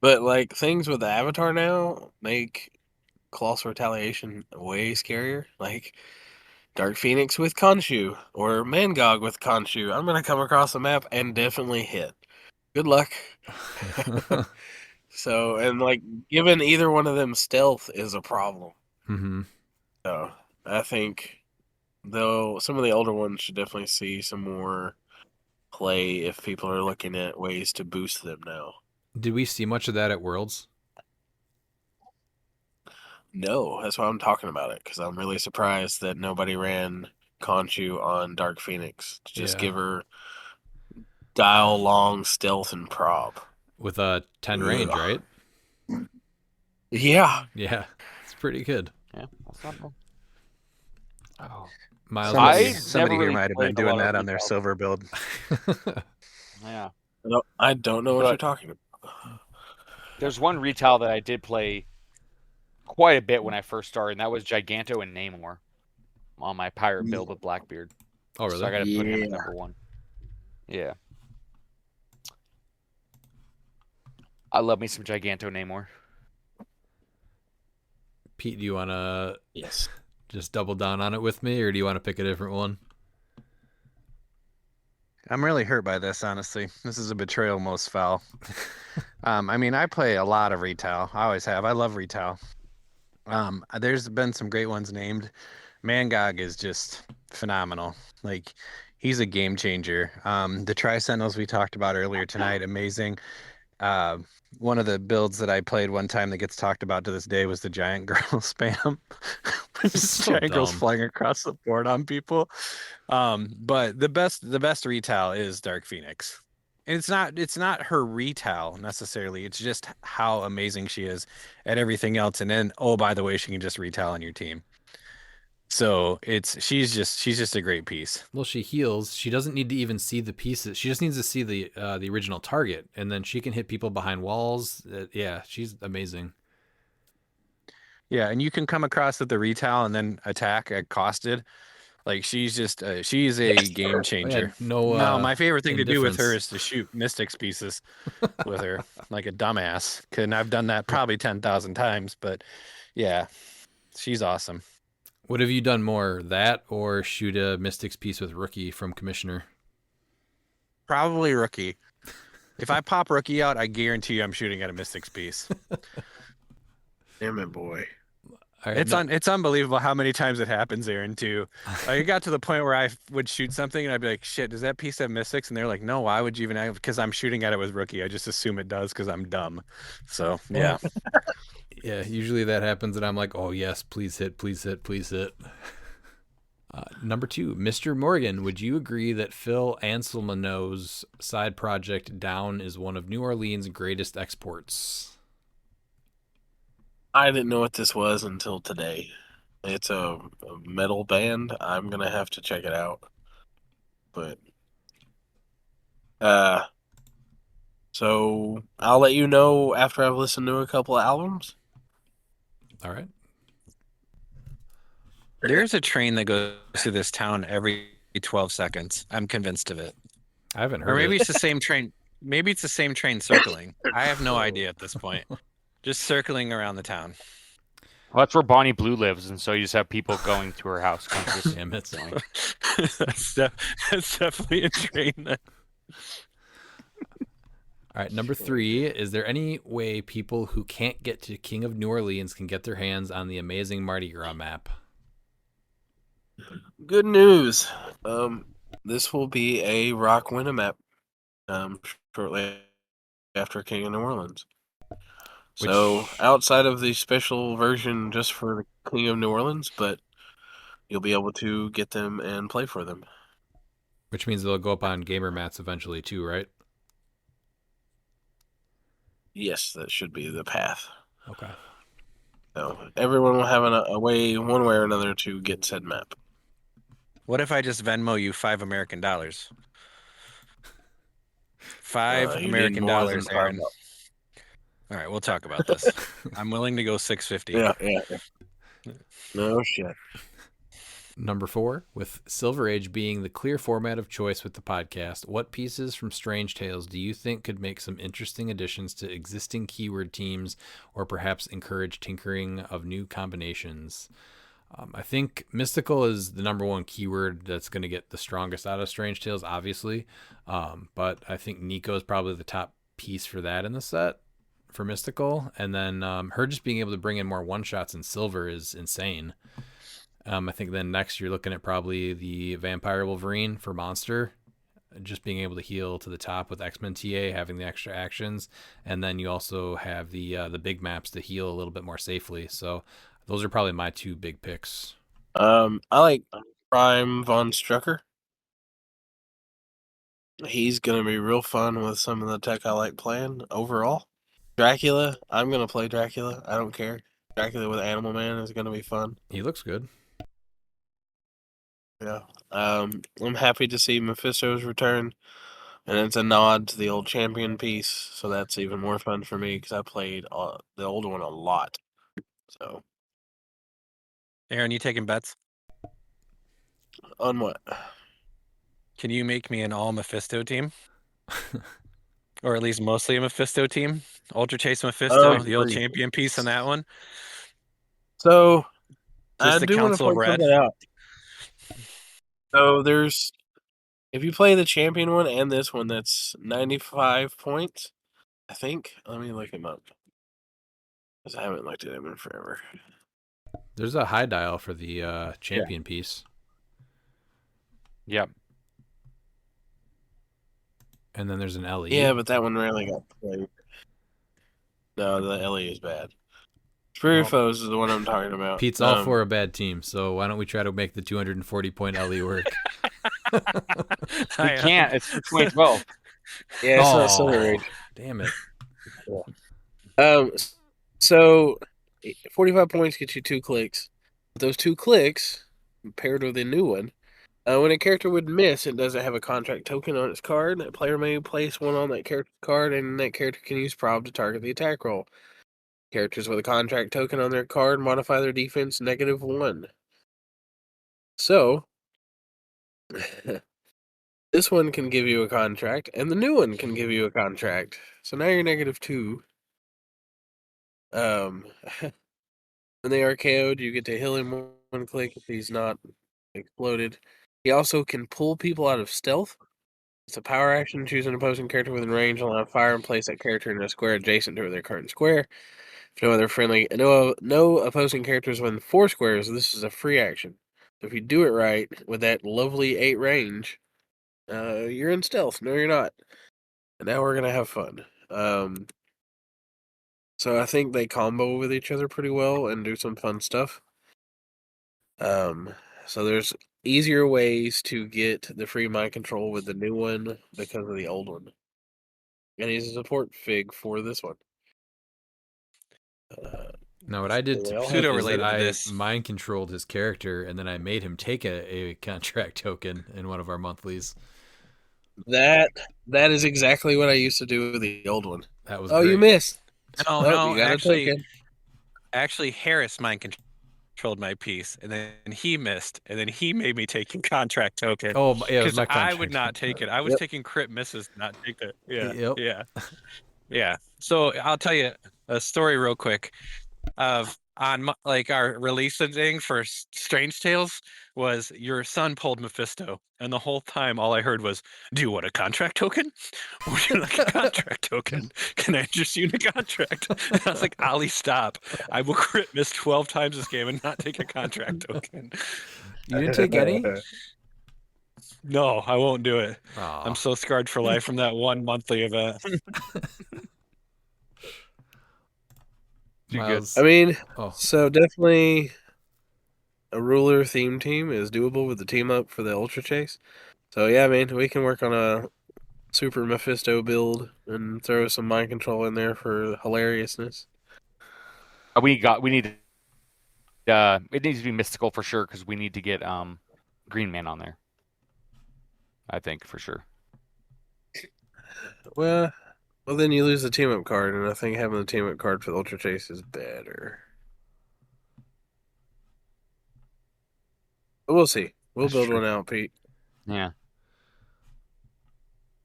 But like things with the Avatar now make Colossal Retaliation way scarier. Like Dark Phoenix with Khonshu or Mangog with Khonshu. I'm gonna come across the map and definitely hit. Good luck. So and like given either one of them stealth is a problem. hmm So I think though some of the older ones should definitely see some more play if people are looking at ways to boost them now. Did we see much of that at Worlds? No, that's why I'm talking about it because I'm really surprised that nobody ran Khonshu on Dark Phoenix to just Yeah. give her dial long stealth and prob. With a 10 range, Ugh. right? Yeah, Yeah, it's pretty good. Yeah. That's not bad. Oh. Miles, I Somebody never here really might have played been a doing lot of that on their retail. silver build. Yeah. I don't know what But- you're talking about. There's one retail that I did play quite a bit when I first started, and that was Giganto and Namor on my pirate build with Blackbeard. oh, really? So I got to put him at Yeah. #1. Yeah. I love me some Giganto Namor. Pete, do you want to Yes. just double down on it with me, or do you want to pick a different one? I'm really hurt by this, honestly. This is a betrayal most foul. I mean, I play a lot of retail. I always have. I love retail. There's been some great ones named. Mangog is just phenomenal. Like, he's a game changer. The Tri-Sentinels we talked about earlier tonight, amazing. One of the builds that I played one time that gets talked about to this day was the giant girl spam. Just So giant girls dumb. flying across the board on people. But the best retail is Dark Phoenix. And it's not her retail necessarily. It's just how amazing she is at everything else. And then, oh, by the way, she can just retail on your team. So she's just a great piece. Well, she heals. She doesn't need to even see the pieces. She just needs to see the original target, and then she can hit people behind walls. Yeah, she's amazing. Yeah, and you can come across at the retail and then attack at costed. Like she's just she's a game changer. no, my favorite thing to do with her indifference. is to shoot Mystics pieces with her like a dumbass. And I've done that probably 10,000 times, but yeah, she's awesome. What have you done more, that or shoot a Mystics piece with Rookie from Commissioner? Probably Rookie. If I pop Rookie out, I guarantee you I'm shooting at a Mystics piece. Damn it, boy. All right, It's unbelievable how many times it happens, Aaron, too. It got to the point where I would shoot something and I'd be like, shit, does that piece have Mystics? And they're like, no, why would you even have? Because I'm shooting at it with Rookie. I just assume it does because I'm dumb. So, yeah. Yeah, usually that happens, and I'm like, oh yes, please hit, please hit, please hit. Number 2, Mr. Morgan, would you agree that Phil Anselmo's side project Down is one of New Orleans' greatest exports? I didn't know what this was until today. It's a metal band. I'm gonna have to check it out. But so I'll let you know after I've listened to a couple of albums. All right. There's a train that goes through this town every 12 seconds. I'm convinced of it. I haven't heard Or maybe it. it's the same train. Maybe it's the same train circling. I have no idea at this point. Just circling around the town. Well, that's where Bonnie Blue lives, and so you just have people going to her house consistently. Damn it. That's definitely a train. All right, number 3, is there any way people who can't get to King of New Orleans can get their hands on the amazing Mardi Gras map? Good news. This will be a ROC map. Shortly after King of New Orleans. So outside of the special version just for the King of New Orleans, but you'll be able to get them and play for them. Which means they'll go up on gamer mats eventually too, right? Yes, that should be the path. Okay. So everyone will have a way, one way or another, to get said map. What if I just Venmo you $5 American? $5 American, Aaron. All right, we'll talk about this. I'm willing to go $650. Yeah. No shit. Number 4, with Silver Age being the clear format of choice with the podcast, what pieces from Strange Tales do you think could make some interesting additions to existing keyword teams, or perhaps encourage tinkering of new combinations? I think Mystical is the number 1 keyword that's going to get the strongest out of Strange Tales, obviously. But I think Nico is probably the top piece for that in the set for Mystical. And then her just being able to bring in more one-shots in Silver is insane. I think then next you're looking at probably the Vampire Wolverine for Monster, just being able to heal to the top with X-Men TA, having the extra actions. And then you also have the big maps to heal a little bit more safely. So those are probably my 2 big picks. I like Prime Von Strucker. He's going to be real fun with some of the tech I like playing overall. Dracula, I'm going to play Dracula. I don't care. Dracula with Animal Man is going to be fun. He looks good. Yeah. I'm happy to see Mephisto's return. And it's a nod to the old champion piece. So that's even more fun for me because I played the old one a lot. So. Aaron, you taking bets? On what? Can you make me an all Mephisto team? Or at least mostly a Mephisto team? Ultra Chase Mephisto, the old champion piece on that one? So, just I the do want to Council of point Red? something out. So there's, if you play the champion one and this one, that's 95 points, I think. Let me look him up. Because I haven't looked at him in forever. There's a high dial for the champion piece. Yep. And then there's an LE. Yeah, but that one rarely got played. No, the LE is bad. Spirit Foes is the one I'm talking about. Pete's all for a bad team, so why don't we try to make the 240-point LE work? We can't. It's for 2012. Yeah, it's not Silver Age. Damn it. Yeah. So 45 points get you 2 clicks. But those 2 clicks, paired with a new one, when a character would miss, it doesn't have a contract token on its card. A player may place one on that character's card, and that character can use prob to target the attack roll. Characters with a contract token on their card modify their defense -1. So, this one can give you a contract, and the new one can give you a contract. So now you're -2. When they are KO'd, you get to heal him 1 click if he's not exploded. He also can pull people out of stealth. It's a power action. Choose an opposing character within range, allow fire, and place that character in a square adjacent to their current square. If no other friendly, no opposing characters within 4 squares, this is a free action. So if you do it right with that lovely 8 range, you're in stealth. No, you're not. And now we're gonna have fun. So I think they combo with each other pretty well and do some fun stuff. So there's easier ways to get the free mind control with the new one because of the old one. And he's a support fig for this one. No, what I did to They all Pete have- is that Pseudo-related to I this. mind controlled his character, and then I made him take a contract token in one of our monthlies. That is exactly what I used to do with the old one. That was Oh, great. you missed. No, Oh, no, you got a token. actually, Harris mind controlled my piece, and then he missed, and then he made me take a contract token. Oh, yeah, it was because my I contract. would not take it. I was Yep. taking crit misses, not take it. Yeah, Yep. yeah. So I'll tell you a story real quick of like our release thing for Strange Tales was your son pulled Mephisto, and the whole time all I heard was, "Do you want a contract token? Would you like a contract token? Can I interest you in a contract?" And I was like, "Ollie, stop! I will crit miss 12 times this game and not take a contract token." You didn't take any? No, I won't do it. Aw. I'm so scarred for life from that one monthly event. Too good. Miles. I mean, Oh, so definitely a ruler theme team is doable with the team up for the Ultra Chase. So yeah, man, we can work on a Super Mephisto build and throw some mind control in there for hilariousness. We need it needs to be mystical for sure because we need to get Green Man on there. I think for sure. Well, then you lose the team up card, and I think having the team up card for the Ultra Chase is better. But we'll see. We'll That's build true. one out, Pete. Yeah.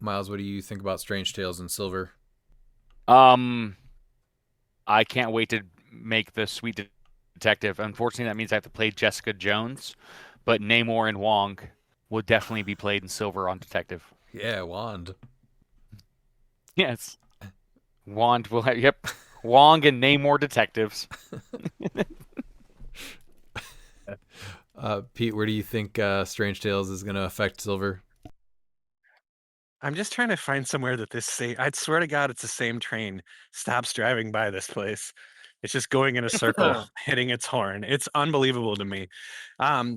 Miles, what do you think about Strange Tales in Silver? I can't wait to make the Sweet Detective. Unfortunately, that means I have to play Jessica Jones, but Namor and Wong will definitely be played in Silver on Detective. Yeah, Wand. Yes. Wand will have, yep. Wong and Namor detectives. Pete, where do you think Strange Tales is going to affect Silver? I'm just trying to find somewhere that I swear to God, it's the same train stops driving by this place. It's just going in a circle, hitting its horn. It's unbelievable to me.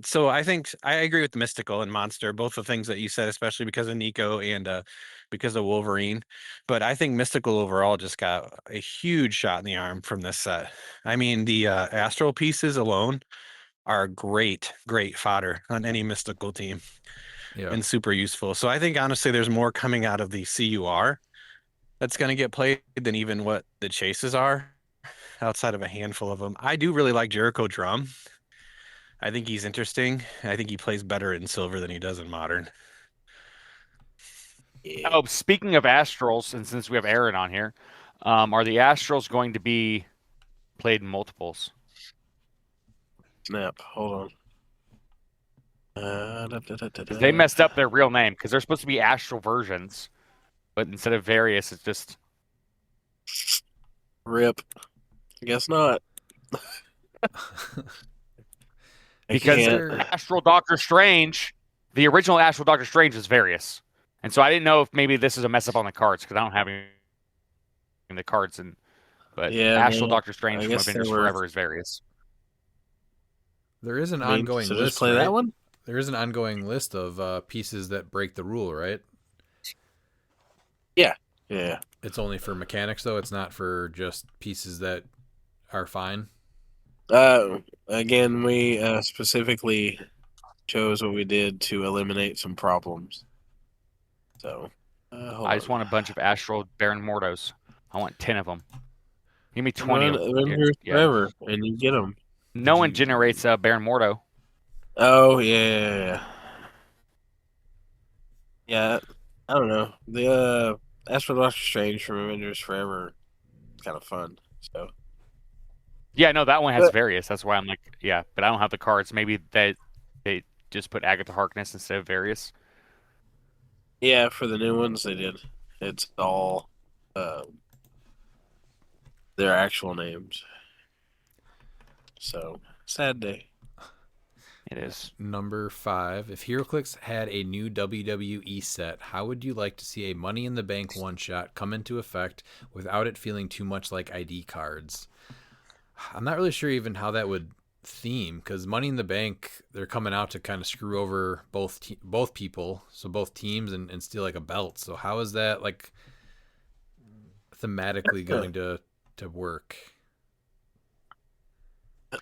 So I think I agree with Mystical and Monster, both the things that you said, especially because of Nico and because of Wolverine. But I think Mystical overall just got a huge shot in the arm from this set. I mean, the Astral pieces alone are great fodder on any Mystical team. Yeah. And super useful. So I think honestly there's more coming out of the CUR that's going to get played than even what the chases are outside of a handful of them. I do really like Jericho Drum. I think he's interesting. I think he plays better in Silver than he does in Modern. Yeah. Oh, speaking of Astrals, and since we have Aaron on here, are the Astrals going to be played in multiples? Snap. Hold on. They messed up their real name because they're supposed to be Astral versions, but instead of various, it's just Rip. I guess not. because can't. Astral Doctor Strange, the original Astral Doctor Strange is various, and so I didn't know if maybe this is a mess up on the cards because I don't have any in the cards, but Yeah, Astral no, Doctor Strange I from guess Avengers there were- Forever is various. There is an I mean, ongoing so list, just play right? that one? There is an ongoing list of pieces that break the rule, right? Yeah. It's only for mechanics, though. It's not for just pieces that are fine. Again, we specifically chose what we did to eliminate some problems. So, I just want a bunch of Astral Baron Mordos. I want 10 of them. Give me 20 run of them. Avengers Yeah. Forever, and you get them. No one generates Baron Mordo. Oh yeah. Yeah, I don't know. The Astro Doctor Strange from Avengers Forever is kind of fun. So Yeah, no, that one has But- various. That's why I'm like, yeah, but I don't have the cards. Maybe they just put Agatha Harkness instead of various. yeah, for the new ones they did. It's all their actual names. So sad day. It is. Number 5. If HeroClix had a new WWE set, how would you like to see a Money in the Bank one-shot come into effect without it feeling too much like ID cards? I'm not really sure even how that would theme, because Money in the Bank, they're coming out to kind of screw over both people, so both teams, and steal like a belt. So how is that like thematically going to work?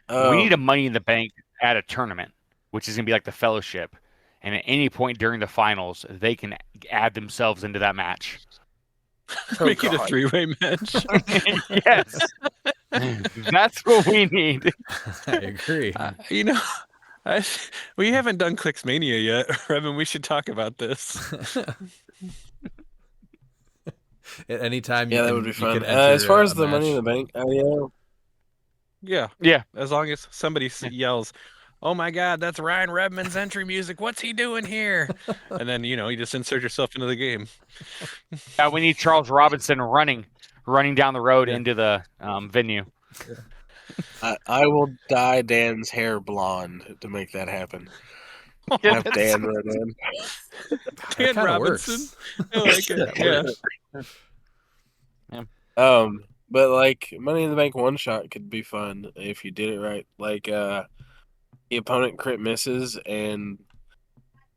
We need a Money in the Bank at a tournament, which is going to be like the Fellowship. And at any point during the finals, they can add themselves into that match. Make it a three-way match. Yes. That's what we need. I agree. We haven't done CliX Mania yet, Revin. We should talk about this. At any time, Yeah, that would be fun. As far as the Money in the Bank, Yeah. As long as somebody yells, "Oh my God, that's Ryan Redmond's entry music. What's he doing here?" And then you just insert yourself into the game. Yeah, we need Charles Robinson running down the road into the venue. I will dye Dan's hair blonde to make that happen. Have Dan run in. Dan Robinson. I like it. Yeah. But like Money in the Bank one shot could be fun if you did it right. Like the opponent crit misses and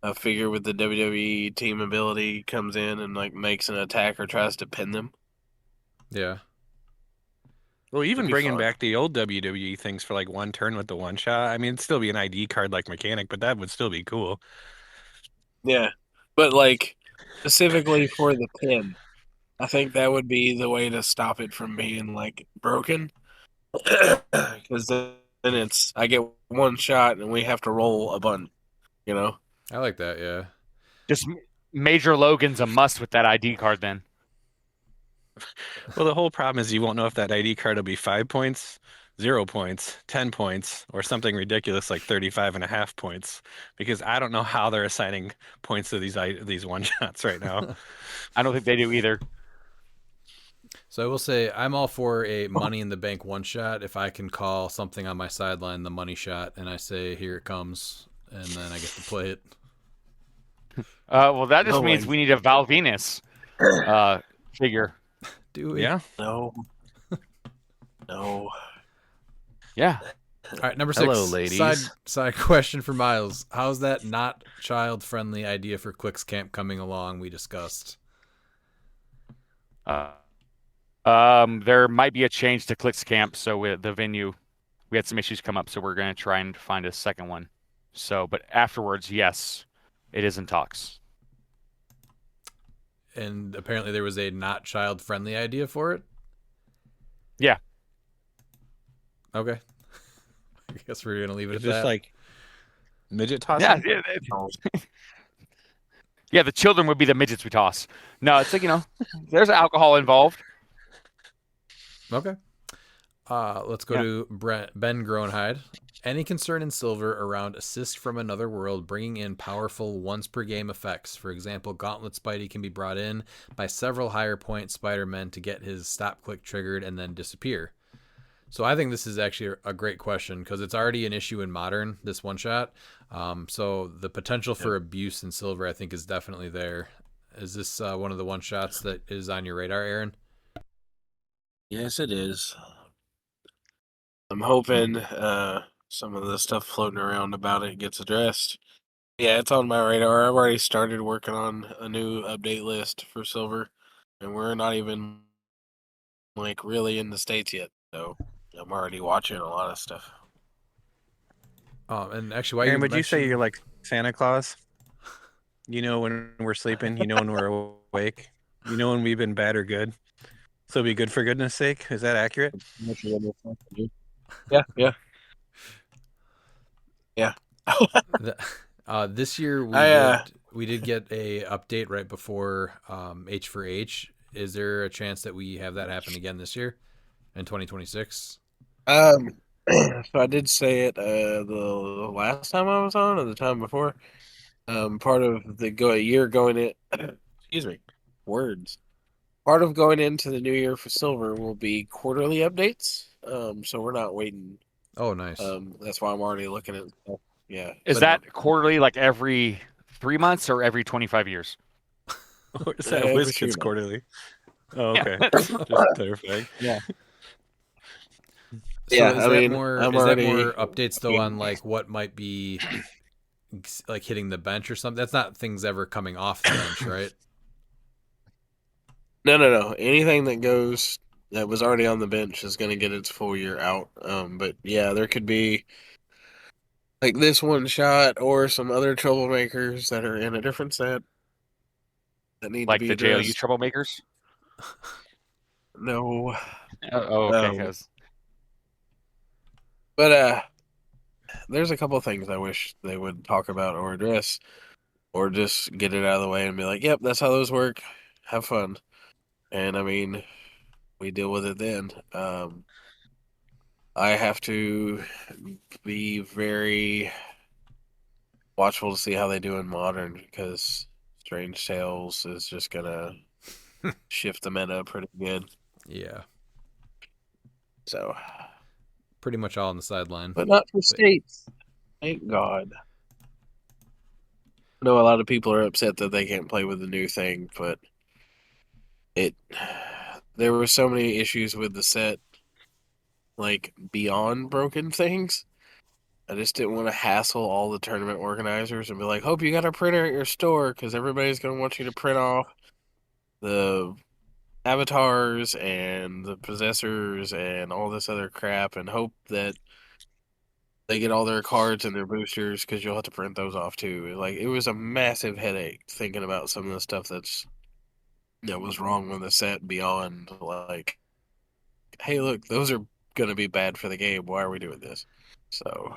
a figure with the WWE team ability comes in and like makes an attack or tries to pin them. Yeah. Well, even be bringing fun. back the old WWE things for like one turn with the one shot. I mean, it'd still be an ID card like mechanic, but that would still be cool. Yeah, but like specifically for the pin, I think that would be the way to stop it from being like broken. Because then I get one shot and we have to roll a button. I like that. Yeah. Just Major Logan's a must with that ID card then. Well, the whole problem is you won't know if that ID card will be 5 points, 0 points, 10 points, or something ridiculous like 35.5 points, because I don't know how they're assigning points to these one shots right now. I don't think they do either. So I will say I'm all for a Money in the Bank one shot if I can call something on my sideline the money shot, and I say here it comes, and then I get to play it. Well, that just means we need a Val Venus figure. Do we? Yeah. No. Yeah. All right, number 6. Hello, ladies. Side question for Miles. How's that not child-friendly idea for CliX Camp coming along we discussed? There might be a change to CliX Camp, so with the venue, we had some issues come up, so we're going to try and find a second one. So, but afterwards, yes, it is in talks. And apparently there was a not child-friendly idea for it? Yeah. Okay. I guess we're going to leave it It's at just that. like midget tossing. Yeah, the children would be the midgets we toss. No, it's like, there's alcohol involved. Okay. Let's go to Ben Groenheid. Any concern in Silver around assist from another world bringing in powerful once per game effects? For example, Gauntlet Spidey can be brought in by several higher point Spider-Men to get his stop click triggered and then disappear. So I think this is actually a great question because it's already an issue in Modern, this one shot. So the potential for abuse in Silver I think is definitely there. Is this one of the one shots that is on your radar, Aaron? Yes, it is. I'm hoping some of the stuff floating around about it gets addressed. Yeah, it's on my radar. I've already started working on a new update list for Silver, and we're not even like really in the States yet. So I'm already watching a lot of stuff. And actually, why Aaron, you would you say you're like Santa Claus? You know when we're sleeping, you know when we're awake, you know when we've been bad or good. So be good for goodness sake. Is that accurate? Yeah. This year we did get a update right before H for H. Is there a chance that we have that happen again this year in 2026? So I did say it the last time I was on or the time before. Part of the year going in excuse me, words. Part of going into the new year for Silver will be quarterly updates. So we're not waiting. Oh, nice. That's why I'm already looking at stuff. Yeah. Is that quarterly, like every 3 months or every 25 years? Or is that every WizKids 3 months. quarterly? Oh, okay. Just clarifying. Yeah. So Yeah, I mean, I'm is that already more updates though on like what might be like hitting the bench or something? That's not things ever coming off the bench, right? No. Anything that was already on the bench is going to get its full year out. But yeah, there could be like this one shot or some other troublemakers that are in a different set that need to Like be the JLU addressed. troublemakers? No, Okay. um, but there's a couple things I wish they would talk about or address, or just get it out of the way and be like, "Yep, that's how those work. Have fun." And I mean, we deal with it then. I have to be very watchful to see how they do in modern because Strange Tales is just gonna shift the meta pretty good. Yeah, So, pretty much all on the sideline. but not for But states. Thank God. I know a lot of people are upset that they can't play with the new thing, but it there were so many issues with the set, like beyond broken things. I just didn't want to hassle all the tournament organizers and be like, "Hope you got a printer at your store," because everybody's going to want you to print off the avatars and the possessors and all this other crap, and hope that they get all their cards and their boosters because you'll have to print those off too. Like it was a massive headache thinking about some of the stuff that was wrong with the set beyond like, hey, look, those are going to be bad for the game. Why are we doing this? So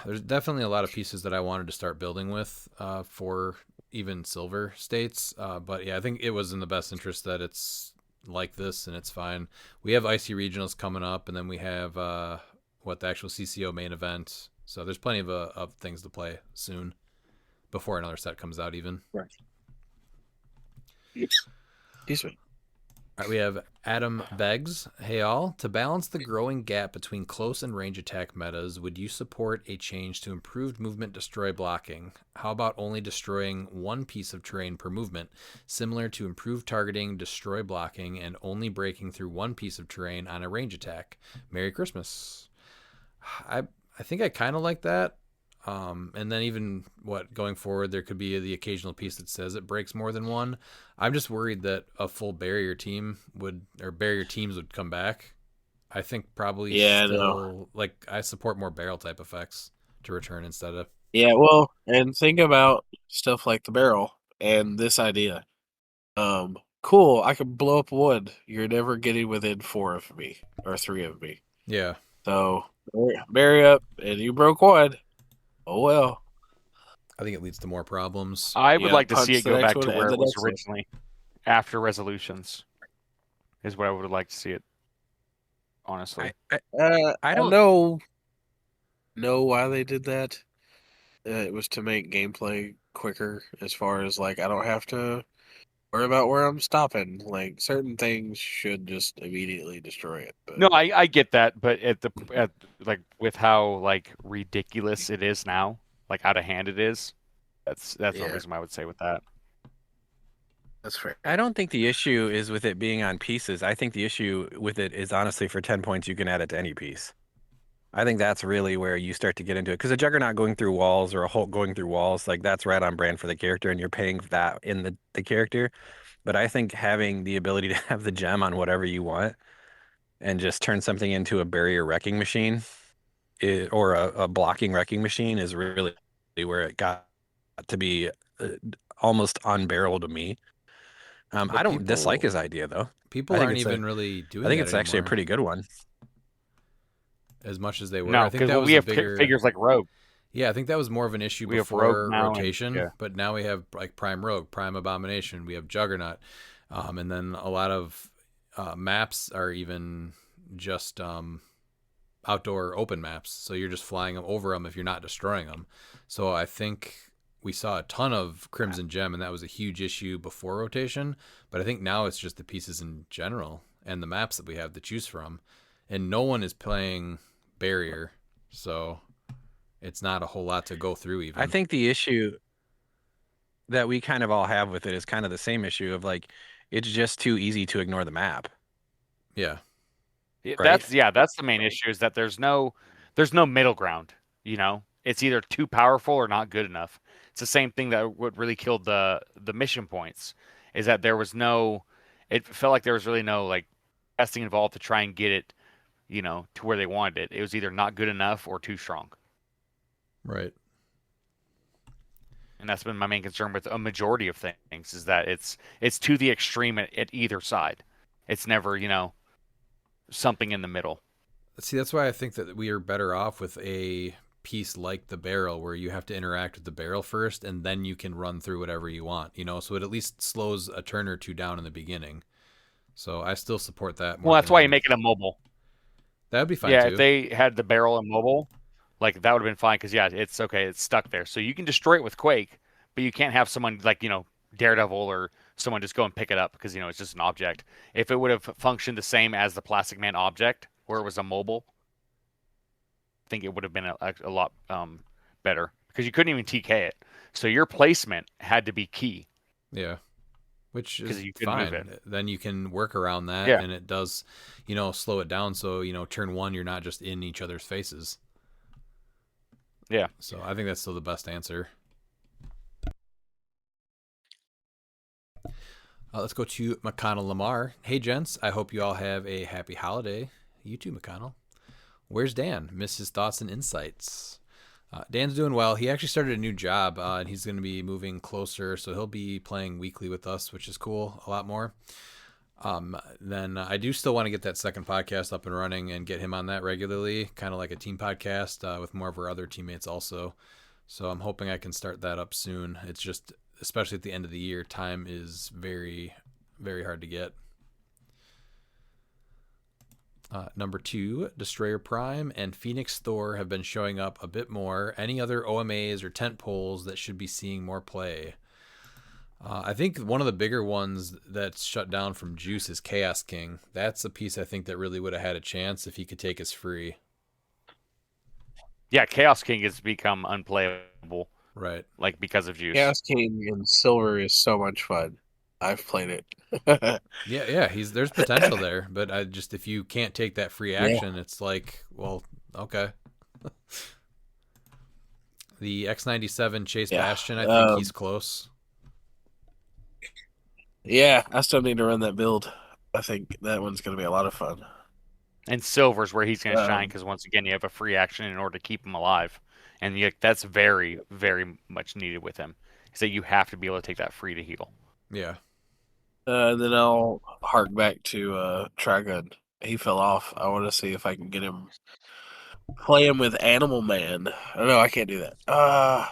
there's definitely a lot of pieces that I wanted to start building with for even silver states. But yeah, I think it was in the best interest that it's like this and it's fine. We have icy regionals coming up, and then we have the actual CCO main event. So there's plenty of things to play soon before another set comes out even. right. Excuse me. All right, we have Adam Beggs. Hey all, to balance the growing gap between close and range attack metas, would you support a change to improved movement destroy blocking? How about only destroying one piece of terrain per movement, similar to improved targeting, destroy blocking, and only breaking through one piece of terrain on a range attack? Merry Christmas. I think I kind of like that. And then even going forward, there could be the occasional piece that says it breaks more than one. I'm just worried that a full barrier teams would come back. I think probably still like I support more barrel type effects to return instead of. Yeah, well, and think about stuff like the barrel and this idea. Cool, I can blow up wood. You're never getting within 4 of me or 3 of me. Yeah, So bury up, and you broke one. Oh well. I think it leads to more problems. I would Yeah, like to punch see it the go next back to one where and it the was next one. originally, after resolutions, is what I would like to see it. Honestly, I don't know why they did that. It was to make gameplay quicker, as far as like I don't have to worry about where I'm stopping. Like certain things should just immediately destroy it. But no, I get that, but at like with how like ridiculous it is now, like out of hand it is, that's the Yeah. reason I would say with that. that's fair. I don't think the issue is with it being on pieces. I think the issue with it is honestly for 10 points you can add it to any piece. I think that's really where you start to get into it. Because a Juggernaut going through walls or a Hulk going through walls, like that's right on brand for the character, and you're paying that in the character. But I think having the ability to have the gem on whatever you want and just turn something into a barrier wrecking machine or a blocking wrecking machine is really where it got to be almost unbearable to me. I don't dislike his idea though. People I think aren't it's even really doing I think that it's actually a anymore pretty good one. as much as they were. No, I think because that was we a have bigger figures like Rogue. Yeah, I think that was more of an issue We have Rogue before now, and rotation, yeah. but now we have like Prime Rogue, Prime Abomination, we have Juggernaut, and then a lot of maps are even just outdoor open maps, so you're just flying over them if you're not destroying them. So I think we saw a ton of Crimson Gem, and that was a huge issue before rotation, but I think now it's just the pieces in general and the maps that we have to choose from, and no one is playing Barrier, so it's not a whole lot to go through even. I think the issue that we kind of all have with it is kind of the same issue of like it's just too easy to ignore the map. Yeah. That's the main issue is that there's no middle ground. It's either too powerful or not good enough. It's the same thing that what really killed the mission points is that there was no. It felt like there was really no like testing involved to try and get it, to where they wanted it. It was either not good enough or too strong. Right. And that's been my main concern with a majority of things is that it's to the extreme at either side. It's never, something in the middle. See, that's why I think that we are better off with a piece like the barrel where you have to interact with the barrel first and then you can run through whatever you want, so it at least slows a turn or two down in the beginning. So I still support that more. Well, that's why you make it a mobile. That would be fine too. too. If they had the barrel and mobile, like that would have been fine because it's okay, it's stuck there. So you can destroy it with Quake, but you can't have someone like, Daredevil or someone just go and pick it up because, it's just an object. If it would have functioned the same as the Plastic Man object where it was a mobile, I think it would have been a lot better because you couldn't even TK it. So your placement had to be key. Yeah. Which is you couldn't move fine. it. Then you can work around that and it does, slow it down. So, turn one, you're not just in each other's faces. Yeah. So I think that's still the best answer. Let's go to McConnell Lamar. Hey, gents. I hope you all have a happy holiday. You too, McConnell. Where's Dan? Miss his thoughts and insights. Dan's doing well. He actually started a new job, and he's going to be moving closer, so he'll be playing weekly with us, which is cool, a lot more. Then I do still want to get that second podcast up and running and get him on that regularly, kind of like a team podcast with more of our other teammates also. So I'm hoping I can start that up soon. It's just, especially at the end of the year, time is very, very hard to get. Number 2, Destroyer Prime and Phoenix Thor have been showing up a bit more. Any other OMAs or tent poles that should be seeing more play? I think one of the bigger ones that's shut down from Juice is Chaos King. That's a piece I think that really would have had a chance if he could take us free. Yeah, Chaos King has become unplayable. Right. Like because of Juice. Chaos King in Silver is so much fun. I've played it. Yeah, there's potential there, but if you can't take that free action, it's like, well, okay. The X97 Chase Bastion, I think he's close. Yeah, I still need to run that build. I think that one's going to be a lot of fun. And Silver's where he's going to shine because once again, you have a free action in order to keep him alive, and that's very, very much needed with him. So you have to be able to take that free to heal. Yeah. And then I'll hark back to Trigun. He fell off. I want to see if I can get him play him with Animal Man. Oh, no, I can't do that. I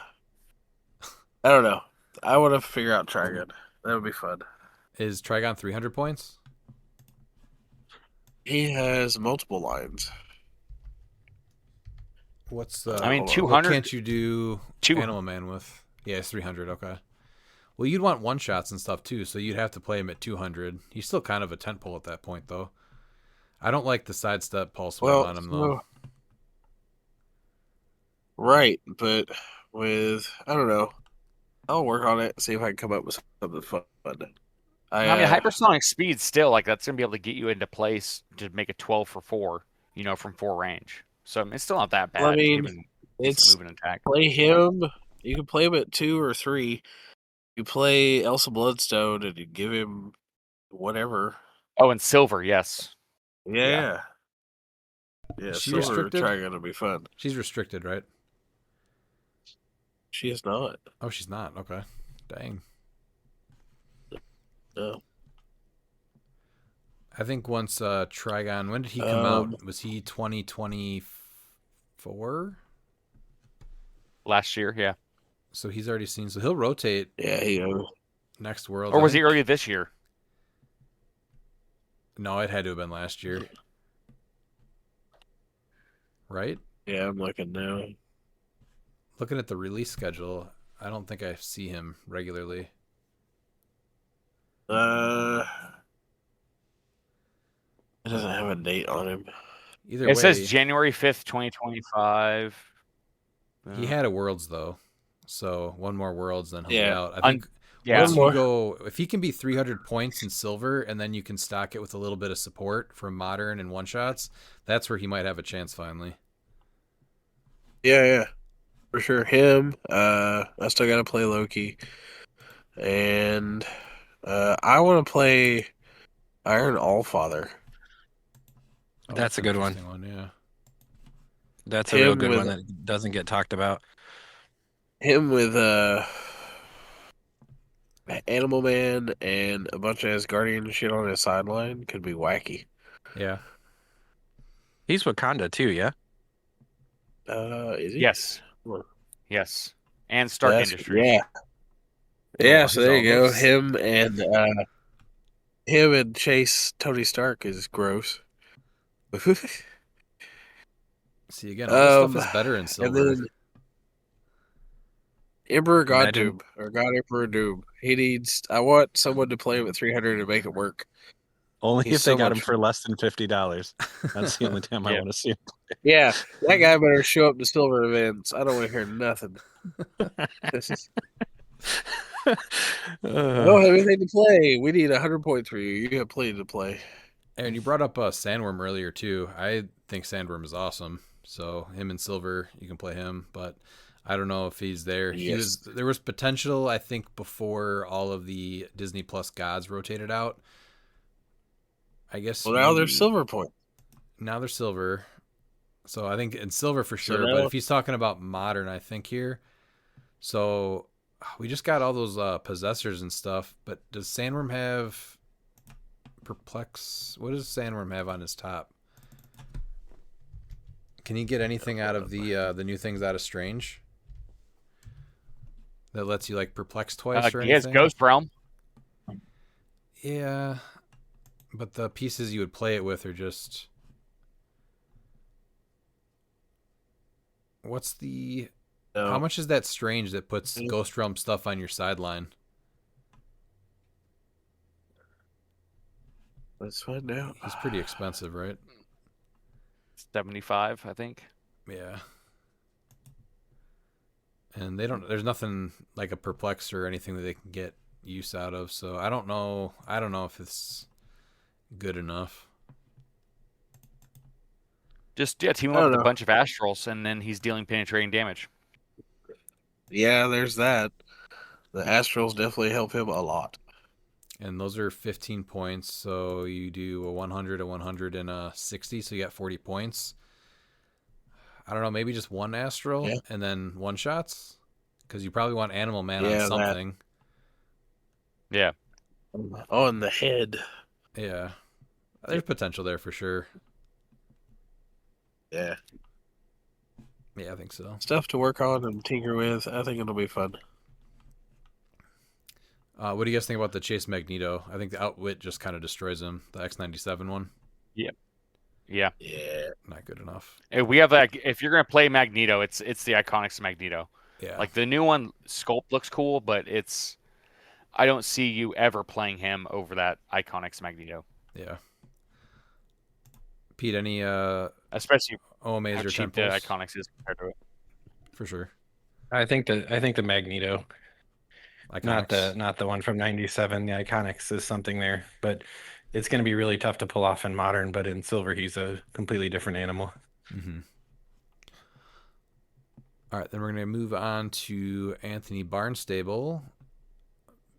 don't know. I want to figure out Trigun. That would be fun. Is Trigon 300 points? He has multiple lines. What's 200. What can't you do Animal Man with? Yeah, it's 300. Okay. Well, you'd want one shots and stuff too, so you'd have to play him at 200. He's still kind of a tent pole at that point, though. I don't like the sidestep pulse on him though. Right, but with I don't know. I'll work on it. See if I can come up with something fun. I mean, hypersonic speed still that's gonna be able to get you into place to make a 12 for 4. From 4 range. So it's still not that bad. Well, I mean, it's move and attack. Play him. You can play him at 2 or 3. You play Elsa Bloodstone and you give him whatever. Oh, and Silver, yes. Yeah. Is she Silver restricted? Trigun to be fun. She's restricted, right? She is not. Oh, she's not. Okay. Dang. No. I think once Trigon, when did he come out? Was he 2024? Last year, yeah. So he's already seen. So he'll rotate. Yeah, next world. Or was he early this year? No, it had to have been last year. Right? Yeah, I'm looking now. Looking at the release schedule, I don't think I see him regularly. It doesn't have a date on him. Either way, it says January 5th, 2025. He had a Worlds though, so one more Worlds, then he'll be out. I think Yeah. Once One you more. go, if he can be 300 points in silver, and then you can stock it with a little bit of support from modern and one shots, that's where he might have a chance finally. Yeah, for sure. Him. I still got to play Loki, and I want to play Iron Allfather. Oh, That's a an good one. interesting one. Yeah. That's a real Him good with one that doesn't get talked about. him with Animal Man and a bunch of Asgardian shit on his sideline could be wacky. Yeah. He's Wakanda too, yeah. Is he? Yes. Well, Yes. And Stark Industries. yeah. Oh, So he's there all you go. those. Him and Chase Tony Stark is gross. See, again, all this stuff is better in And silver. then Emperor Imagine Goddoom or God Emperor Doom. I want someone to play him at 300 and make it work. only He's if they so got much him for less than $50. That's the only time I Yeah. want to see him. Yeah, that guy better show up to silver events. I don't want to hear nothing. This is I don't have anything to play. We need 100 points for you. You have plenty to play. And you brought up Sandworm earlier too. I think Sandworm is awesome. So him in silver, you can play him, but I don't know if he's there. Yes. There was potential, I think, before all of the Disney Plus gods rotated out. I guess Well, now maybe there's silver point. now they're silver. So I think in silver for So sure. But now- if he's talking about modern, I think here. So we just got all those possessors and stuff. But does Sandworm have perplex? What does Sandworm have on his top? Can he get anything out of the new things out of Strange that lets you like perplex twice or He has anything? Ghost Realm. Yeah, but the pieces you would play it with are just. What's the? No. How much is that Strange that puts Mm. Ghost Realm stuff on your sideline? Let's find out. He's pretty expensive, right? 75, I think. Yeah. And they don't. There's nothing like a perplex or anything that they can get use out of. So I don't know. I don't know if it's good enough. Just team him I up don't with a know. bunch of astrals, and then he's dealing penetrating damage. Yeah, there's that. The Astrals definitely help him a lot. And those are 15 points. So you do a 100, a 100, and a 60. So you got 40 points. I don't know. Maybe just one astral and then one shots, because you probably want Animal Man on something. Yeah. On the head. Yeah. There's potential there for sure. Yeah. Yeah, I think so. Stuff to work on and tinker with. I think it'll be fun. What do you guys think about the Chase Magneto? I think the Outwit just kind of destroys him. The X97 one. Yeah. Yeah. Not good enough. We have if you're gonna play Magneto, it's the Iconics Magneto. Yeah. Like the new one sculpt looks cool, but I don't see you ever playing him over that Iconics Magneto. Yeah. Pete, any especially OMAs how or cheap the temples? Iconics is compared to it. For sure. I think the Magneto, Iconics. not the one from '97. The Iconics is something there, but it's going to be really tough to pull off in modern. But in silver, he's a completely different animal. Mm-hmm. All right, then we're going to move on to Anthony Barnstable,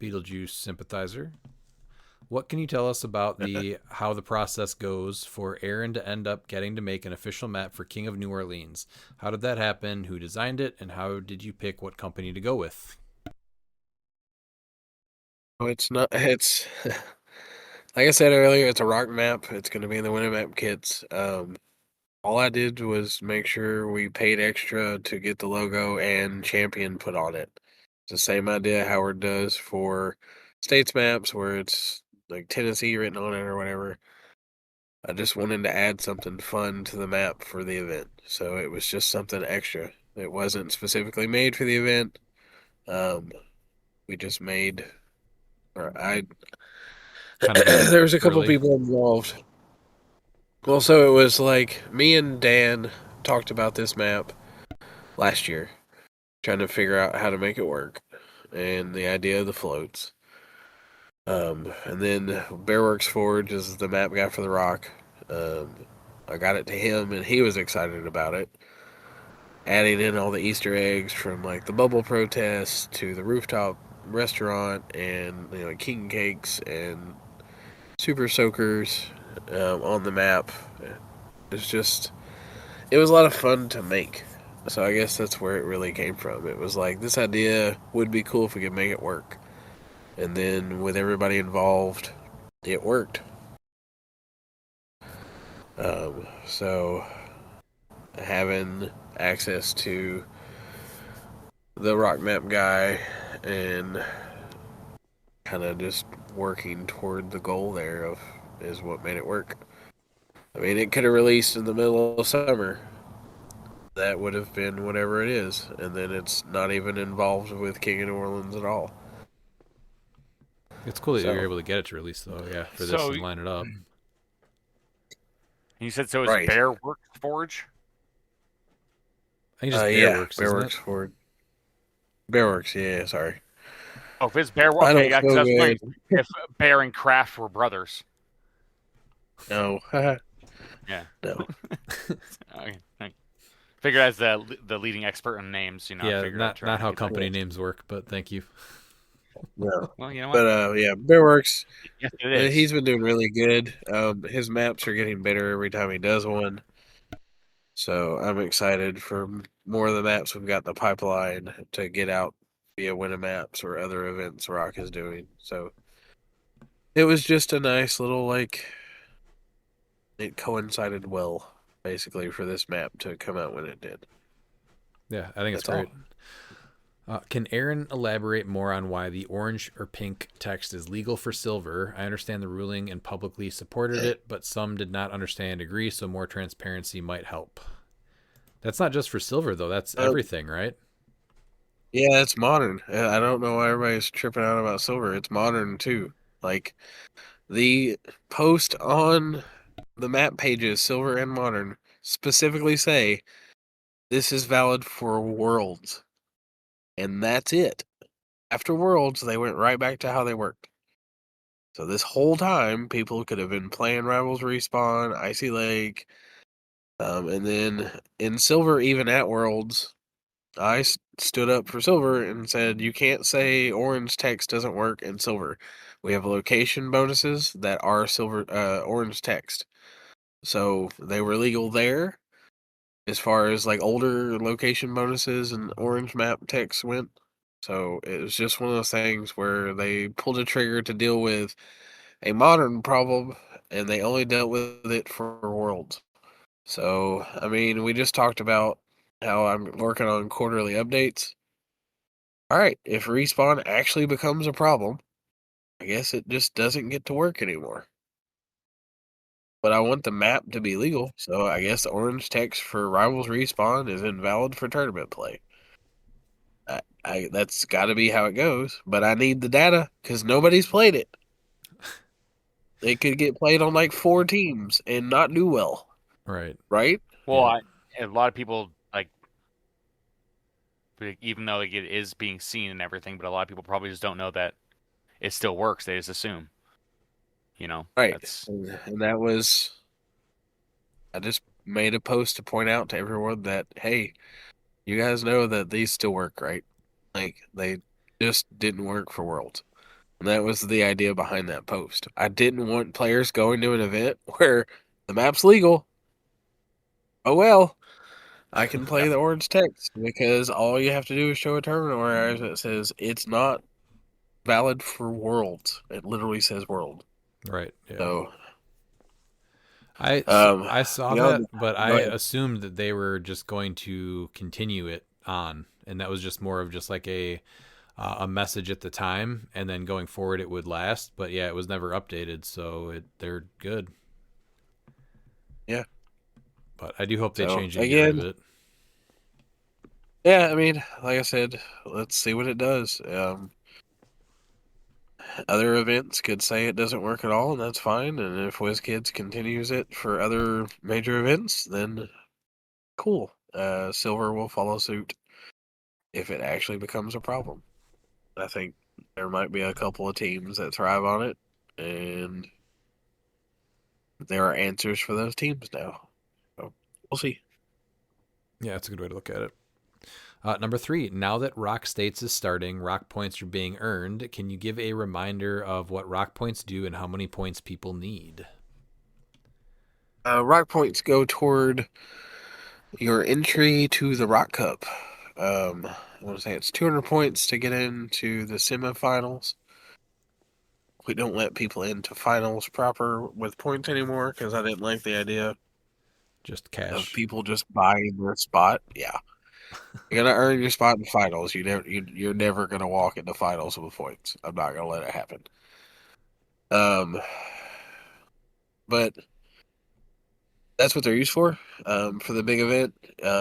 Beetlejuice sympathizer. What can you tell us about how the process goes for Aaron to end up getting to make an official map for King of New Orleans? How did that happen? Who designed it? And how did you pick what company to go with? It's not. It's like I said earlier. It's a ROC map. It's going to be in the winter map kits. All I did was make sure we paid extra to get the logo and champion put on it. It's the same idea Howard does for states maps, where it's like Tennessee written on it or whatever. I just wanted to add something fun to the map for the event, so it was just something extra. It wasn't specifically made for the event. We just made, or I. Kind of There was a couple early. people involved. Well, so it was like me and Dan talked about this map last year, trying to figure out how to make it work. and the idea of the floats. And then Bearworks Forge is the map guy for the ROC. I got it to him, and he was excited about it. Adding in all the Easter eggs from like the bubble protest to the rooftop restaurant, and king cakes and super soakers on the map. It was a lot of fun to make. So I guess that's where it really came from. It was like, this idea would be cool if we could make it work. And then with everybody involved, it worked. So having access to the rock map guy and kind of just working toward the goal there is what made it work. I mean, it could have released in the middle of summer. That would have been whatever it is, and then it's not even involved with King of New Orleans at all. It's cool that you're able to get it to release, though. Yeah, for this and line it up. You said so. It's Right. Bearworks Forge. I think just Bearworks, isn't Bearworks it? Forge. Bearworks, yeah. Sorry. Oh, if it's Bearworks, okay, yeah, because I was wondering if Bear and Craft were brothers. No. Yeah. No. Okay. Figured as the leading expert in names, Yeah, not how company names work, but thank you. No. Well, you know what? But yeah, Bearworks. Yes, it is. He's been doing really good. His maps are getting better every time he does one. So I'm excited for more of the maps we've got in the pipeline to get out via Winna Maps or other events ROC is doing. So it was just a nice little, it coincided well, basically, for this map to come out when it did. Yeah, I think it's great. Can Aaron elaborate more on why the orange or pink text is legal for silver? I understand the ruling and publicly supported it, but some did not understand and agree, so more transparency might help. That's not just for silver, though. That's everything, right? Yeah, it's modern. I don't know why everybody's tripping out about silver. It's modern, too. Like, the post on the map pages, silver and modern, specifically say, this is valid for worlds. And that's it. After worlds, they went right back to how they worked. So this whole time, people could have been playing Rivals Respawn, Icy Lake, and then in silver, even at worlds, I stood up for silver and said, you can't say orange text doesn't work in silver. We have location bonuses that are silver, orange text. So they were legal there as far as like older location bonuses and orange map text went. So it was just one of those things where they pulled a trigger to deal with a modern problem and they only dealt with it for worlds. So, I mean, we just talked about how I'm working on quarterly updates. All right, if respawn actually becomes a problem, I guess it just doesn't get to work anymore. But I want the map to be legal, so I guess the orange text for Rivals Respawn is invalid for tournament play. That's got to be how it goes, but I need the data because nobody's played it. It could get played on like 4 teams and not do well. Right. Right? Well, a lot of people even though it is being seen and everything, but a lot of people probably just don't know that it still works. They just assume, Right. And that was, I just made a post to point out to everyone that, hey, you guys know that these still work, right? Like, they just didn't work for Worlds. And that was the idea behind that post. I didn't want players going to an event where the map's legal. Oh, well, I can play the orange text because all you have to do is show a terminal error that says it's not valid for Worlds. It literally says World. Right. Yeah. So I saw that, but I ahead. assumed that they were just going to continue it on, and that was just more of just like a message at the time, and then going forward it would last. But yeah, it was never updated, so they're good. Yeah. But I do hope they change it and again, get rid of it. Yeah, I mean, like I said, let's see what it does. Other events could say it doesn't work at all, and that's fine. And if WizKids continues it for other major events, then cool. Silver will follow suit if it actually becomes a problem. I think there might be a couple of teams that thrive on it, and there are answers for those teams now. So we'll see. Yeah, that's a good way to look at it. Number 3, now that ROC States is starting, ROC points are being earned. Can you give a reminder of what ROC points do and how many points people need? ROC points go toward your entry to the ROC Cup. I want to say it's 200 points to get into the semifinals. We don't let people into finals proper with points anymore because I didn't like the idea Just of cash. people just buying their spot. Yeah, you're gonna earn your spot in finals. You're never gonna walk into finals with points. I'm not gonna let it happen. But that's what they're used for. For the big event,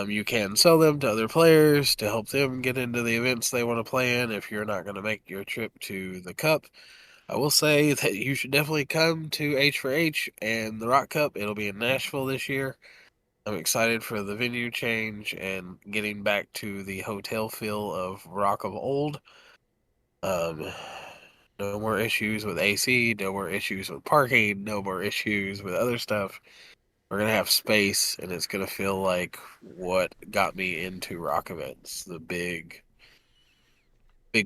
you can sell them to other players to help them get into the events they want to play in. If you're not going to make your trip to the Cup, I will say that you should definitely come to H4H and the Rock Cup. It'll be in Nashville this year. I'm excited for the venue change and getting back to the hotel feel of Rock of old. No more issues with AC, no more issues with parking, no more issues with other stuff. We're gonna have space, and it's gonna feel like what got me into rock events, the big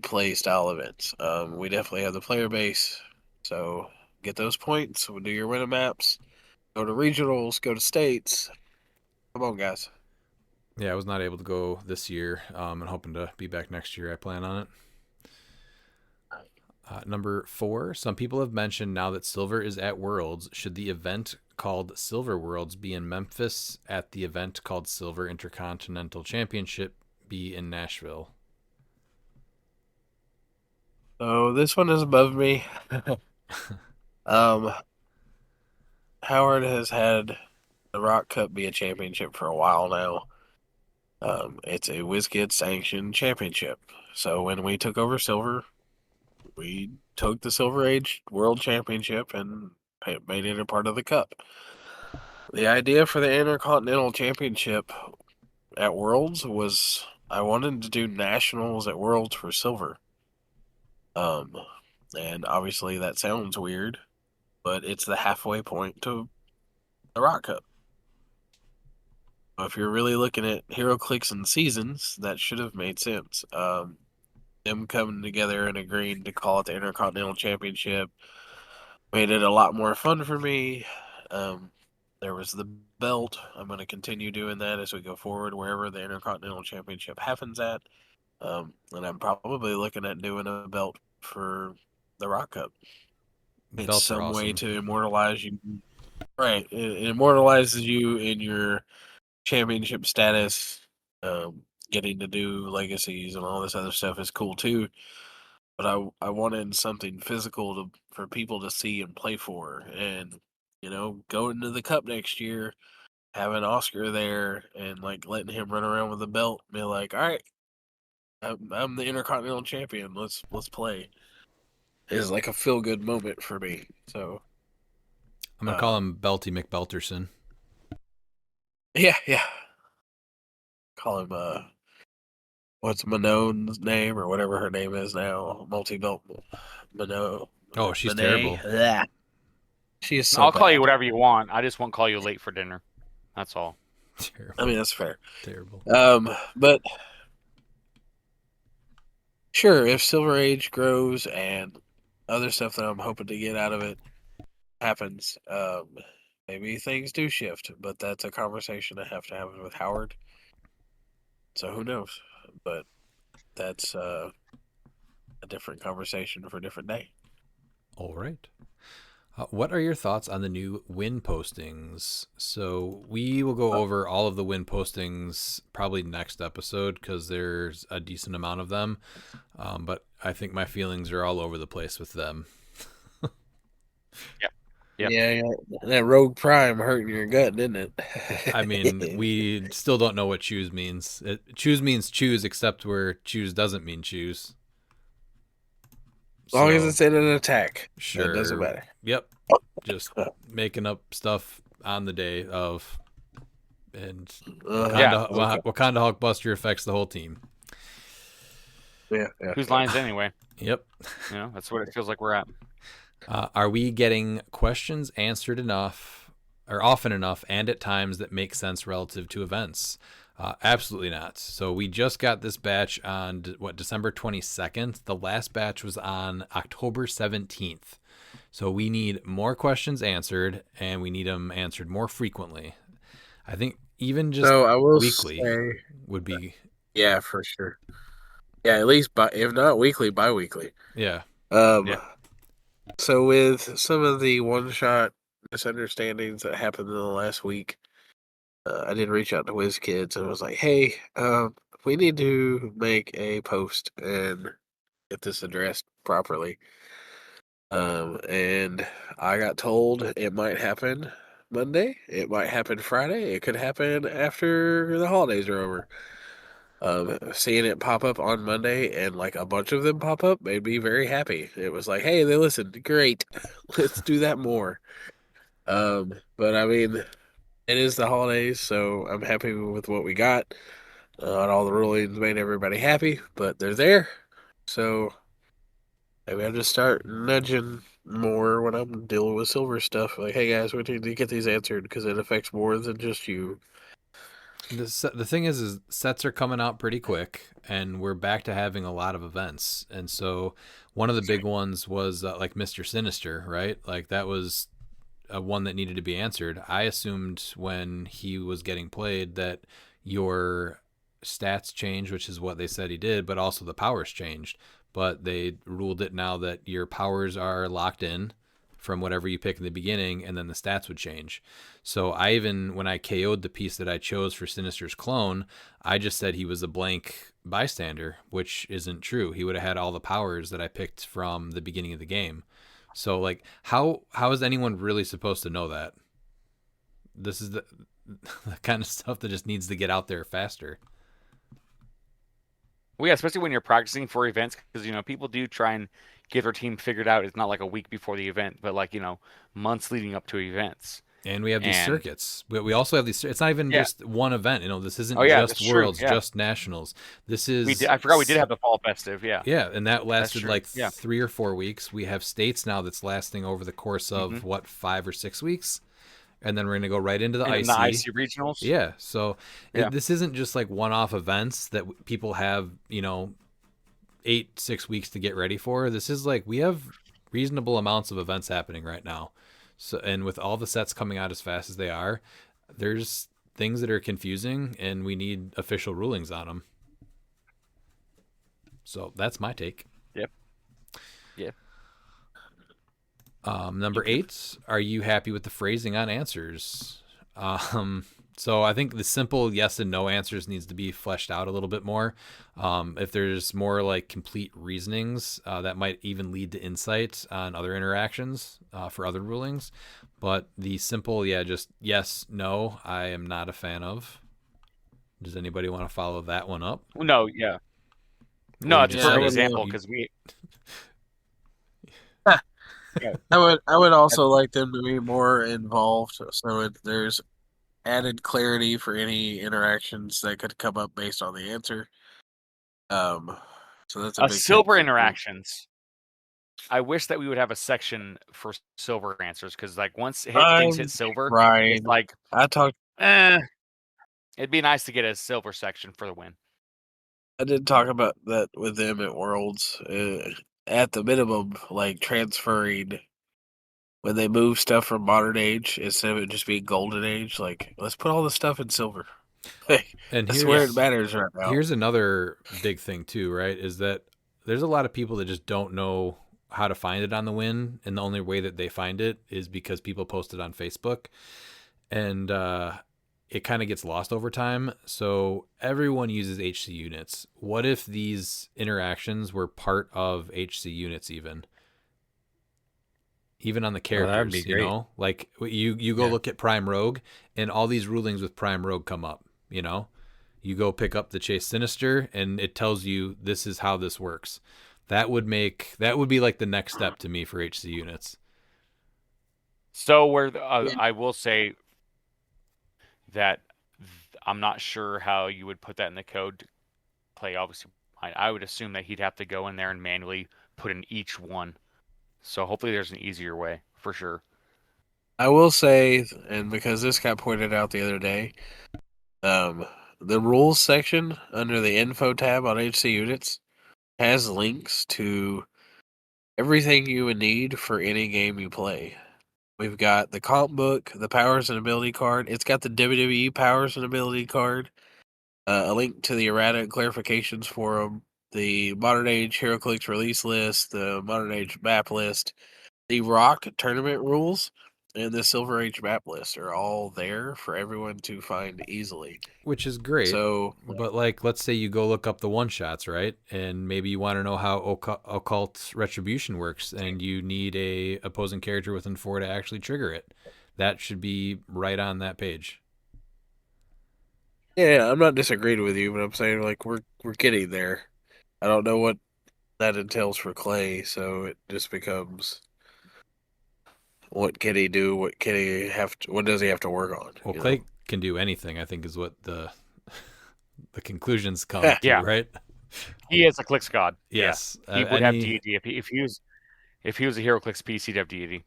play style events. We definitely have the player base, so get those points. We'll do your winner maps. Go to regionals. Go to states. Come on, guys. Yeah, I was not able to go this year, and hoping to be back next year. I plan on it. Number 4, some people have mentioned now that Silver is at Worlds, should the event called Silver Worlds be in Memphis at the event called Silver Intercontinental Championship be in Nashville? So this one is above me. um, Howard has had the Rock Cup be a championship for a while now. It's a WizKids sanctioned championship. So when we took over Silver, we took the Silver Age World Championship and made it a part of the Cup. The idea for the Intercontinental Championship at Worlds was I wanted to do nationals at Worlds for silver. Um, and obviously that sounds weird, but it's the halfway point to the Rock Cup. If you're really looking at Hero Clicks and Seasons, that should have made sense. Them coming together and agreeing to call it the Intercontinental Championship made it a lot more fun for me. There was the belt. I'm going to continue doing that as we go forward, wherever the Intercontinental Championship happens at. And I'm probably looking at doing a belt for the Rock Cup. It's Belts are some way awesome. to immortalize you. Right. It immortalizes you in your championship status. Getting to do legacies and all this other stuff is cool too. But I wanted something physical for people to see and play for. And, going to the Cup next year, having Oscar there and like letting him run around with the belt, be like, all right, I'm the Intercontinental Champion. Let's play. Is like a feel good moment for me. So I'm going to call him Belty McBelterson. yeah. Call him what's Minone's name or whatever her name is now? Multi-belt Minone. Oh, she's Monet. terrible. Yeah. She is so I'll call bad. you whatever you want. I just won't call you late for dinner. That's all. Terrible. I mean, that's fair. Terrible. But sure, if Silver Age grows and other stuff that I'm hoping to get out of it happens, maybe things do shift. But that's a conversation I have to have with Howard. So who knows? But that's a different conversation for a different day. All right. What are your thoughts on the new win postings? So we will go over all of the win postings probably next episode because there's a decent amount of them. But I think my feelings are all over the place with them. Yep. Yeah, that Rogue Prime hurting your gut, didn't it? I mean, we still don't know what choose means. Choose means choose, except where choose doesn't mean choose. As long as it's in an attack, sure, it doesn't matter. Yep, just making up stuff on the day of, and Wakanda Hulkbuster affects the whole team. Yeah. Whose lines anyway? Yep. That's what it feels like we're at. Are we getting questions answered enough or often enough and at times that make sense relative to events? Absolutely not. So we just got this batch on December 22nd. The last batch was on October 17th. So we need more questions answered, and we need them answered more frequently. I think even just So I will weekly say, would be, yeah, for sure. Yeah, at least if not weekly, bi-weekly. yeah. Yeah. So with some of the one-shot misunderstandings that happened in the last week, I did reach out to WizKids and was like, "Hey, we need to make a post and get this addressed properly." And I got told it might happen Monday, it might happen Friday, it could happen after the holidays are over. Seeing it pop up on Monday and like a bunch of them pop up made me very happy. It was like, hey, they listened. Great. Let's do that more. But I mean, it is the holidays, so I'm happy with what we got. Not all the rulings made everybody happy, but they're there. So maybe I'll just start nudging more when I'm dealing with silver stuff. Like, hey guys, we need to get these answered because it affects more than just you. The thing is sets are coming out pretty quick, and we're back to having a lot of events. And so one of the big ones was like Mr. Sinister, right? Like that was one that needed to be answered. I assumed when he was getting played that your stats changed, which is what they said he did, but also the powers changed. But they ruled it now that your powers are locked in from whatever you pick in the beginning, and then the stats would change. So I even, when I KO'd the piece that I chose for Sinister's clone, I just said he was a blank bystander, which isn't true. He would have had all the powers that I picked from the beginning of the game. So like, how is anyone really supposed to know that? This is the kind of stuff that just needs to get out there faster. Well, yeah, especially when you're practicing for events, because people do try and get their team figured out. It's not like a week before the event, but like months leading up to events. And we have these And circuits. We also have these. It's not even yeah, just one event. This isn't oh yeah, just that's true. Worlds, Yeah, just Nationals. This is. I forgot we did have the fall festive. Yeah, Yeah, and that lasted true. like Yeah. 3 or 4 weeks. We have states now that's lasting over the course of what 5 or 6 weeks, and then we're gonna go right into the And then IC. the IC regionals. Yeah, so Yeah. this isn't just like one-off events that people have 6 weeks to get ready for. This is like we have reasonable amounts of events happening right now. So, and with all the sets coming out as fast as they are, there's things that are confusing, and we need official rulings on them. So that's my take. Yep. Yeah. Number 8, are you happy with the phrasing on answers? So I think the simple yes and no answers needs to be fleshed out a little bit more. If there's more like complete reasonings, that might even lead to insight on other interactions for other rulings. But the simple, just yes, no, I am not a fan of. Does anybody want to follow that one up? No, yeah. No, it's a just perfect said it. example because we. I would also like them to be more involved, so there's added clarity for any interactions that could come up based on the answer. So that's a big thing Silver for me. interactions. I wish that we would have a section for silver answers because, like, once things I'm hit silver, trying. it's like I talked. it'd be nice to get a silver section for the win. I did talk about that with them at Worlds. At the minimum, like transferring when they move stuff from modern age instead of it just being golden age. Like, let's put all the stuff in silver. And That's where it matters right now. Here's another big thing too, right? Is that there's a lot of people that just don't know how to find it on the win, and the only way that they find it is because people post it on Facebook, and it kind of gets lost over time. So everyone uses HC units. What if these interactions were part of HC units even on the characters? that'd be great. Like you go look at Prime Rogue, and all these rulings with Prime Rogue come up. You go pick up the Chase Sinister, and it tells you this is how this works. That would be like the next step to me for HC units. So I will say that I'm not sure how you would put that in the code to play obviously I would assume that he'd have to go in there and manually put in each one. So hopefully there's an easier way for sure. I will say, and because this got pointed out the other day, the rules section under the info tab on HC units has links to everything you would need for any game you play. We've got the comp book, the powers and ability card. It's got the WWE powers and ability card, a link to the errata clarifications forum, the modern age HeroClix release list, the modern age map list, the ROC tournament rules, and the Silver Age map list are all there for everyone to find easily. Which is great. So, but like, let's say you go look up the one shots, right? And maybe you want to know how occult retribution works, and you need a opposing character within 4 to actually trigger it. That should be right on that page. yeah, I'm not disagreeing with you, but I'm saying like we're getting there. I don't know what that entails for Clay, so it just becomes what can he do? What can he have to? What does he have to work on? Well, you Clay know? can do anything, I think, is what the conclusions come to, Yeah. right? He is a Clix god. Yes. Yeah. He would have deity if he was a HeroClix piece. He'd have deity.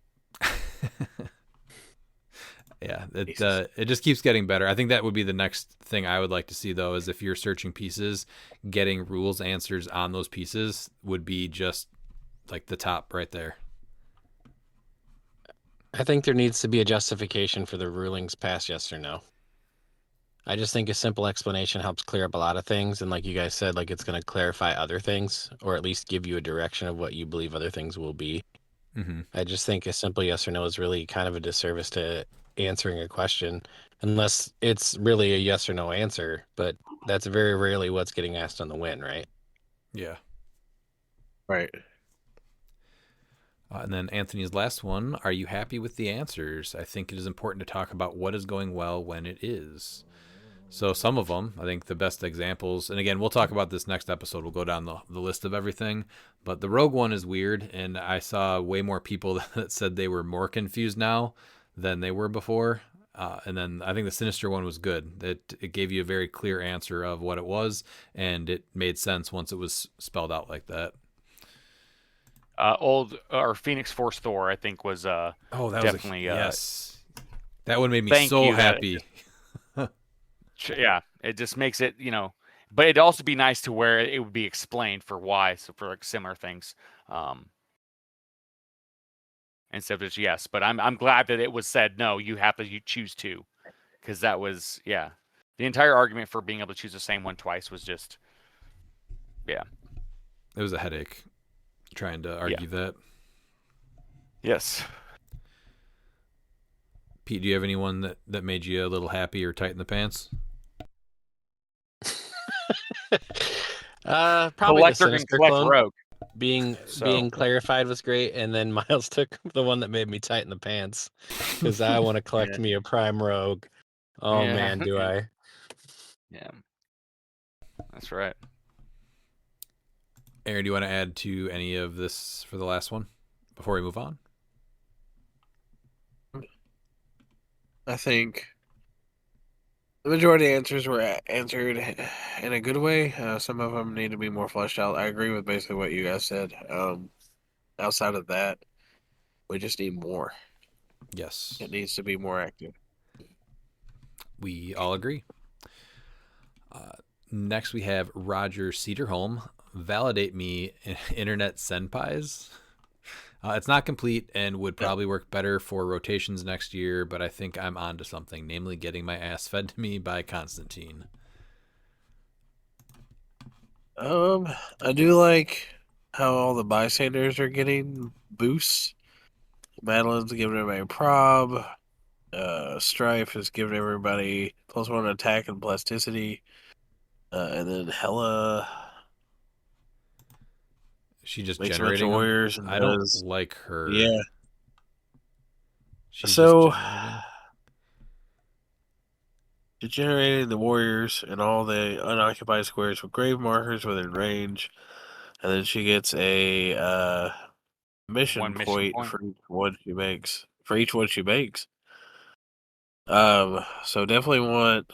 Yeah, it just keeps getting better. I think that would be the next thing I would like to see, though, is if you're searching pieces, getting rules answers on those pieces would be just like the top right there. I think there needs to be a justification for the rulings past yes or no. I just think a simple explanation helps clear up a lot of things. And like you guys said, like it's going to clarify other things, or at least give you a direction of what you believe other things will be. Mm-hmm. I just think a simple yes or no is really kind of a disservice to answering a question, unless it's really a yes or no answer. But that's very rarely what's getting asked on the win, right? Yeah. Right. And then Anthony's last one, are you happy with the answers? I think it is important to talk about what is going well when it is. So some of them, I think the best examples, and again, we'll talk about this next episode. We'll go down the list of everything. But the Rogue one is weird, and I saw way more people that said they were more confused now than they were before. And then I think the Sinister one was good. It gave you a very clear answer of what it was, and it made sense once it was spelled out like that. Phoenix Force Thor, I think, was that definitely was yes. That one made me so happy. Yeah, it just makes it, but it'd also be nice to where it would be explained for why, so for like similar things, instead of just yes. But I'm glad that it was said no, you choose two, because that was the entire argument for being able to choose the same one twice was just it was a headache trying to argue that. Yes. Pete, do you have anyone that made you a little happy or tight in the pants? Probably the Sinister clone. Rogue. Being clarified was great, and then Miles took the one that made me tight in the pants because I want to collect me a Prime Rogue. Oh man, do I? Yeah, that's right. Aaron, do you want to add to any of this for the last one before we move on? I think the majority of answers were answered in a good way. Some of them need to be more fleshed out. I agree with basically what you guys said. Outside of that, we just need more. Yes. It needs to be more active. We all agree. Next, we have Roger Cedarholm. Validate me, Internet Senpais. It's not complete and would probably work better for rotations next year, but I think I'm onto something, namely getting my ass fed to me by Constantine. I do like how all the bystanders are getting boosts. Madeline's giving everybody a prob. Strife is giving everybody +1 attack and plasticity. And then Hella, she just makes generating a bunch of warriors. I don't like her. Yeah. She's so just generating the warriors and all the unoccupied squares with grave markers within range, and then she gets a mission point for each one she makes. So definitely want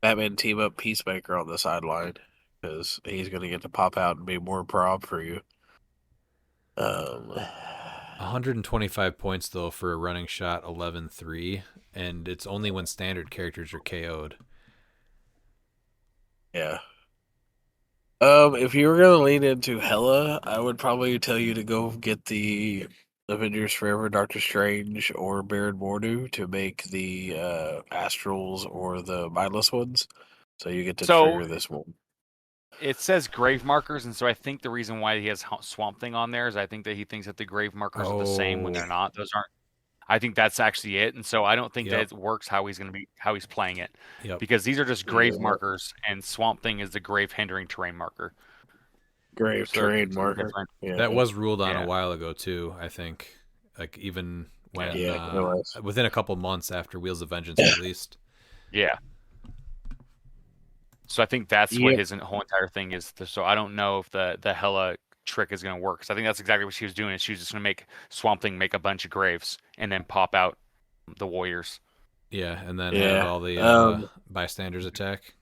Batman team up Peacemaker on the sideline because he's going to get to pop out and be more prob for you. 125 points though for a running shot 11-3, and it's only when standard characters are KO'd. Yeah. If you were going to lean into Hela, I would probably tell you to go get the Avengers Forever, Doctor Strange, or Baron Mordo to make the Astrals or the Mindless ones. So you get to trigger this one. It says grave markers, and so I think the reason why he has Swamp Thing on there is I think that he thinks that the grave markers are the same when they're not. Those aren't. I think that's actually it, and so I don't think that it works how he's playing it, because these are just grave markers, and Swamp Thing is the grave hindering terrain marker. Grave terrain marker. Yeah. That was ruled on a while ago too. I think, like even when within a couple months after Wheels of Vengeance released. Yeah. So I think that's what his whole entire thing is. So I don't know if the Hela trick is going to work. Because I think that's exactly what she was doing. Is she was just going to make Swamp Thing make a bunch of graves and then pop out the warriors. Yeah, and then have all the bystanders attack.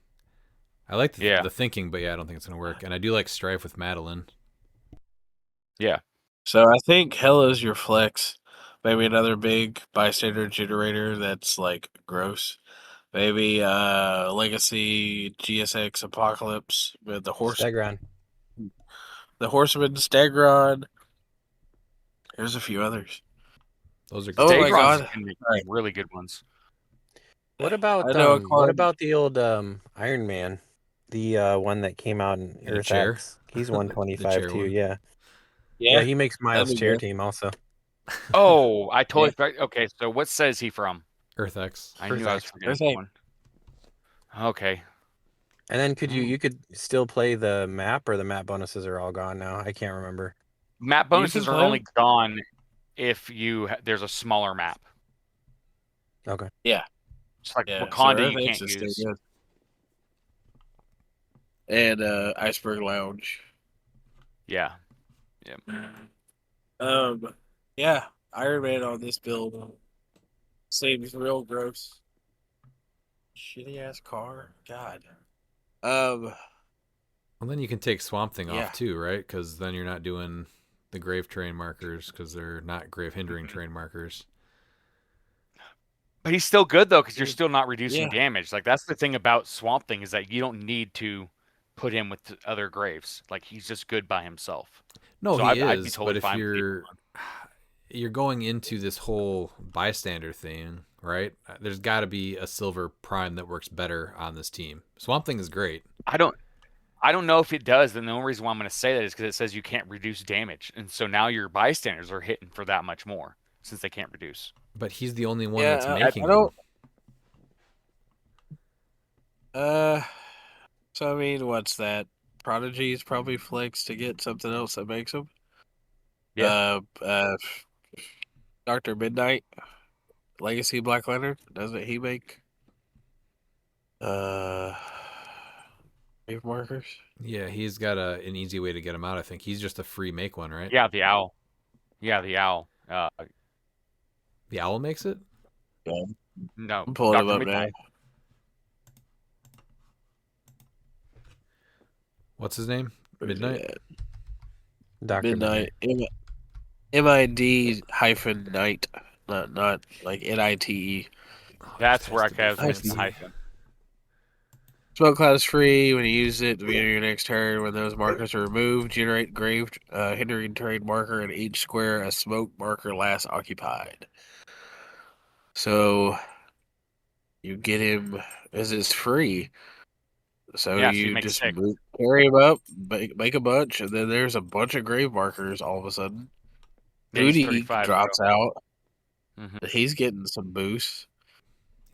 I like the thinking, but I don't think it's going to work. And I do like Strife with Madeline. Yeah. So I think Hela's your flex. Maybe another big bystander generator that's like gross. Maybe Legacy GSX Apocalypse with the horse. Stegron. The Horseman Stegron. There's a few others. Those are good. Oh my god, really good ones. What about the old Iron Man, the one that came out in Earth X? He's 125 too. Yeah. Yeah, he makes Miles' chair team also. Oh, I totally forgot. Okay, so what set is he from? Earth X. I knew I was forgetting one. Okay. And then you could still play the map, or the map bonuses are all gone now? I can't remember. Map bonuses are only gone if there's a smaller map. Okay. Yeah. Just like Wakanda, you can't use. And Iceberg Lounge. Yeah. Yeah. Iron Man on this build seems real gross. Shitty ass car. God. Well, then you can take Swamp Thing off too, right? Because then you're not doing the grave terrain markers because they're not grave hindering terrain markers. But he's still good though, because you're still not reducing damage. Like that's the thing about Swamp Thing, is that you don't need to put him with other graves. Like he's just good by himself. No, so I'd be totally but if you're going into this whole bystander thing, right? There's got to be a silver prime that works better on this team. Swamp Thing is great. I don't know if it does. And the only reason why I'm going to say that is because it says you can't reduce damage, and so now your bystanders are hitting for that much more since they can't reduce. But he's the only one that's making them. So I mean, what's that? Prodigy is probably flex to get something else that makes them. Yeah. Dr. Midnight, Legacy Black Lantern, doesn't he make grave markers? Yeah, he's got an easy way to get him out. I think he's just a free make one, right? Yeah, the owl. The owl makes it? Yeah. No, I'm pulling him up now. What's his name? Midnight? Dr. Midnight. MID-night. Not like NITE. That's where I have the hyphen. Smoke cloud is free. When you use it at the beginning of your next turn, when those markers are removed, generate grave hindering terrain marker in each square a smoke marker last occupied. So you get him as it's free. So you just carry him up, make a bunch, and then there's a bunch of grave markers all of a sudden. Moody drops out. Mm-hmm. He's getting some boosts.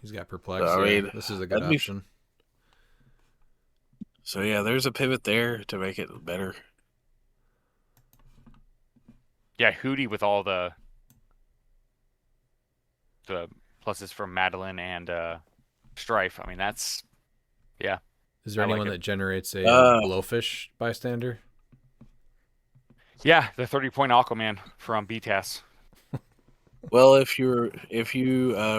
He's got perplexed. So, I mean, this is a good option. So yeah, there's a pivot there to make it better. Yeah, Hootie with all the pluses from Madeline and Strife. I mean, that's Is there anyone that generates a Blowfish bystander? Yeah, the 30-point Aquaman from BTAS. Well, if you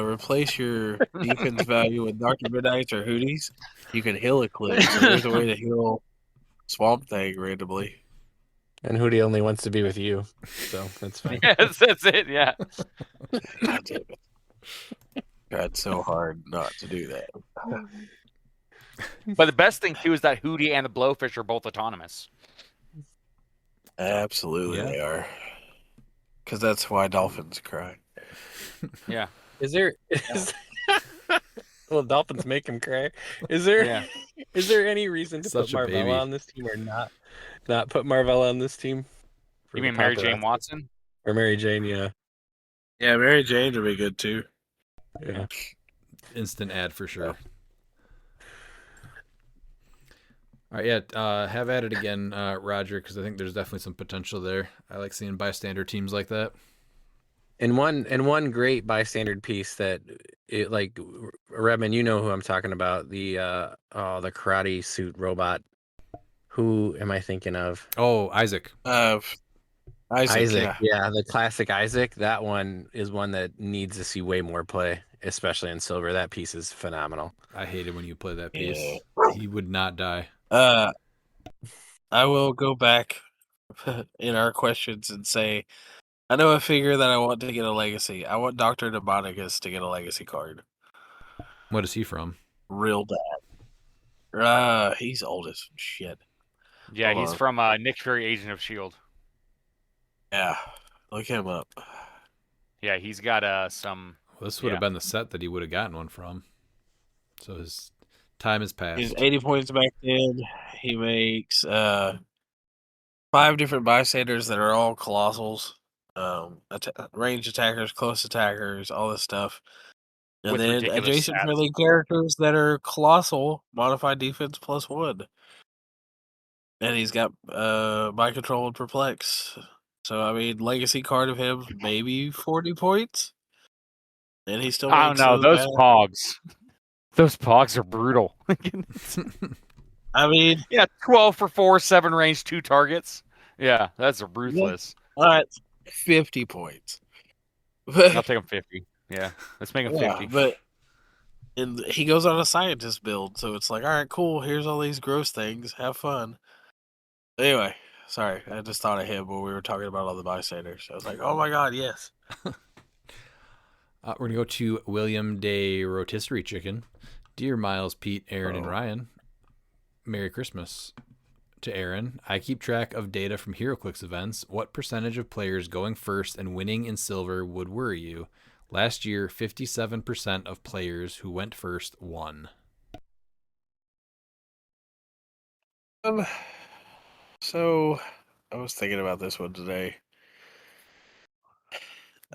replace your defense value with Dr. Midnights or Hooties, you can heal Eclipse. So there's a way to heal Swamp Thing randomly. And Hootie only wants to be with you, so that's fine. Yes, that's it. Yeah. God damn it. Tried so hard not to do that. But the best thing too is that Hootie and the Blowfish are both autonomous. Absolutely, Yeah. they are. Because that's why dolphins cry. Yeah. Is there? Well, dolphins make him cry. Is there? Yeah. Is there any reason to Such put a baby. Marvella on this team or not? Not put Marvella on this team? You mean Mary Jane Watson? Or Mary Jane? Yeah. Yeah, Mary Jane would be good too. Yeah. Instant ad for sure. All right, yeah, have at it again, Roger, because I think there's definitely some potential there. I like seeing bystander teams like that. And one great bystander piece that it like Redman, you know who I'm talking about, the the karate suit robot. Who am I thinking of? Oh, Isaac. Isaac, yeah, the classic Isaac. That one is one that needs to see way more play, especially in silver. That piece is phenomenal. I hated when you play that piece. Yeah. He would not die. I will go back in our questions and say, I know a figure that I want to get a legacy. I want Dr. Demonicus to get a legacy card. What is he from? Real bad. He's old as shit. Yeah, Hold he's on. from Nick Fury, Agent of S.H.I.E.L.D. Yeah, look him up. Yeah, he's got some. Well, this would have been the set that he would have gotten one from. So his time has passed. He's 80 points back then. He makes 5 different bystanders that are all colossals. Range attackers, close attackers, all this stuff. And With then ridiculous adjacent stats. friendly characters that are colossal, modified defense +1. And he's got by control and perplex. So I mean, legacy card of him, maybe 40 points. And he still I don't makes know. Those bad. pogs. Those pogs are brutal. I mean, yeah, 12 for 4, 7 range, 2 targets. Yeah, that's ruthless. all right, 50 points. I'll take him 50. Yeah, let's make him 50. But and he goes on a scientist build, so it's like, all right, cool. Here's all these gross things. Have fun. Anyway, sorry, I just thought of him when we were talking about all the bystanders. I was like, oh my god, yes. We're going to go to William Day Rotisserie Chicken. Dear Miles, Pete, Aaron, and Ryan, Merry Christmas to Aaron. I keep track of data from HeroClix events. What percentage of players going first and winning in silver would worry you? Last year, 57% of players who went first won. So I was thinking about this one today.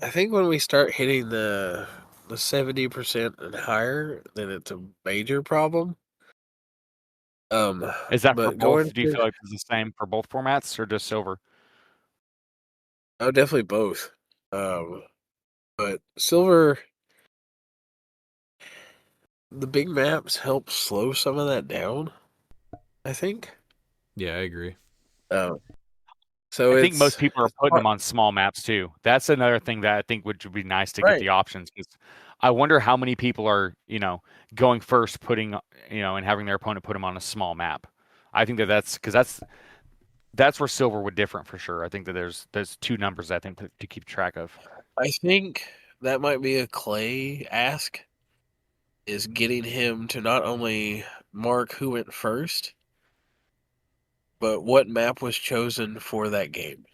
I think when we start hitting the 70% and higher, then it's a major problem. Is that for but going both? Do you to- feel like it's the same for both formats or just silver? Oh, definitely both. But silver, the big maps help slow some of that down, I think. Yeah, I agree. So I think most people are putting them on small maps too. That's another thing that I think would be nice to get the options, because I wonder how many people are, going first, putting, and having their opponent put them on a small map. I think that's because that's where silver would differ for sure. I think that there's 2 numbers I think to keep track of. I think that might be a Clay ask, is getting him to not only mark who went first, but what map was chosen for that game.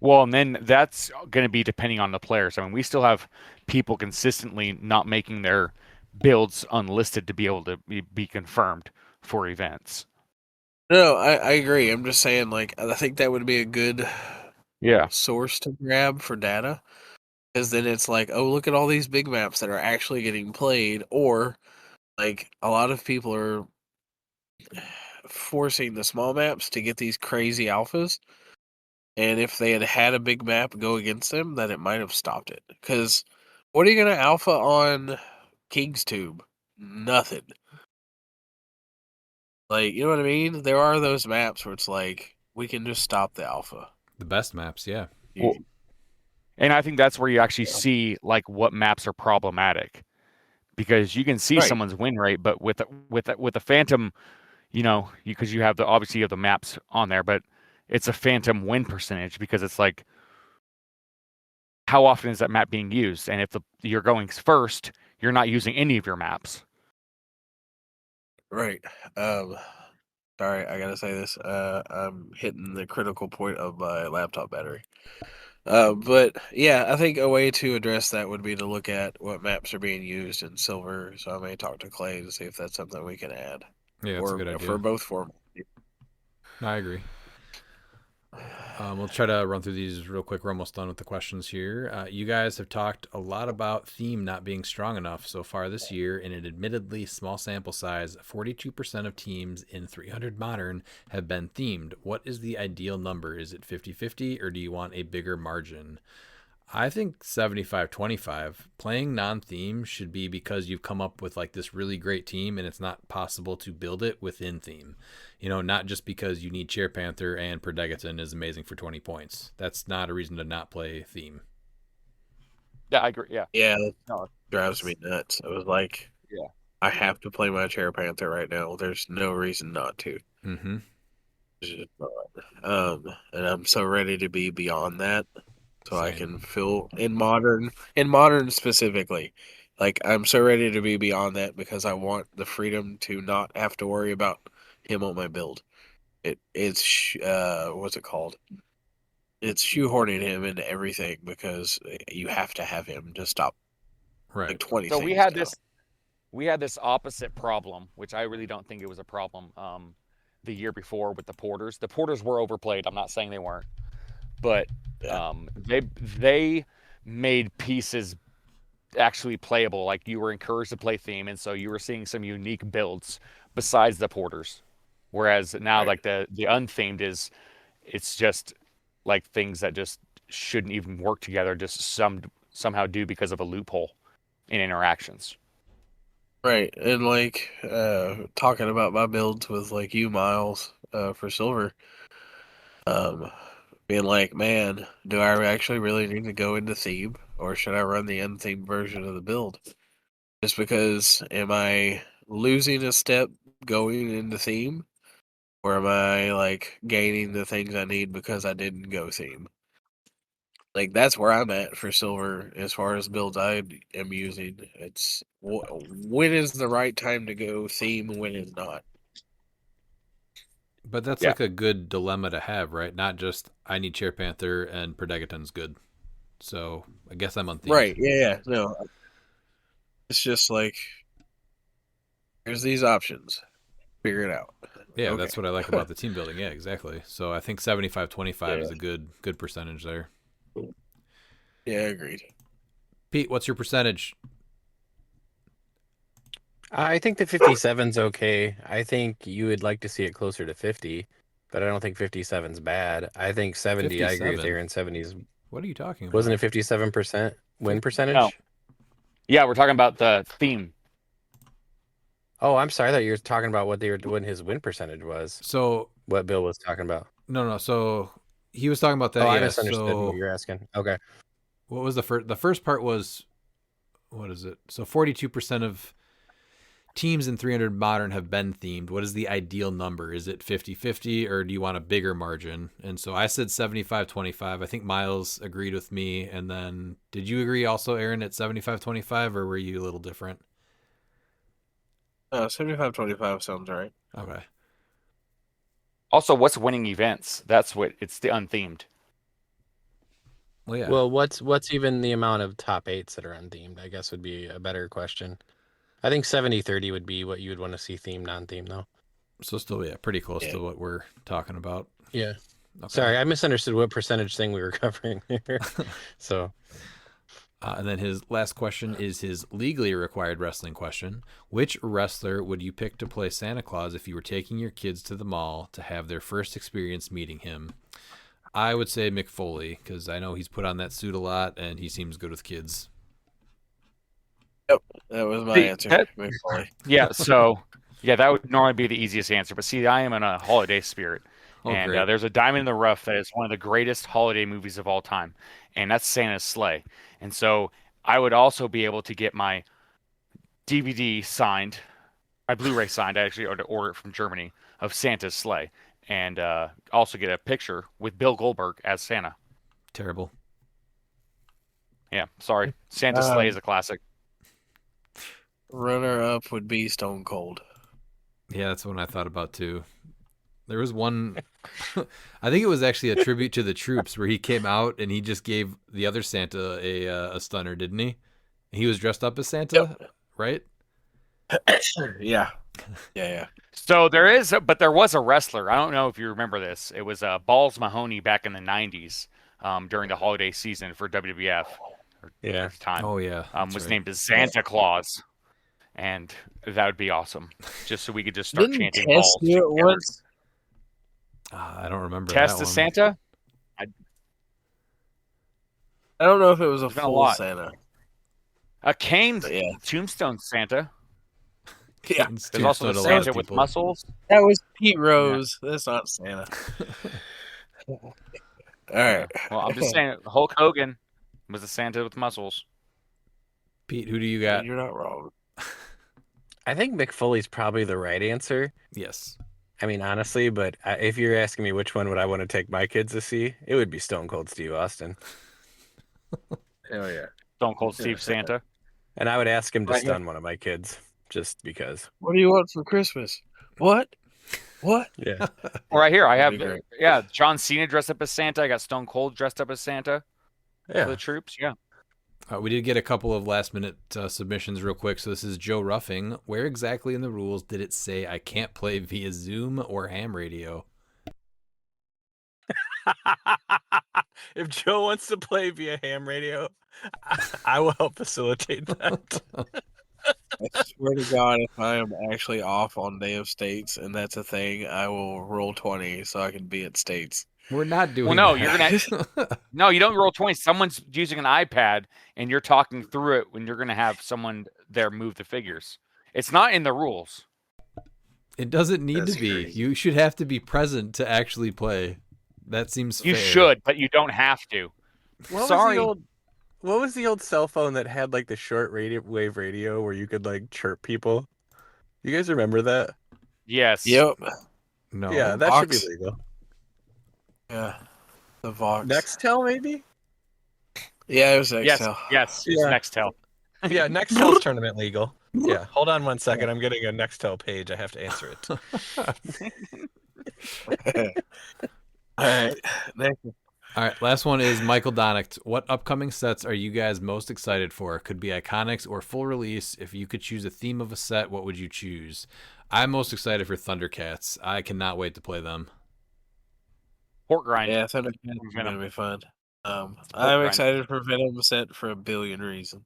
Well, and then that's going to be depending on the players. I mean, we still have people consistently not making their builds unlisted to be able to be confirmed for events. No, I agree. I'm just saying, like, I think that would be a good source to grab for data. Because then it's like, oh, look at all these big maps that are actually getting played. Or, like, a lot of people are forcing the small maps to get these crazy alphas. And if they had had a big map go against them, then it might have stopped it. Because what are you going to alpha on King's Tube? Nothing. Like, you know what I mean? There are those maps where it's like, we can just stop the alpha. The best maps, yeah. And I think that's where you actually see like what maps are problematic, because you can see Right. someone's win rate, but with a Phantom, because you have obviously you have the maps on there, but it's a Phantom win percentage because it's like, how often is that map being used? And if you're going first, you're not using any of your maps. Right. Sorry, I gotta say this. I'm hitting the critical point of my laptop battery. But yeah, I think a way to address that would be to look at what maps are being used in Silver. So I may talk to Clay to see if that's something we can add. Yeah, that's a Or good idea. for both formats. I agree. We'll try to run through these real quick. We're almost done with the questions here. You guys have talked a lot about theme not being strong enough so far this year. In an admittedly small sample size, 42% of teams in 300 Modern have been themed. What is the ideal number? Is it 50-50 or do you want a bigger margin? I think 75-25. Playing non-theme should be because you've come up with like this really great team and it's not possible to build it within theme. Not just because you need Chair Panther and Predegaton is amazing for 20 points. That's not a reason to not play theme. Yeah, I agree. Yeah. Yeah, No, that drives me nuts. I was like, Yeah. I have to play my Chair Panther right now. There's no reason not to. Mm-hmm. It's just not. And I'm so ready to be beyond that. So I can feel in modern specifically, like I'm so ready to be beyond that because I want the freedom to not have to worry about him on my build. It's what's it called? It's shoehorning him into everything because you have to have him to stop Right. like 20 So things now. we had this opposite problem, which I really don't think it was a problem the year before with the porters. The porters were overplayed. I'm not saying they weren't, but Yeah. they made pieces actually playable. Like you were encouraged to play theme, and so you were seeing some unique builds besides the porters. Whereas now, Right. like the unthemed it's just like things that just shouldn't even work together, just somehow do because of a loophole in interactions. Right. And like talking about my builds with like you, Miles, for silver, being like, man, do I actually really need to go into theme or should I run the unthemed version of the build? Just because am I losing a step going into theme? Or am I like gaining the things I need because I didn't go theme? Like that's where I'm at for silver as far as builds I am using. It's when is the right time to go theme and when is not. But that's Yeah. like a good dilemma to have, right? Not just I need Chair Panther and Predegaton's good. So I guess I'm on theme. Right? Yeah. No, it's just like here's these options. Figure it out. Yeah, Okay. that's what I like about the team building. Yeah, exactly. So I think 75-25 is Yeah. a good percentage there. Yeah, agreed. Pete, what's your percentage? I think the 57's okay. I think you would like to see it closer to 50, but I don't think 57's bad. I think 70, I agree with 57? Aaron. 70's What are you talking about? wasn't it 57% win percentage? No. Yeah, we're talking about the theme. Oh, I'm sorry. I thought you were talking about what his win percentage was. So What Bill was talking about. no. So he was talking about that. Oh, I Yeah. misunderstood So what you're asking. Okay. what was the first? The first part was what is it? So 42% of teams in 300 Modern have been themed. What is the ideal number? Is it 50-50 or do you want a bigger margin? And so I said 75-25. I think Miles agreed with me. And then did you agree also, Aaron, at 75-25 or were you a little different? 75-25 sounds right. Okay. Also, what's winning events? That's what it's the unthemed. Well, yeah. Well, what's even the amount of top 8s that are unthemed? I guess would be a better question. I think 70-30 would be what you would want to see theme, non-theme, though. So still, yeah, pretty close to what we're talking about. Yeah. Okay. Sorry, I misunderstood what percentage thing we were covering here. So, and then his last question is his legally required wrestling question. Which wrestler would you pick to play Santa Claus if you were taking your kids to the mall to have their first experience meeting him? I would say Mick Foley because I know he's put on that suit a lot and he seems good with kids. Yep, that was my answer. Mick Foley. Yeah, so yeah, that would normally be the easiest answer. But see, I am in a holiday spirit, Oh, and great. there's a diamond in the rough that is one of the greatest holiday movies of all time, and that's Santa's Sleigh. And so I would also be able to get my DVD signed, my Blu-ray signed. I actually had to order it from Germany of Santa's Sleigh, and also get a picture with Bill Goldberg as Santa. Terrible. Yeah, sorry, Santa's Sleigh is a classic. Runner up would be Stone Cold. Yeah, that's one I thought about too. There was one, I think it was actually a tribute to the troops where he came out and he just gave the other Santa a stunner, didn't he? He was dressed up as Santa, right? Yeah. Yeah. So there was a wrestler. I don't know if you remember this. It was Balls Mahoney back in the '90s, during the holiday season for WWF. Yeah. At the time. Oh yeah. Was named as Santa Claus, and that would be awesome. Just so we could just start Didn't chanting Tess balls. do it together. once? I don't remember Test that the one. Santa. I don't know if it was a There's been a full lot. Santa. Kane But yeah. Tombstone Santa. Yeah. There's also the Tombstone a lot of Santa with people. muscles. That was Pete Rose. That's not Santa. All right. Well, I'm just saying Hulk Hogan was the Santa with muscles. Pete, who do you got? You're not wrong. I think Mick Foley's probably the right answer. Yes. I mean, honestly, but if you're asking me which one would I want to take my kids to see, it would be Stone Cold Steve Austin. Hell yeah. Stone Cold Steve Santa. And I would ask him to Right, yeah. stun one of my kids just because. What do you want for Christmas? What? What? Yeah. Well, right here, I have That'd be John Cena dressed up as Santa. I got Stone Cold dressed up as Santa for the Yeah. troops. Yeah. We did get a couple of last-minute submissions real quick. So this is Joe Ruffing. Where exactly in the rules did it say I can't play via Zoom or ham radio? If Joe wants to play via ham radio, I will help facilitate that. I swear to God, if I am actually off on Day of States and that's a thing, I will roll 20 so I can be at States. We're not doing Well, no, that. you're gonna no, you don't roll 20. Someone's using an iPad and you're talking through it when you're gonna have someone there move the figures. It's not in the rules. It doesn't need That's to be. crazy. You should have to be present to actually play. That seems You fair. should, but you don't have to. Sorry. What was the old cell phone that had like the short wave radio where you could like chirp people? You guys remember that? Yes. Yep. No. Yeah, that Vox. should be legal. Yeah. The Vox. Nextel, maybe? Yeah, it was Yes. Excel. Yes. It's Yeah. Nextel. Yeah, Nextel's tournament legal. Yeah, hold on one second. I'm getting a Nextel page. I have to answer it. All right. Next. All right, last one is Michael Donicht. What upcoming sets are you guys most excited for? Could be Iconics or full release. If you could choose a theme of a set, what would you choose? I'm most excited for Thundercats. I cannot wait to play them. Pork grind. Yeah, Thundercats is Venom. going to be fun. I'm grind. excited for Venom set for a billion reasons.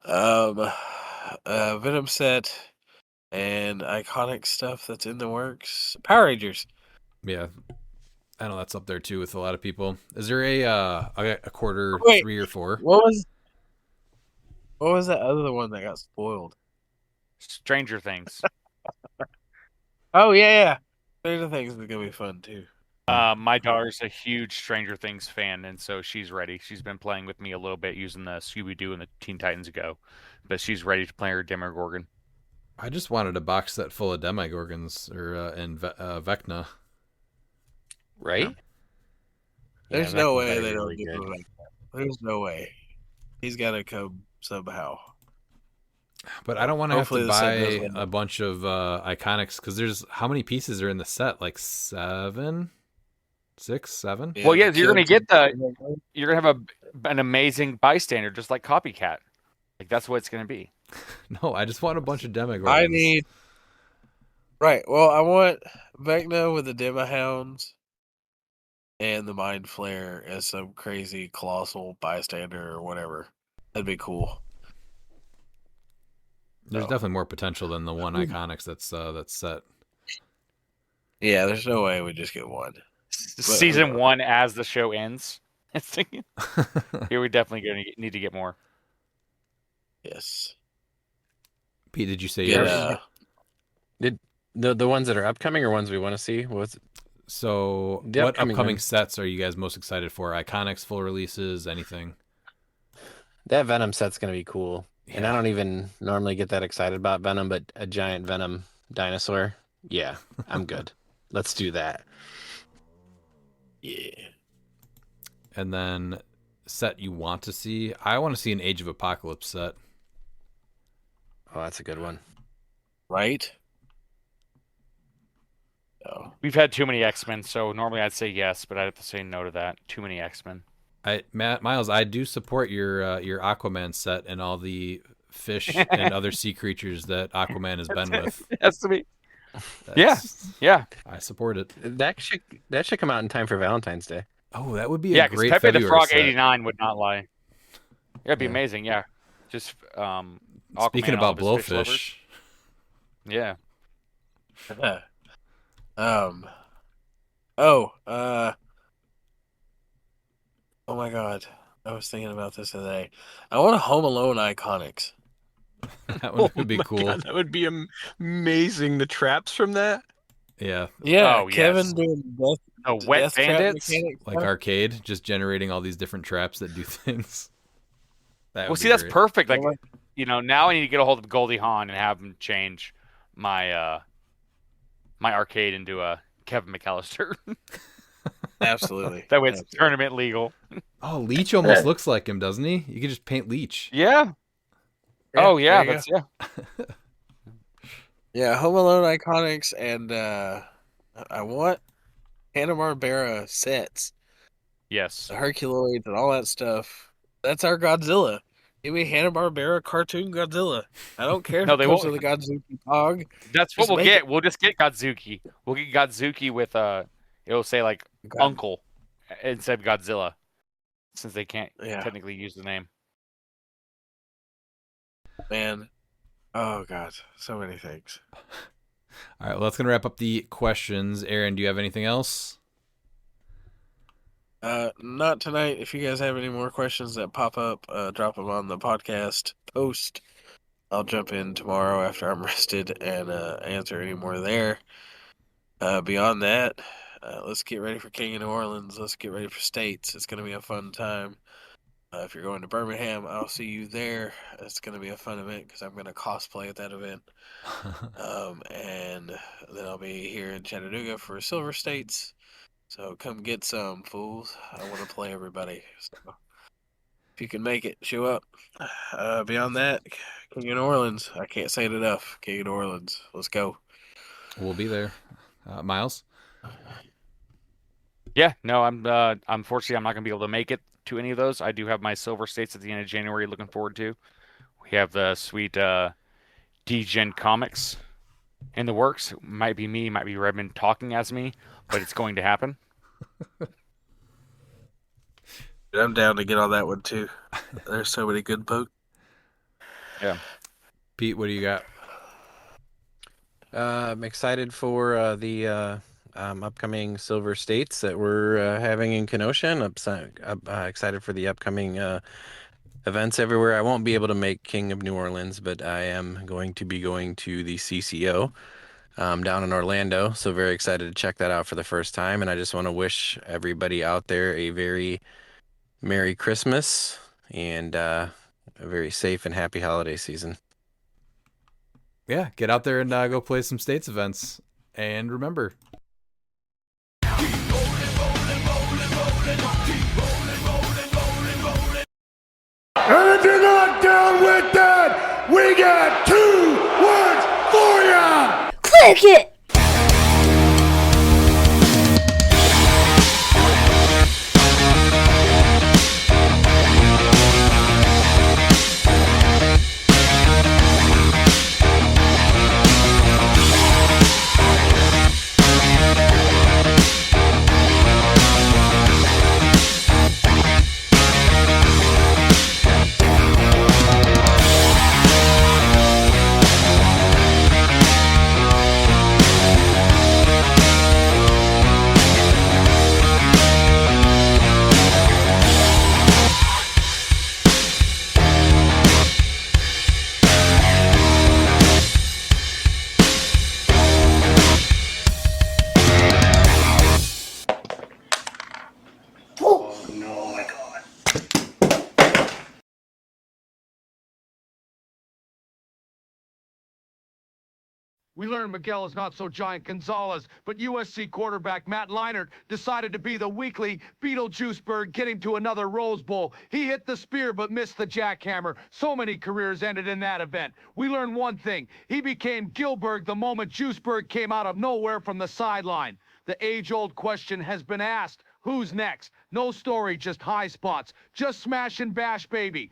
Venom set and iconic stuff that's in the works. Power Rangers. Yeah, I know that's up there too with a lot of people. Is there a quarter Wait. 3 or 4? What was that other one that got spoiled? Stranger Things. Oh yeah. Stranger Things is gonna be fun too. My daughter's a huge Stranger Things fan, and so she's ready. She's been playing with me a little bit using the Scooby-Doo and the Teen Titans Go, but she's ready to play her Demogorgon. I just wanted a box set full of Demigorgons or and Vecna. Right? There's Yeah, no that way could be they don't really do good. it like that. There's no way. He's got to come somehow. But I don't want to have Hopefully to the set does buy well. a bunch of Iconics because there's how many pieces are in the set? Like 7, 6, 7. Well, yeah, the you're gonna kids- get you're gonna have an amazing bystander, just like Copycat. Like that's what it's gonna be. No, I just want a bunch of Demigorgons. I need. Right. Well, I want Vecna with the Demohounds and the Mind Flare as some crazy colossal bystander or whatever. That'd be cool. There's No. definitely more potential than the one Iconics that's set. Yeah, there's no way we just get one. Season 1 as the show ends. Here we definitely gonna need to get more. Yes. Pete, did you say Yeah. yours? The ones that are upcoming or ones we want to see? What's So, The what upcoming upcoming one. sets are you guys most excited for? Iconics, full releases, anything? That Venom set's gonna be cool. And I Yeah. don't even normally get that excited about Venom, but a giant Venom dinosaur, yeah, I'm good. Let's do that. Yeah. And then set you want to see? I want to see an Age of Apocalypse set. Oh, that's a good one. Right? Oh. We've had too many X-Men, so normally I'd say yes, but I'd have to say no to that. Too many X-Men. Miles, I do support your Aquaman set and all the fish and other sea creatures that Aquaman has been with. It has to be. That's- Yeah. I support it. That should come out in time for Valentine's Day. Oh, that would be Yeah, a because great Pepe the February Frog set. 89 would not lie. It'd be Yeah. amazing, yeah. Just Speaking Aquaman and all about of his fish lovers. blowfish, Yeah. Oh my God. I was thinking about this today. I want a Home Alone Iconics. that one would be my cool. God, that would be amazing. The traps from that. Yeah, Yeah, Oh, Kevin yes. doing The Wet death trap Bandits. mechanics. like arcade, just generating all these different traps that do things. That Well, would see, be that's great. perfect. Like, Well, now I need to get a hold of Goldie Hawn and have him change my my arcade into a Kevin McAllister. Absolutely. That way it's Absolutely. tournament legal. Oh, Leech almost looks like him, doesn't he? You could just paint Leech. Yeah. Yeah, Oh yeah, there you that's yeah. Yeah, Home Alone Iconics, and I want Hanna-Barbera sets, Yes. the Herculoids, and all that stuff. That's our Godzilla. Give me Hanna-Barbera cartoon Godzilla. I don't care No, if they it comes won't. with a Godzuki Pog. That's what Just we'll make get. it. We'll just get Godzuki. We'll get Godzuki with it'll say like God- Uncle instead of Godzilla, since they can't Yeah. technically use the name. Man. Oh God, so many things. All right, well, that's gonna wrap up the questions. Aaron, do you have anything else? Not tonight. If you guys have any more questions that pop up, drop them on the podcast post. I'll jump in tomorrow after I'm rested and answer any more there. Beyond that, let's get ready for King of New Orleans. Let's get ready for States. It's going to be a fun time. If you're going to Birmingham, I'll see you there. It's going to be a fun event because I'm going to cosplay at that event. And then I'll be here in Chattanooga for Silver States. So come get some, fools. I want to play everybody. So if you can make it, show up. Beyond that, King of New Orleans. I can't say it enough. King of New Orleans. Let's go. We'll be there. Miles? Yeah, no, unfortunately I'm not gonna be able to make it to any of those. I do have my Silver States at the end of January looking forward to. We have the sweet D-Gen comics in the works. Might be me, might be Redmond talking as me, but it's going to happen. I'm down to get on that one too. There's so many good books. Yeah. Pete, what do you got? I'm excited for the upcoming Silver States that we're having in Kenosha. I'm excited for the upcoming events everywhere. I won't be able to make King of New Orleans, but I am going to be going to the CCO down in Orlando. So very excited to check that out for the first time. And I just want to wish everybody out there a very Merry Christmas and a very safe and happy holiday season. Yeah, get out there and go play some States events. And remember, And if you're not down with that, we got 2 words for ya! Click it! We learned Miguel is not so giant Gonzalez, but USC quarterback Matt Leinart decided to be the weekly Beetlejuice bird, getting to another Rose Bowl. He hit the spear but missed the jackhammer. So many careers ended in that event. We learned one thing. He became Gilbert the moment Juiceberg came out of nowhere from the sideline. The age-old question has been asked. Who's next? No story, just high spots. Just smash and bash, baby.